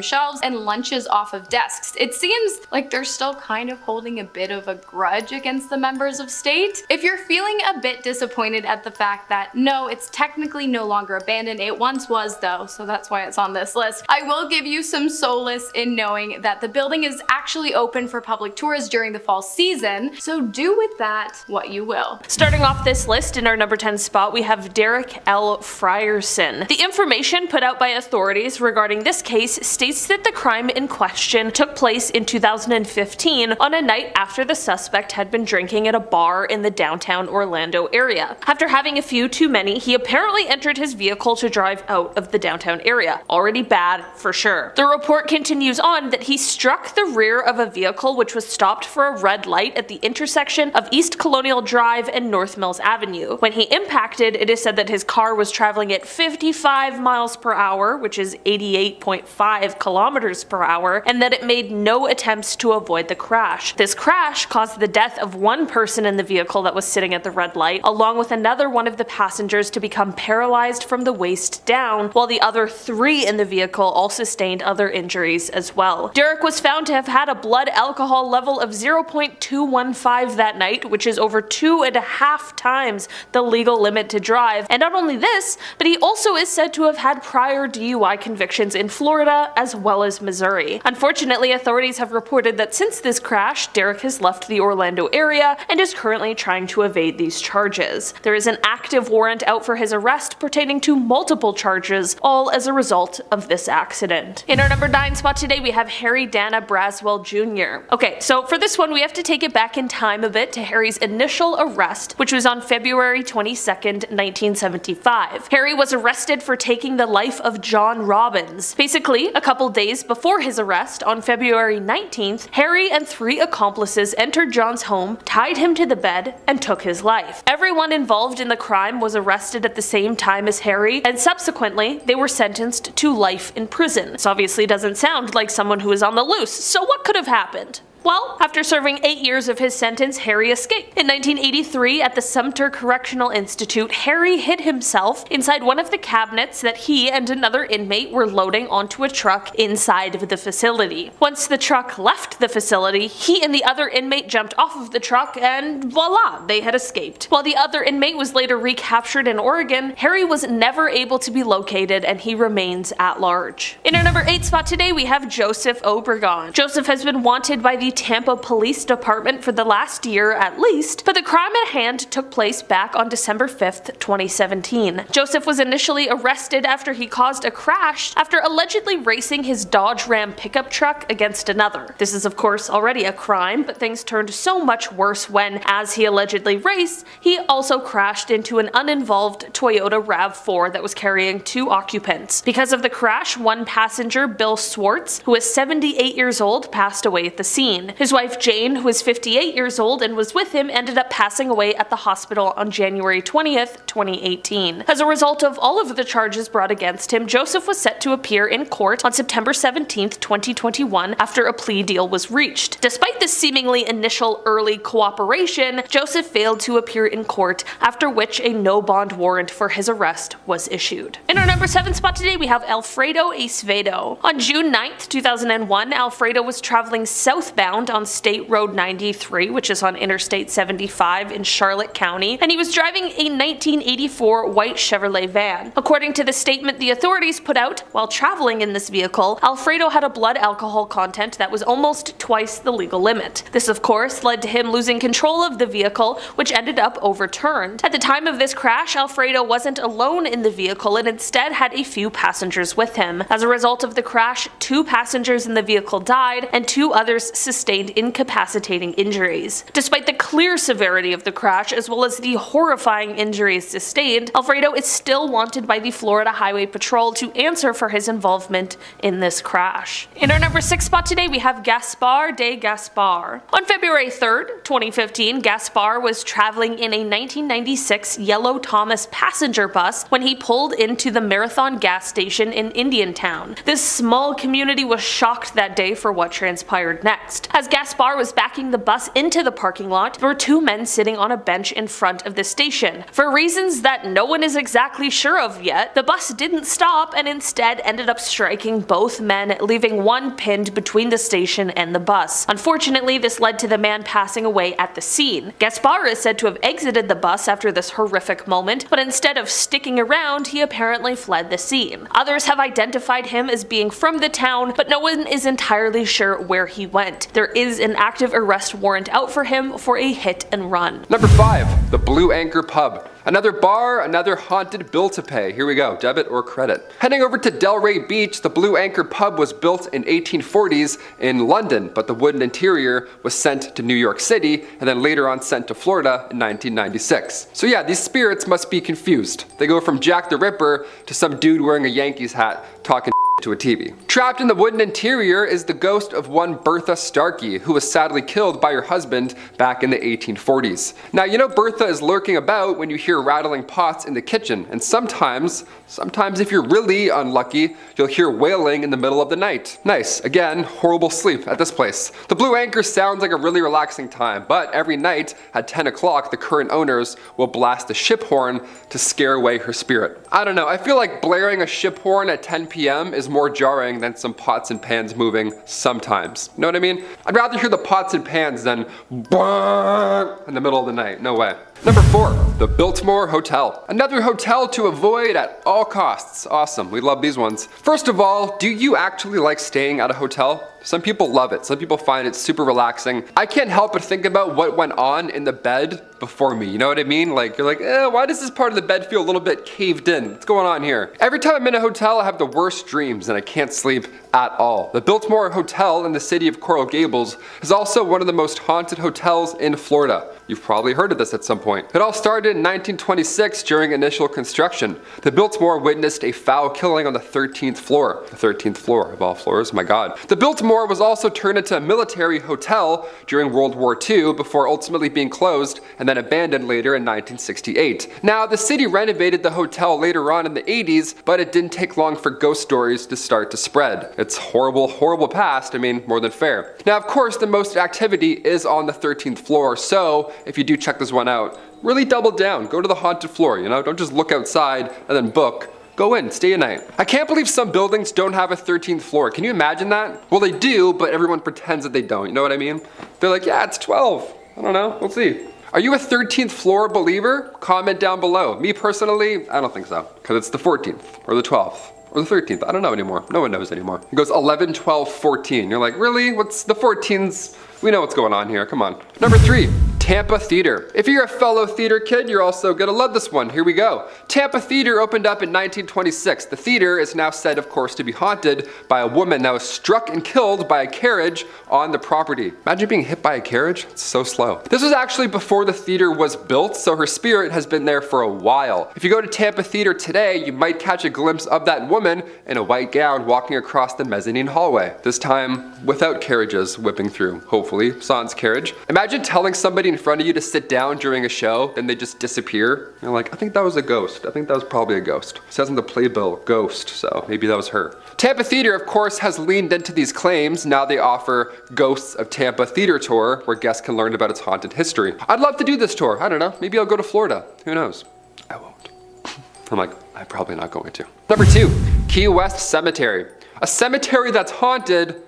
C: shelves and lunches off of desks. It seems like they're still kind of holding a bit of a grudge against the members of state. If you're feeling a bit disappointed at the fact that no, it's technically no longer abandoned, it once was though, so that's why it's on this list, I will give you some solace in knowing that the building is actually open for public tours during the fall season, so do with that what you will.
A: Starting off this list, in our number 10 spot, we have Derek L. Frierson. The information put out by authorities regarding this case states that the crime in question took place in 2015 on a night after the suspect had been drinking at a bar in the downtown Orlando area. After having a few too many, he apparently entered his vehicle to drive out of the downtown area. Already bad for sure. The report continues on that he struck the rear of a vehicle which was stopped for a red light at the intersection of East Colonial Drive and North Mills Avenue. When he impacted, it is said that his car was traveling at 55 miles per hour, which is 88.5 kilometers per hour, and that it made no attempts to avoid the crash. This crash caused the death of one person in the vehicle that was sitting at the red light, along with another one of the passengers to become paralyzed from the waist down, while the other 3 in the vehicle all sustained other injuries as well. Derek was found to have had a blood alcohol level of 0.215 that night, which is over 2.5 times the legal limit to drive. And not only this, but he also is said to have had prior DUI convictions in Florida as well as Missouri. Unfortunately, authorities have reported that since this crash, Derek has left the Orlando area and is currently trying to evade these charges. There is an active warrant out for his arrest pertaining to multiple charges, all as a result of this accident. In our number 9 spot today, we have Harry Dana Braswell Jr. Okay, so for this one, we have to take it back in time a bit to Harry's initial arrest, which was on February 22nd, 1975. Harry was arrested for taking the life of John Robbins. Basically, a couple days before his arrest, on February 19th, Harry and 3 accomplices entered John's home, tied him to the bed, and took his life. Everyone involved in the crime was arrested at the same time as Harry, and subsequently, they were sentenced to life in prison. This obviously doesn't sound like someone who is on the loose, so what could have happened? Well, after serving 8 years of his sentence, Harry escaped. In 1983, at the Sumter Correctional Institute, Harry hid himself inside one of the cabinets that he and another inmate were loading onto a truck inside of the facility. Once the truck left the facility, he and the other inmate jumped off of the truck and voila, they had escaped. While the other inmate was later recaptured in Oregon, Harry was never able to be located and he remains at large. In our number 8 spot today, we have Joseph Obregon. Joseph has been wanted by the Tampa Police Department for the last year at least, but the crime at hand took place back on December 5th, 2017. Joseph was initially arrested after he caused a crash after allegedly racing his Dodge Ram pickup truck against another. This is of course already a crime, but things turned so much worse when, as he allegedly raced, he also crashed into an uninvolved Toyota RAV4 that was carrying 2 occupants. Because of the crash, one passenger, Bill Swartz, who is 78 years old, passed away at the scene. 2017. His wife Jane, who was 58 years old and was with him, ended up passing away at the hospital on January 20th, 2018. As a result of all of the charges brought against him, Joseph was set to appear in court on September 17th, 2021 after a plea deal was reached. Despite this seemingly initial early cooperation, Joseph failed to appear in court, after which a no bond warrant for his arrest was issued. In our number 7 spot today, we have Alfredo Acevedo. On June 9th, 2001, Alfredo was traveling southbound on State Road 93, which is on Interstate 75 in Charlotte County, and he was driving a 1984 white Chevrolet van. According to the statement the authorities put out, while traveling in this vehicle, Alfredo had a blood alcohol content that was almost twice the legal limit. This, of course, led to him losing control of the vehicle, which ended up overturned. At the time of this crash, Alfredo wasn't alone in the vehicle and instead had a few passengers with him. As a result of the crash, 2 passengers in the vehicle died and 2 others sustained incapacitating injuries. Despite the clear severity of the crash as well as the horrifying injuries sustained, Alfredo is still wanted by the Florida Highway Patrol to answer for his involvement in this crash. In our number 6 spot today, we have Gaspar de Gaspar. On February 3rd, 2015, Gaspar was traveling in a 1996 yellow Thomas passenger bus when he pulled into the Marathon gas station in Indiantown. This small community was shocked that day for what transpired next. As Gaspar was backing the bus into the parking lot, there were 2 men sitting on a bench in front of the station. For reasons that no one is exactly sure of yet, the bus didn't stop and instead ended up striking both men, leaving one pinned between the station and the bus. Unfortunately, this led to the man passing away at the scene. Gaspar is said to have exited the bus after this horrific moment, but instead of sticking around, he apparently fled the scene. Others have identified him as being from the town, but no one is entirely sure where he went. There is an active arrest warrant out for him for a hit and run.
E: Number 5, the Blue Anchor Pub. Another bar, another haunted bill to pay. Here we go, debit or credit. Heading over to Delray Beach, the Blue Anchor Pub was built in 1840s in London, but the wooden interior was sent to New York City and then later on sent to Florida in 1996. So yeah, these spirits must be confused. They go from Jack the Ripper to some dude wearing a Yankees hat talking to a TV. Trapped in the wooden interior is the ghost of one Bertha Starkey, who was sadly killed by her husband back in the 1840s. Now, you know Bertha is lurking about when you hear rattling pots in the kitchen, and sometimes if you're really unlucky, you'll hear wailing in the middle of the night. Nice. Again, horrible sleep at this place. The Blue Anchor sounds like a really relaxing time, but every night at 10 o'clock, the current owners will blast a ship horn to scare away her spirit. I don't know, I feel like blaring a ship horn at 10 p.m. is more jarring than some pots and pans moving sometimes. You know what I mean? I'd rather hear the pots and pans than in the middle of the night. No way. Number 4, the Biltmore Hotel. Another hotel to avoid at all costs. Awesome, we love these ones. First of all, do you actually like staying at a hotel? Some people love it. Some people find it super relaxing. I can't help but think about what went on in the bed before me. You know what I mean? Like, you're like, why does this part of the bed feel a little bit caved in? What's going on here? Every time I'm in a hotel, I have the worst dreams and I can't sleep at all. The Biltmore Hotel in the city of Coral Gables is also one of the most haunted hotels in Florida. You've probably heard of this at some point. It all started in 1926 during initial construction. The Biltmore witnessed a foul killing on the 13th floor. The 13th floor of all floors, my God. The Biltmore was also turned into a military hotel during World War II before ultimately being closed and then abandoned later in 1968. Now, the city renovated the hotel later on in the 80s, but it didn't take long for ghost stories to start to spread. It's horrible, horrible past, I mean, more than fair. Now, of course, the most activity is on the 13th floor, so if you do check this one out, really double down, go to the haunted floor, you know, don't just look outside and then book. Go in, stay a night. I can't believe some buildings don't have a 13th floor. Can you imagine that? Well, they do, but everyone pretends that they don't, you know what I mean? They're like, yeah, it's 12. I don't know, we'll see. Are you a 13th floor believer? Comment down below. Me personally, I don't think so, because it's the 14th or the 12th. Or the 13th, I don't know anymore. No one knows anymore. It goes 11, 12, 14. You're like, really? What's the 14s? We know what's going on here, come on. Number 3, Tampa Theater. If you're a fellow theater kid, you're also gonna love this one. Here we go. Tampa Theater opened up in 1926. The theater is now said, of course, to be haunted by a woman that was struck and killed by a carriage on the property. Imagine being hit by a carriage. It's so slow. This was actually before the theater was built, so her spirit has been there for a while. If you go to Tampa Theater today, you might catch a glimpse of that woman in a white gown walking across the mezzanine hallway. This time without carriages whipping through, hopefully, sans carriage. Imagine telling somebody in front of you to sit down during a show, then they just disappear. You're like, I think that was a ghost. I think that was probably a ghost. It says on the playbill, ghost, so maybe that was her. Tampa Theater, of course, has leaned into these claims. Now they offer Ghosts of Tampa Theater Tour, where guests can learn about its haunted history. I'd love to do this tour. I don't know, maybe I'll go to Florida. Who knows? I won't. I'm probably not going to. Number 2, Key West Cemetery. A cemetery that's haunted.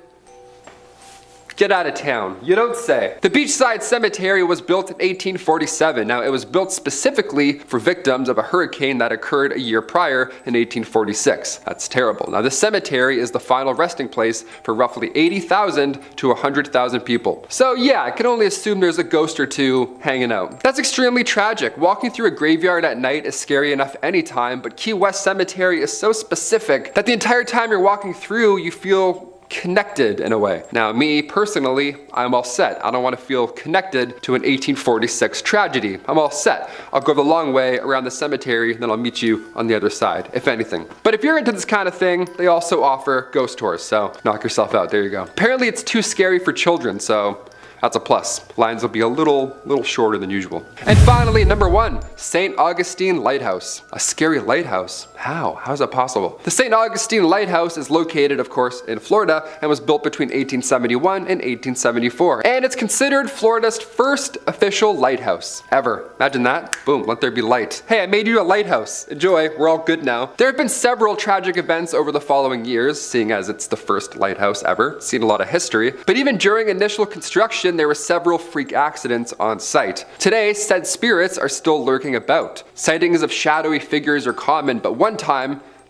E: Get out of town. You don't say. The Beachside Cemetery was built in 1847. Now, it was built specifically for victims of a hurricane that occurred a year prior in 1846. That's terrible. Now, the cemetery is the final resting place for roughly 80,000 to 100,000 people. So yeah, I can only assume there's a ghost or two hanging out. That's extremely tragic. Walking through a graveyard at night is scary enough anytime, but Key West Cemetery is so specific that the entire time you're walking through, you feel connected in a way. Now, me personally, I'm all set. I don't want to feel connected to an 1846 tragedy. I'm all set. I'll go the long way around the cemetery, then I'll meet you on the other side, if anything. But if you're into this kind of thing, they also offer ghost tours, so knock yourself out. There you go. Apparently, it's too scary for children, so that's a plus. Lines will be a little shorter than usual. And finally, number 1, St. Augustine Lighthouse. A scary lighthouse? How? How is that possible? The St. Augustine Lighthouse is located, of course, in Florida and was built between 1871 and 1874. And it's considered Florida's first official lighthouse ever. Imagine that. Boom, let there be light. Hey, I made you a lighthouse. Enjoy, we're all good now. There have been several tragic events over the following years, seeing as it's the first lighthouse ever. It's seen a lot of history. But even during initial construction, there were several freak accidents on site. Today, said spirits are still lurking about. Sightings of shadowy figures are common, but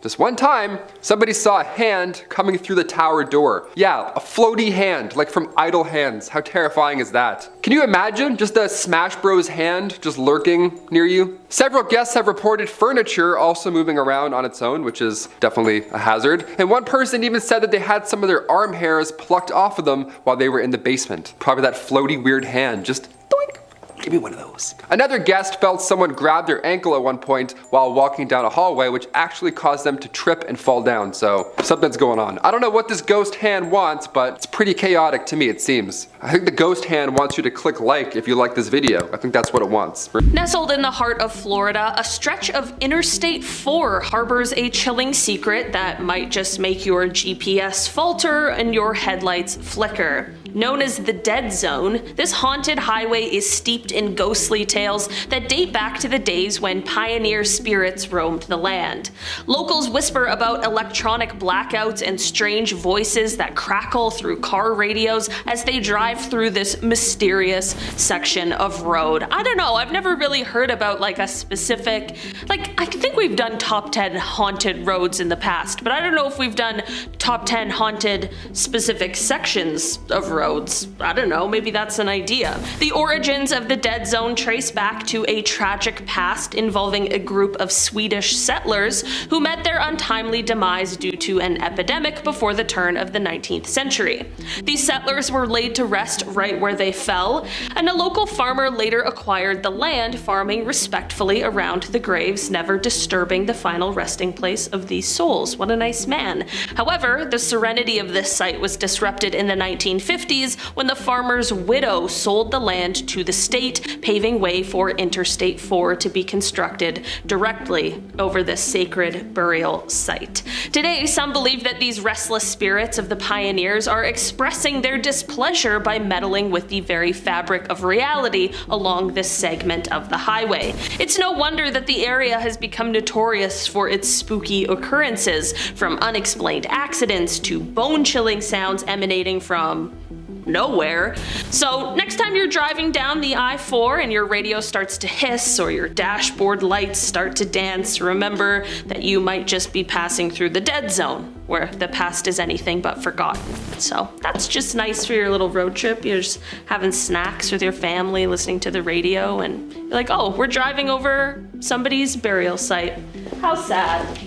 E: just one time, somebody saw a hand coming through the tower door. Yeah, a floaty hand, like from Idle Hands. How terrifying is that? Can you imagine just a Smash Bros hand just lurking near you? Several guests have reported furniture also moving around on its own, which is definitely a hazard. And one person even said that they had some of their arm hairs plucked off of them while they were in the basement. Probably that floaty weird hand, just doink. Give me one of those. Another guest felt someone grab their ankle at one point while walking down a hallway, which actually caused them to trip and fall down, so something's going on. I don't know what this ghost hand wants, but it's pretty chaotic to me, it seems. I think the ghost hand wants you to click like if you like this video. I think that's what it wants.
A: Nestled in the heart of Florida, a stretch of Interstate 4 harbors a chilling secret that might just make your GPS falter and your headlights flicker. Known as the Dead Zone, this haunted highway is steeped in ghostly tales that date back to the days when pioneer spirits roamed the land. Locals whisper about electronic blackouts and strange voices that crackle through car radios as they drive through this mysterious section of road. I don't know, I've never really heard about like a specific, I think we've done top 10 haunted roads in the past, but I don't know if we've done top 10 haunted specific sections of roads. I don't know, maybe that's an idea. The origins of the Dead Zone trace back to a tragic past involving a group of Swedish settlers who met their untimely demise due to an epidemic before the turn of the 19th century. These settlers were laid to rest right where they fell, and a local farmer later acquired the land, farming respectfully around the graves, never disturbing the final resting place of these souls. What a nice man. However, the serenity of this site was disrupted in the 1950s when the farmer's widow sold the land to the state, paving way for Interstate 4 to be constructed directly over this sacred burial site. Today, some believe that these restless spirits of the pioneers are expressing their displeasure by meddling with the very fabric of reality along this segment of the highway. It's no wonder that the area has become notorious for its spooky occurrences, from unexplained accidents to bone-chilling sounds emanating from nowhere. So next time you're driving down the I-4 and your radio starts to hiss or your dashboard lights start to dance, remember that you might just be passing through the dead zone, where the past is anything but forgotten. So that's just nice for your little road trip. You're just having snacks with your family, listening to the radio, and you're like, oh, we're driving over somebody's burial site. How sad.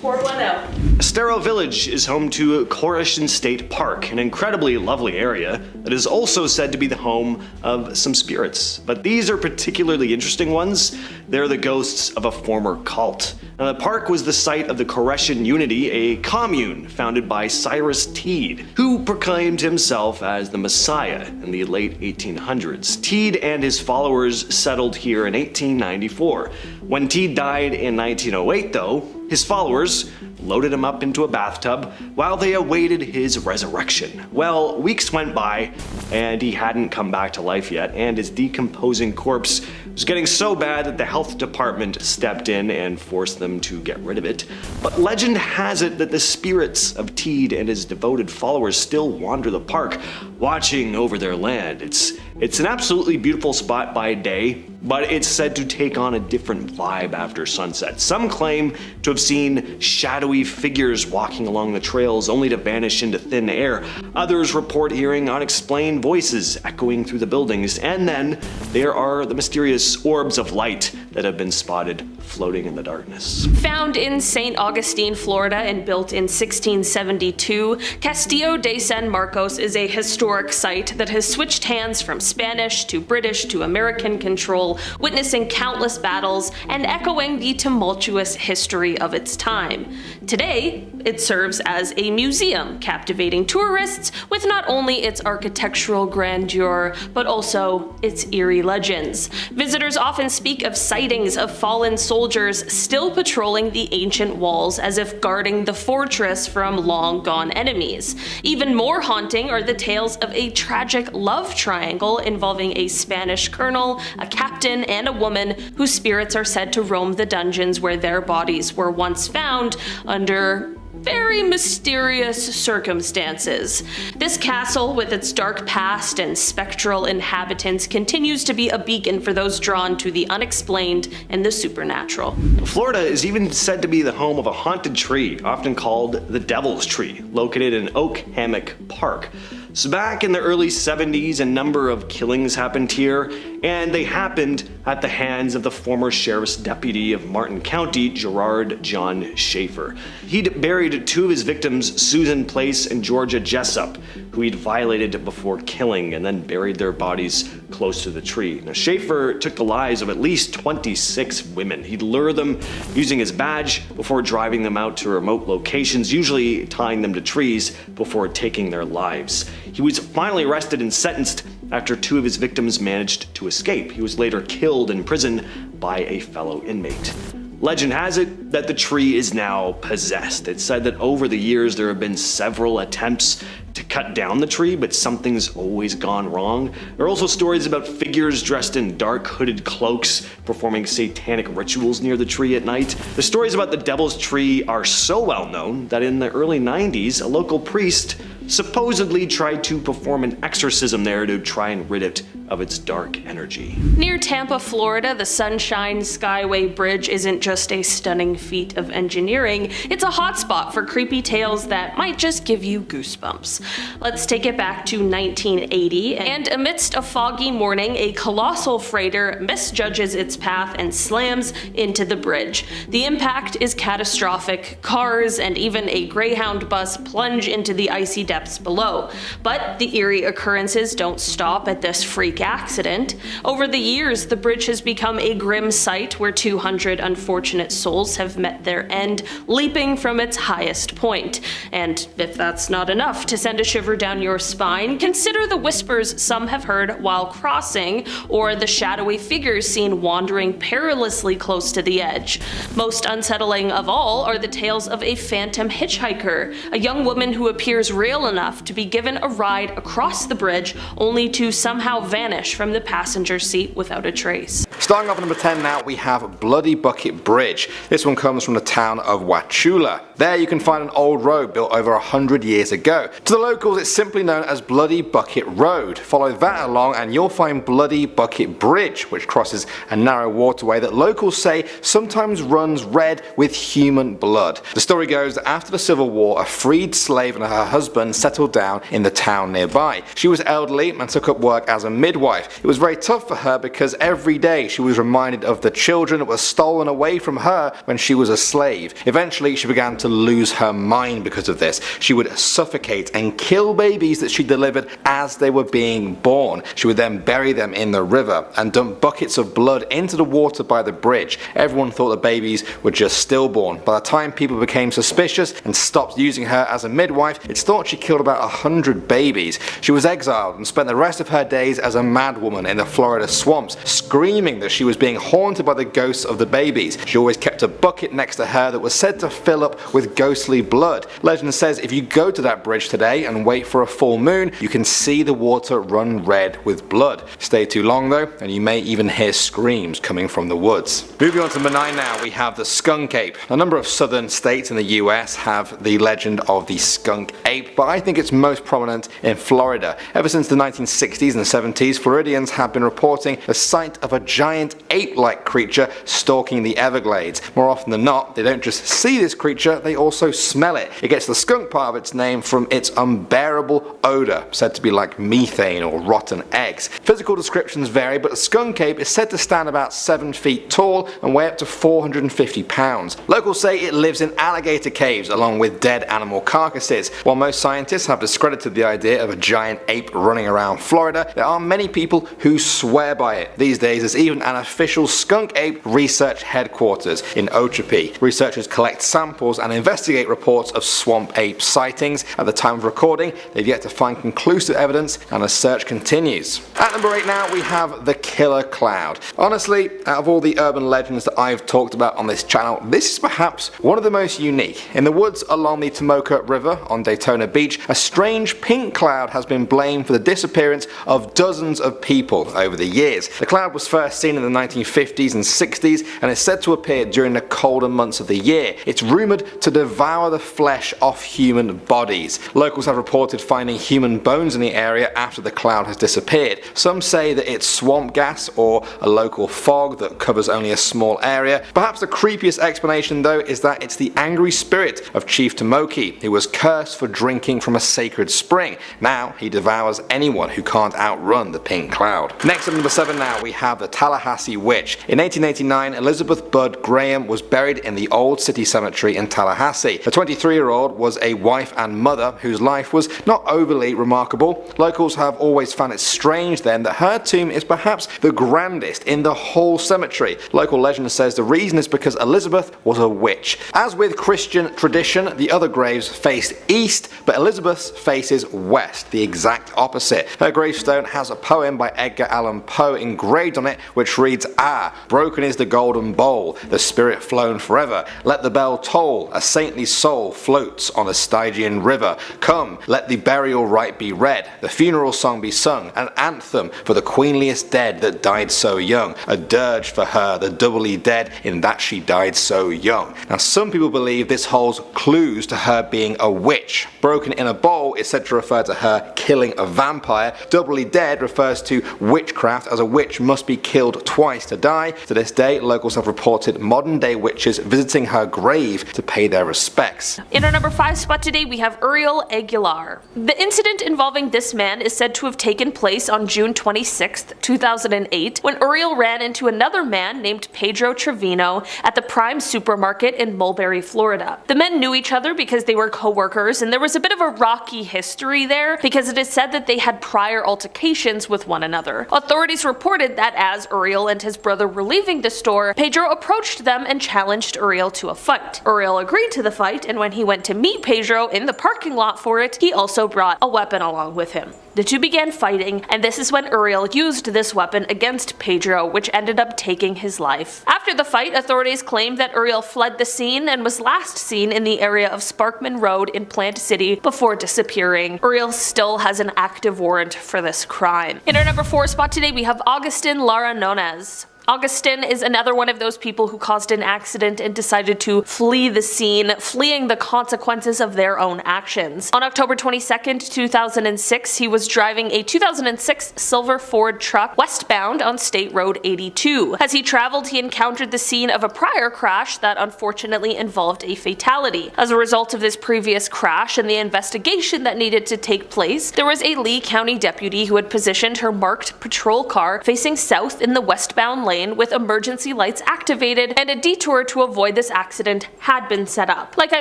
A: Pour one out.
B: Estero Village is home to Corishan State Park, an incredibly lovely area that is also said to be the home of some spirits. But these are particularly interesting ones. They're the ghosts of a former cult. Now, the park was the site of the Koreshan Unity, a commune founded by Cyrus Teed, who proclaimed himself as the Messiah in the late 1800s. Teed and his followers settled here in 1894. When Teed died in 1908, though, his followers loaded him up into a bathtub while they awaited his resurrection. Well, weeks went by and he hadn't come back to life yet, and his decomposing corpse was getting so bad that the health department stepped in and forced them to get rid of it. But legend has it that the spirits of Teed and his devoted followers still wander the park, watching over their land. It's an absolutely beautiful spot by day, but it's said to take on a different vibe after sunset. Some claim to have seen shadowy figures walking along the trails only to vanish into thin air. Others report hearing unexplained voices echoing through the buildings, and then there are the mysterious orbs of light that have been spotted floating in the darkness.
A: Found in St. Augustine, Florida, and built in 1672, Castillo de San Marcos is a historic site that has switched hands from Spanish to British to American control, witnessing countless battles and echoing the tumultuous history of its time. Today, it serves as a museum, captivating tourists with not only its architectural grandeur, but also its eerie legends. Visitors often speak of sightings of fallen soldiers still patrolling the ancient walls as if guarding the fortress from long-gone enemies. Even more haunting are the tales of a tragic love triangle involving a Spanish colonel, a captain, and a woman whose spirits are said to roam the dungeons where their bodies were once found under very mysterious circumstances. This castle, with its dark past and spectral inhabitants, continues to be a beacon for those drawn to the unexplained and the supernatural.
B: Florida is even said to be the home of a haunted tree, often called the Devil's Tree, located in Oak Hammock Park. So back in the early 70s, a number of killings happened here, and they happened at the hands of the former sheriff's deputy of Martin County, Gerard John Schaefer. He'd buried two of his victims, Susan Place and Georgia Jessup, who he'd violated before killing, and then buried their bodies close to the tree. Now, Schaefer took the lives of at least 26 women. He'd lure them using his badge before driving them out to remote locations, usually tying them to trees before taking their lives. He was finally arrested and sentenced after two of his victims managed to escape. He was later killed in prison by a fellow inmate. Legend has it that the tree is now possessed. It's said that over the years there have been several attempts to cut down the tree, but something's always gone wrong. There are also stories about figures dressed in dark hooded cloaks performing satanic rituals near the tree at night. The stories about the Devil's Tree are so well known that in the early 90s, a local priest supposedly tried to perform an exorcism there to try and rid it of its dark energy.
A: Near Tampa, Florida, the Sunshine Skyway Bridge isn't just a stunning feat of engineering, it's a hotspot for creepy tales that might just give you goosebumps. Let's take it back to 1980, and amidst a foggy morning, a colossal freighter misjudges its path and slams into the bridge. The impact is catastrophic. Cars and even a Greyhound bus plunge into the icy depths below. But the eerie occurrences don't stop at this freak accident. Over the years, the bridge has become a grim sight where 200 unfortunate souls have met their end, leaping from its highest point. And if that's not enough to send a shiver down your spine, consider the whispers some have heard while crossing, or the shadowy figures seen wandering perilously close to the edge. Most unsettling of all are the tales of a phantom hitchhiker, a young woman who appears real enough to be given a ride across the bridge only to somehow vanish from the passenger seat without a trace.
F: Starting off at number 10 now, we have Bloody Bucket Bridge. This one comes from the town of Wauchula. There you can find an old road built over 100 years ago. To the locals, it's simply known as Bloody Bucket Road. Follow that along and you'll find Bloody Bucket Bridge, which crosses a narrow waterway that locals say sometimes runs red with human blood. The story goes that after the Civil War, a freed slave and her husband settled down in the town nearby. She was elderly and took up work as a midwife. It was very tough for her because every day she was reminded of the children that were stolen away from her when she was a slave. Eventually she began to lose her mind because of this. She would suffocate and kill babies that she delivered as they were being born. She would then bury them in the river and dump buckets of blood into the water by the bridge. Everyone thought the babies were just stillborn. By the time people became suspicious and stopped using her as a midwife, it's thought she killed about 100 babies. She was exiled and spent the rest of her days as a madwoman in the Florida swamps, screaming that she was being haunted by the ghosts of the babies. She always kept a bucket next to her that was said to fill up with ghostly blood. Legend says if you go to that bridge today and wait for a full moon, you can see the water run red with blood. Stay too long though, and you may even hear screams coming from the woods. Moving on to number 9 now, we have the skunk ape. A number of southern states in the US have the legend of the skunk ape, but I think it's most prominent in Florida. Ever since the 1960s and 70s, Floridians have been reporting the sight of a giant ape-like creature stalking the Everglades. More often than not, they don't just see this creature, they also smell it. It gets the skunk part of its name from its unbearable odor, said to be like methane or rotten eggs. Physical descriptions vary, but the skunk ape is said to stand about 7 feet tall and weigh up to 450 pounds. Locals say it lives in alligator caves along with dead animal carcasses. While most scientists have discredited the idea of a giant ape running around Florida, there are many people who swear by it. These days there's even an official skunk ape research headquarters in Ochapee. Researchers collect samples and investigate reports of swamp ape sightings. At the time of recording, they've yet to find conclusive evidence and the search continues. At number 8 now, we have the killer cloud. Honestly, out of all the urban legends that I've talked about on this channel, this is perhaps one of the most unique. In the woods along the Tomoka River on Daytona Beach, a strange pink cloud has been blamed for the disappearance of dozens of people over the years. The cloud was first seen in the 1950s and 60s and is said to appear during the colder months of the year. It's rumoured to devour the flesh off human bodies. Locals have reported finding human bones in the area after the cloud has disappeared. Some say that it's swamp gas or a local fog that covers only a small area. Perhaps the creepiest explanation though is that it's the angry spirit of Chief Tomoki, who was cursed for drinking from a sacred spring. Now he devours anyone who can't outrun the pink cloud. Next at number 7 now, we have the Tallahassee Witch. In 1889, Elizabeth Budd Graham was buried in the Old City Cemetery in Tallahassee. The 23-year-old was a wife and mother whose life was not overly remarkable. Locals have always found it strange then that her tomb is perhaps the grandest in the whole cemetery. Local legend says the reason is because Elizabeth was a witch. As with Christian tradition, the other graves faced east, but Elizabeth's faces west, the exact opposite. Her gravestone has a poem by Edgar Allan Poe engraved on it, which reads, "Ah, broken is the golden bowl, the spirit flown forever. Let the bell toll, a saintly soul floats on a Stygian river. Come, let the burial rite be read, the funeral song be sung, an anthem for the queenliest dead that died so young, a dirge for her, the doubly dead, in that she died so young." Now some people believe this holds clues to her being a witch. Broken in a bowl is said to refer to her killing a vampire. Doubly dead refers to witchcraft, as a witch must be killed twice to die. To this day, locals have reported modern day witches visiting her grave to pay their respects.
A: In our number 5 spot today, we have Uriel Aguilar. The incident involving this man is said to have taken place on June 26, 2008, when Uriel ran into another man named Pedro Trevino at the Prime Supermarket in Mulberry, Florida. The men knew each other because they were co-workers, and there was a bit of a rocky history there because it is said that they had prior altercations with one another. Authorities reported that as Uriel and his brother were leaving the store, Pedro approached them and challenged Uriel to a fight. Uriel agreed to the fight, and when he went to meet Pedro in the parking lot for it, he also brought a weapon along with him. The two began fighting, and this is when Uriel used this weapon against Pedro, which ended up taking his life. After the fight, authorities claimed that Uriel fled the scene and was last seen in the area of Sparkman Road in Plant City before disappearing. Uriel still has an active warrant for this crime. In our number 4 spot today, we have Augustin Lara Nunez. Augustin is another one of those people who caused an accident and decided to flee the scene, fleeing the consequences of their own actions. On October 22nd, 2006, he was driving a 2006 silver Ford truck westbound on State Road 82. As he traveled, he encountered the scene of a prior crash that unfortunately involved a fatality. As a result of this previous crash and the investigation that needed to take place, there was a Lee County deputy who had positioned her marked patrol car facing south in the westbound lane with emergency lights activated, and a detour to avoid this accident had been set up. Like I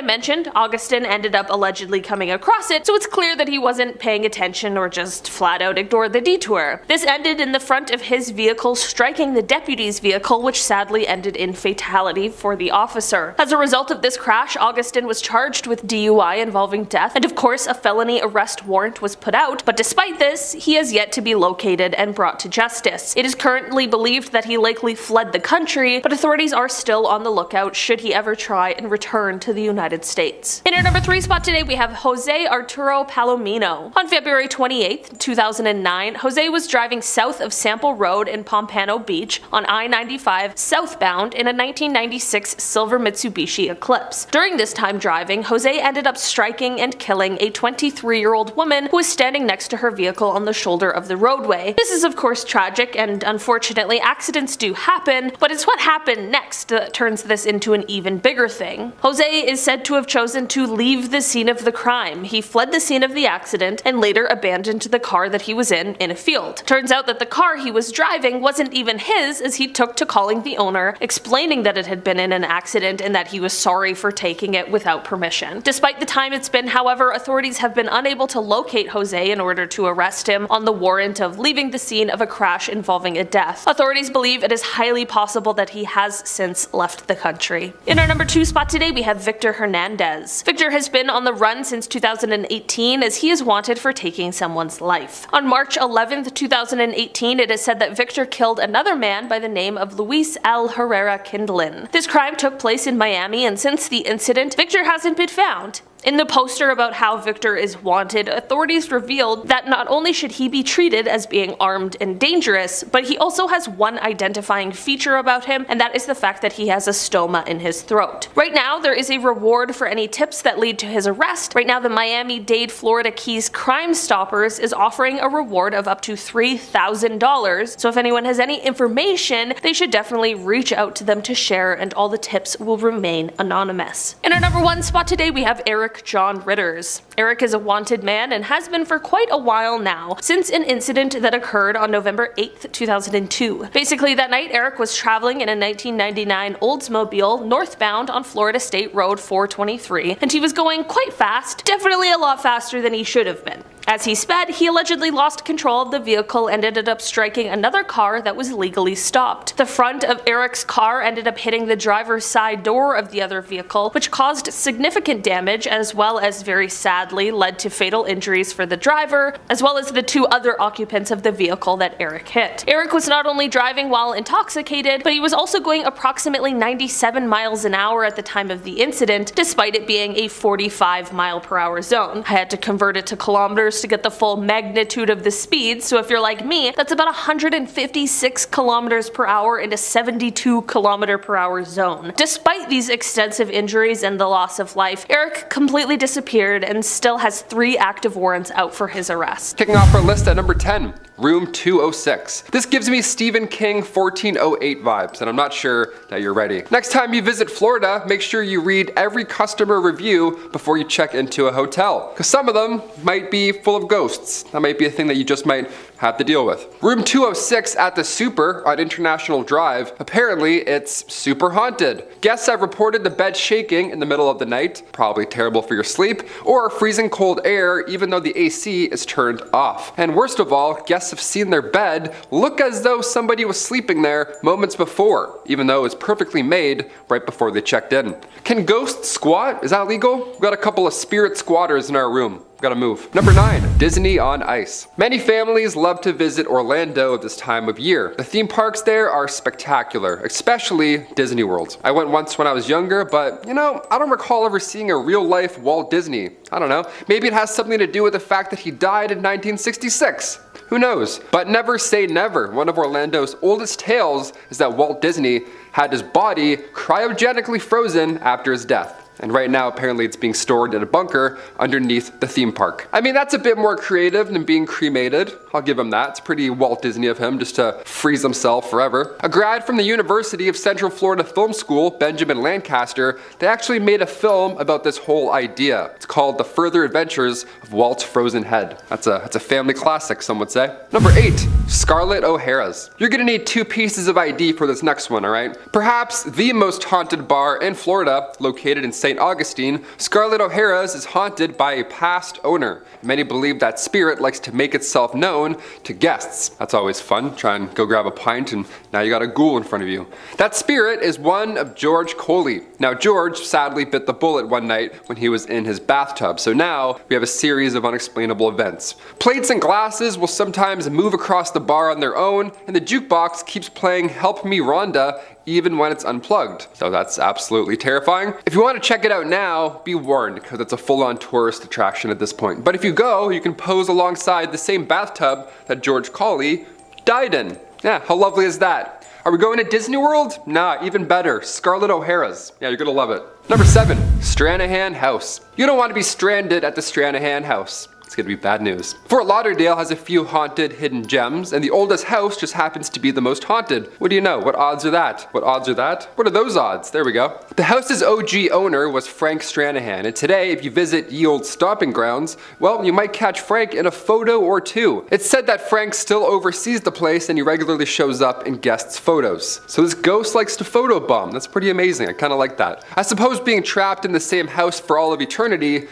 A: mentioned, Augustin ended up allegedly coming across it, so it's clear that he wasn't paying attention or just flat out ignored the detour. This ended in the front of his vehicle striking the deputy's vehicle, which sadly ended in fatality for the officer. As a result of this crash, Augustin was charged with DUI involving death, and of course a felony arrest warrant was put out, but despite this, he has yet to be located and brought to justice. It is currently believed that he likely fled the country, but authorities are still on the lookout should he ever try and return to the United States. In our number 3 spot today, we have Jose Arturo Palomino. On February 28th, 2009, Jose was driving south of Sample Road in Pompano Beach on I-95 southbound in a 1996 silver Mitsubishi Eclipse. During this time driving, Jose ended up striking and killing a 23-year-old woman who was standing next to her vehicle on the shoulder of the roadway. This is of course tragic, and unfortunately accidents do happen, but it's what happened next that turns this into an even bigger thing. Jose is said to have chosen to leave the scene of the crime. He fled the scene of the accident and later abandoned the car that he was in a field. Turns out that the car he was driving wasn't even his, as he took to calling the owner, explaining that it had been in an accident and that he was sorry for taking it without permission. Despite the time it's been, however, authorities have been unable to locate Jose in order to arrest him on the warrant of leaving the scene of a crash involving a death. Authorities believe it is highly possible that he has since left the country. In our number 2 spot today, we have Victor Hernandez. Victor has been on the run since 2018 as he is wanted for taking someone's life. On March 11th, 2018, it is said that Victor killed another man by the name of Luis L. Herrera Kindlin. This crime took place in Miami, and since the incident, Victor hasn't been found. In the poster about how Victor is wanted, authorities revealed that not only should he be treated as being armed and dangerous, but he also has one identifying feature about him, and that is the fact that he has a stoma in his throat. Right now, there is a reward for any tips that lead to his arrest. Right now, the Miami-Dade Florida Keys Crime Stoppers is offering a reward of up to $3,000, so if anyone has any information, they should definitely reach out to them to share, and all the tips will remain anonymous. In our number 1 spot today, we have Eric John Ritters. Eric is a wanted man and has been for quite a while now, since an incident that occurred on November 8th, 2002. Basically, that night, Eric was traveling in a 1999 Oldsmobile northbound on Florida State Road 423, and he was going quite fast, definitely a lot faster than he should have been. As he sped, he allegedly lost control of the vehicle and ended up striking another car that was legally stopped. The front of Eric's car ended up hitting the driver's side door of the other vehicle, which caused significant damage, as well as very sadly led to fatal injuries for the driver, as well as the 2 other occupants of the vehicle that Eric hit. Eric was not only driving while intoxicated, but he was also going approximately 97 miles an hour at the time of the incident, despite it being a 45-mile-per-hour zone. I had to convert it to kilometers to get the full magnitude of the speed, so if you're like me, that's about 156 kilometers per hour in a 72 kilometer per hour zone. Despite these extensive injuries and the loss of life, Eric completely disappeared and still has 3 active warrants out for his arrest.
E: Kicking off our list at number 10, Room 206. This gives me Stephen King 1408 vibes, and I'm not sure that you're ready. Next time you visit Florida, make sure you read every customer review before you check into a hotel, because some of them might be full of ghosts. That might be a thing that you just might have to deal with. Room 206 at the Super on International Drive, apparently it's super haunted. Guests have reported the bed shaking in the middle of the night, probably terrible for your sleep, or freezing cold air even though the AC is turned off. And worst of all, guests have seen their bed look as though somebody was sleeping there moments before, even though it was perfectly made right before they checked in. Can ghosts squat? Is that legal? We've got a couple of spirit squatters in our room. Gotta move. Number 9, Disney on Ice. Many families love to visit Orlando at this time of year. The theme parks there are spectacular, especially Disney World. I went once when I was younger, but I don't recall ever seeing a real life Walt Disney. I don't know. Maybe it has something to do with the fact that he died in 1966. Who knows? But never say never. One of Orlando's oldest tales is that Walt Disney had his body cryogenically frozen after his death. And right now, apparently it's being stored in a bunker underneath the theme park. I mean, that's a bit more creative than being cremated. I'll give him that. It's pretty Walt Disney of him just to freeze himself forever. A grad from the University of Central Florida Film School, Benjamin Lancaster, they actually made a film about this whole idea. It's called The Further Adventures of Walt's Frozen Head. That's a family classic, some would say. Number 8, Scarlett O'Hara's. You're gonna need 2 pieces of ID for this next one, alright? Perhaps the most haunted bar in Florida, located in St. Augustine, Scarlett O'Hara's is haunted by a past owner. Many believe that spirit likes to make itself known to guests. That's always fun. Try and go grab a pint and now you got a ghoul in front of you. That spirit is one of George Coley. Now George sadly bit the bullet one night when he was in his bathtub, so now we have a series of unexplainable events. Plates and glasses will sometimes move across the bar on their own, and the jukebox keeps playing Help Me Rhonda even when it's unplugged. So that's absolutely terrifying. If you want to check it out now, be warned, because it's a full-on tourist attraction at this point. But if you go, you can pose alongside the same bathtub that George Coley died in. Yeah, how lovely is that? Are we going to Disney World? Nah, even better, Scarlett O'Hara's. Yeah, you're gonna love it. Number 7, Stranahan House. You don't want to be stranded at the Stranahan House. It's gonna be bad news. Fort Lauderdale has a few haunted hidden gems, and the oldest house just happens to be the most haunted. What do you know? What odds are that? What odds are that? What are those odds? There we go. The house's OG owner was Frank Stranahan, and today, if you visit ye old stomping grounds, well, you might catch Frank in a photo or two. It's said that Frank still oversees the place, and he regularly shows up in guests' photos. So this ghost likes to photobomb. That's pretty amazing. I kind of like that. I suppose being trapped in the same house for all of eternity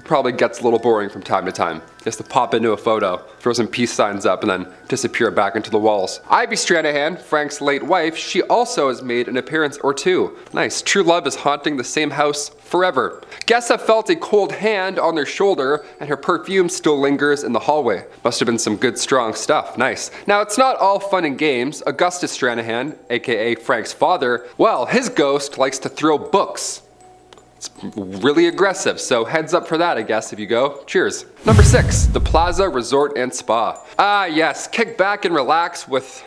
E: probably gets a little boring from time to time. Just to pop into a photo, throw some peace signs up, and then disappear back into the walls. Ivy Stranahan, Frank's late wife, she also has made an appearance or two. Nice. True love is haunting the same house forever. Guests have felt a cold hand on their shoulder, and her perfume still lingers in the hallway. Must have been some good strong stuff. Nice. Now, it's not all fun and games. Augustus Stranahan, aka Frank's father, well, his ghost likes to throw books. Really aggressive, so heads up for that, I guess, if you go. Cheers. Number 6, the Plaza Resort and Spa. Ah yes, kick back and relax with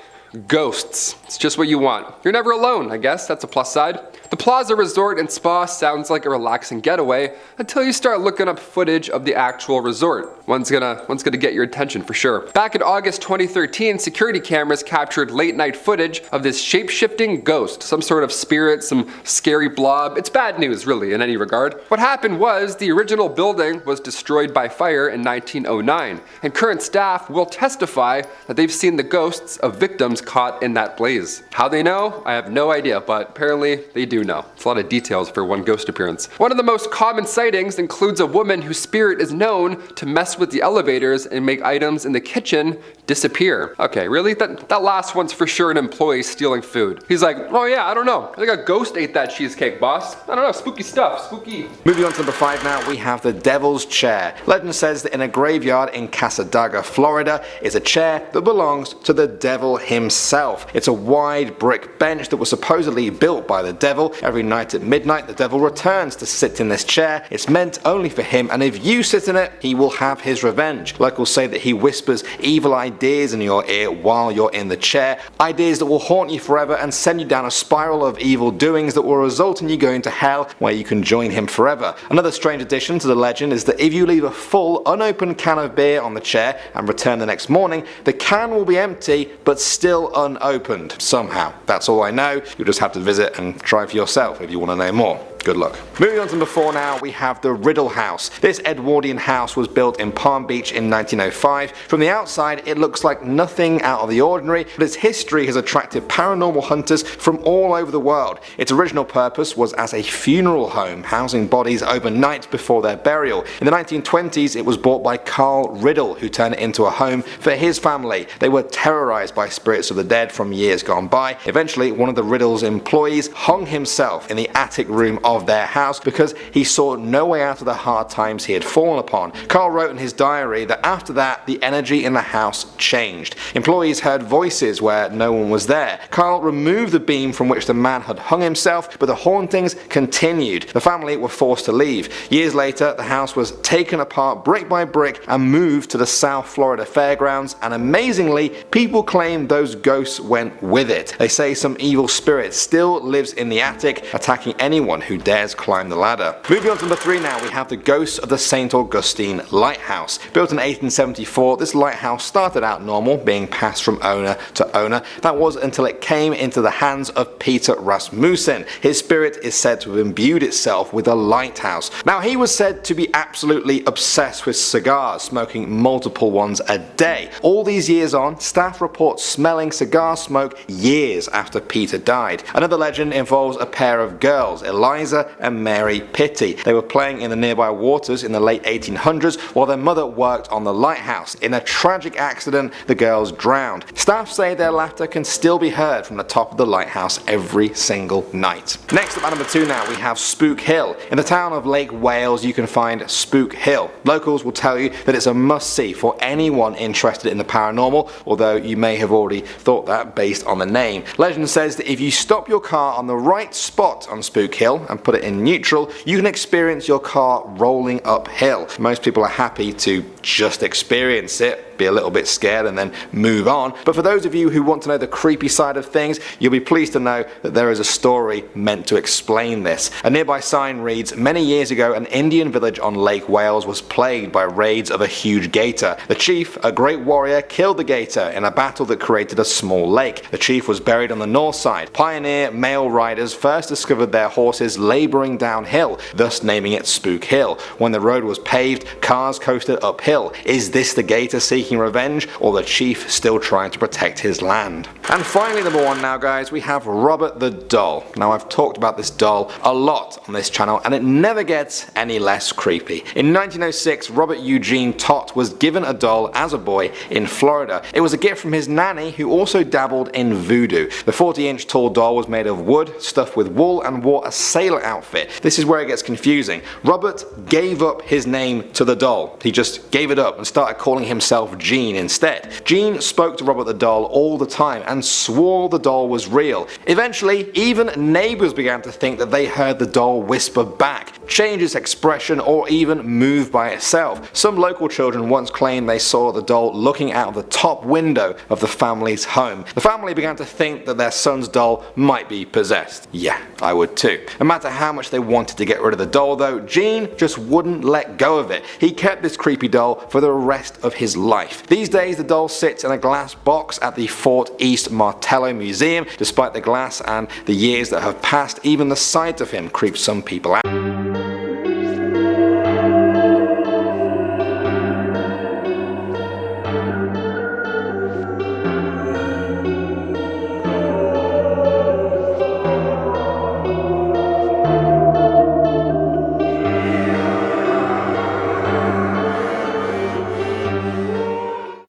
E: ghosts. It's just what you want. You're never alone, I guess. That's a plus side. The Plaza Resort and Spa sounds like a relaxing getaway until you start looking up footage of the actual resort. One's gonna get your attention for sure. Back in August 2013, security cameras captured late night footage of this shape-shifting ghost, some sort of spirit, some scary blob. It's bad news, really, in any regard. What happened was the original building was destroyed by fire in 1909, and current staff will testify that they've seen the ghosts of victims caught in that blaze. How they know? I have no idea, but apparently they do know. It's a lot of details for one ghost appearance. One of the most common sightings includes a woman whose spirit is known to mess with the elevators and make items in the kitchen disappear. Okay, really? That last one's for sure an employee stealing food. He's like, oh yeah, I don't know. I think a ghost ate that cheesecake, boss. I don't know, spooky stuff, spooky.
F: Moving on to number 5 now, we have the Devil's Chair. Legend says that in a graveyard in Casadaga, Florida, is a chair that belongs to the devil himself. It's a wide brick bench that was supposedly built by the devil. Every night at midnight, the devil returns to sit in this chair. It's meant only for him, and if you sit in it, he will have his revenge. Locals say that he whispers evil ideas in your ear while you're in the chair, ideas that will haunt you forever and send you down a spiral of evil doings that will result in you going to hell, where you can join him forever. Another strange addition to the legend is that if you leave a full, unopened can of beer on the chair and return the next morning, the can will be empty, but still unopened. Somehow. That's all I know. You'll just have to visit and try for yourself if you want to know more. Good luck. Moving on to number 4 now, we have the Riddle House. This Edwardian house was built in Palm Beach in 1905. From the outside, it looks like nothing out of the ordinary, but its history has attracted paranormal hunters from all over the world. Its original purpose was as a funeral home, housing bodies overnight before their burial. In the 1920s, it was bought by Carl Riddle, who turned it into a home for his family. They were terrorized by spirits of the dead from years gone by. Eventually, one of the Riddle's employees hung himself in the attic room of of their house because he saw no way out of the hard times he had fallen upon. Carl wrote in his diary that after that, the energy in the house changed. Employees heard voices where no one was there. Carl removed the beam from which the man had hung himself, but the hauntings continued. The family were forced to leave. Years later, the house was taken apart brick by brick and moved to the South Florida Fairgrounds, and amazingly, people claim those ghosts went with it. They say some evil spirit still lives in the attic, attacking anyone who dares climb the ladder. Moving on to number 3 now, we have the ghosts of the St. Augustine Lighthouse. Built in 1874, this lighthouse started out normal, being passed from owner to owner. That was until it came into the hands of Peter Rasmussen. His spirit is said to have imbued itself with a lighthouse. Now, he was said to be absolutely obsessed with cigars, smoking multiple ones a day. All these years on, staff report smelling cigar smoke years after Peter died. Another legend involves a pair of girls, Eliza and Mary Pitty. They were playing in the nearby waters in the late 1800s while their mother worked on the lighthouse. In a tragic accident, the girls drowned. Staff say their laughter can still be heard from the top of the lighthouse every single night. Next up at number 2 now, we have Spook Hill. In the town of Lake Wales, you can find Spook Hill. Locals will tell you that it's a must-see for anyone interested in the paranormal, although you may have already thought that based on the name. Legend says that if you stop your car on the right spot on Spook Hill and put it in neutral, you can experience your car rolling uphill. Most people are happy to just experience it, be a little bit scared and then move on. But for those of you who want to know the creepy side of things, you'll be pleased to know that there is a story meant to explain this. A nearby sign reads, "Many years ago, an Indian village on Lake Wales was plagued by raids of a huge gator. The chief, a great warrior, killed the gator in a battle that created a small lake. The chief was buried on the north side. Pioneer male riders first discovered their horses laboring downhill, thus naming it Spook Hill. When the road was paved, cars coasted uphill. Is this the gator seeking revenge, or the chief still trying to protect his land?" And finally, number 1 now, guys, we have Robert the Doll. Now, I've talked about this doll a lot on this channel, and it never gets any less creepy. In 1906, Robert Eugene Tott was given a doll as a boy in Florida. It was a gift from his nanny, who also dabbled in voodoo. The 40-inch tall doll was made of wood, stuffed with wool, and wore a sailor outfit. This is where it gets confusing. Robert gave up his name to the doll. He just gave it up and started calling himself Gene instead. Gene spoke to Robert the Doll all the time and swore the doll was real. Eventually, even neighbors began to think that they heard the doll whisper back, change its expression, or even move by itself. Some local children once claimed they saw the doll looking out of the top window of the family's home. The family began to think that their son's doll might be possessed. Yeah, I would too. No matter how much they wanted to get rid of the doll though, Gene just wouldn't let go of it. He kept this creepy doll for the rest of his life. These days, the doll sits in a glass box at the Fort East Martello Museum. Despite the glass and the years that have passed, even the sight of him creeps some people out.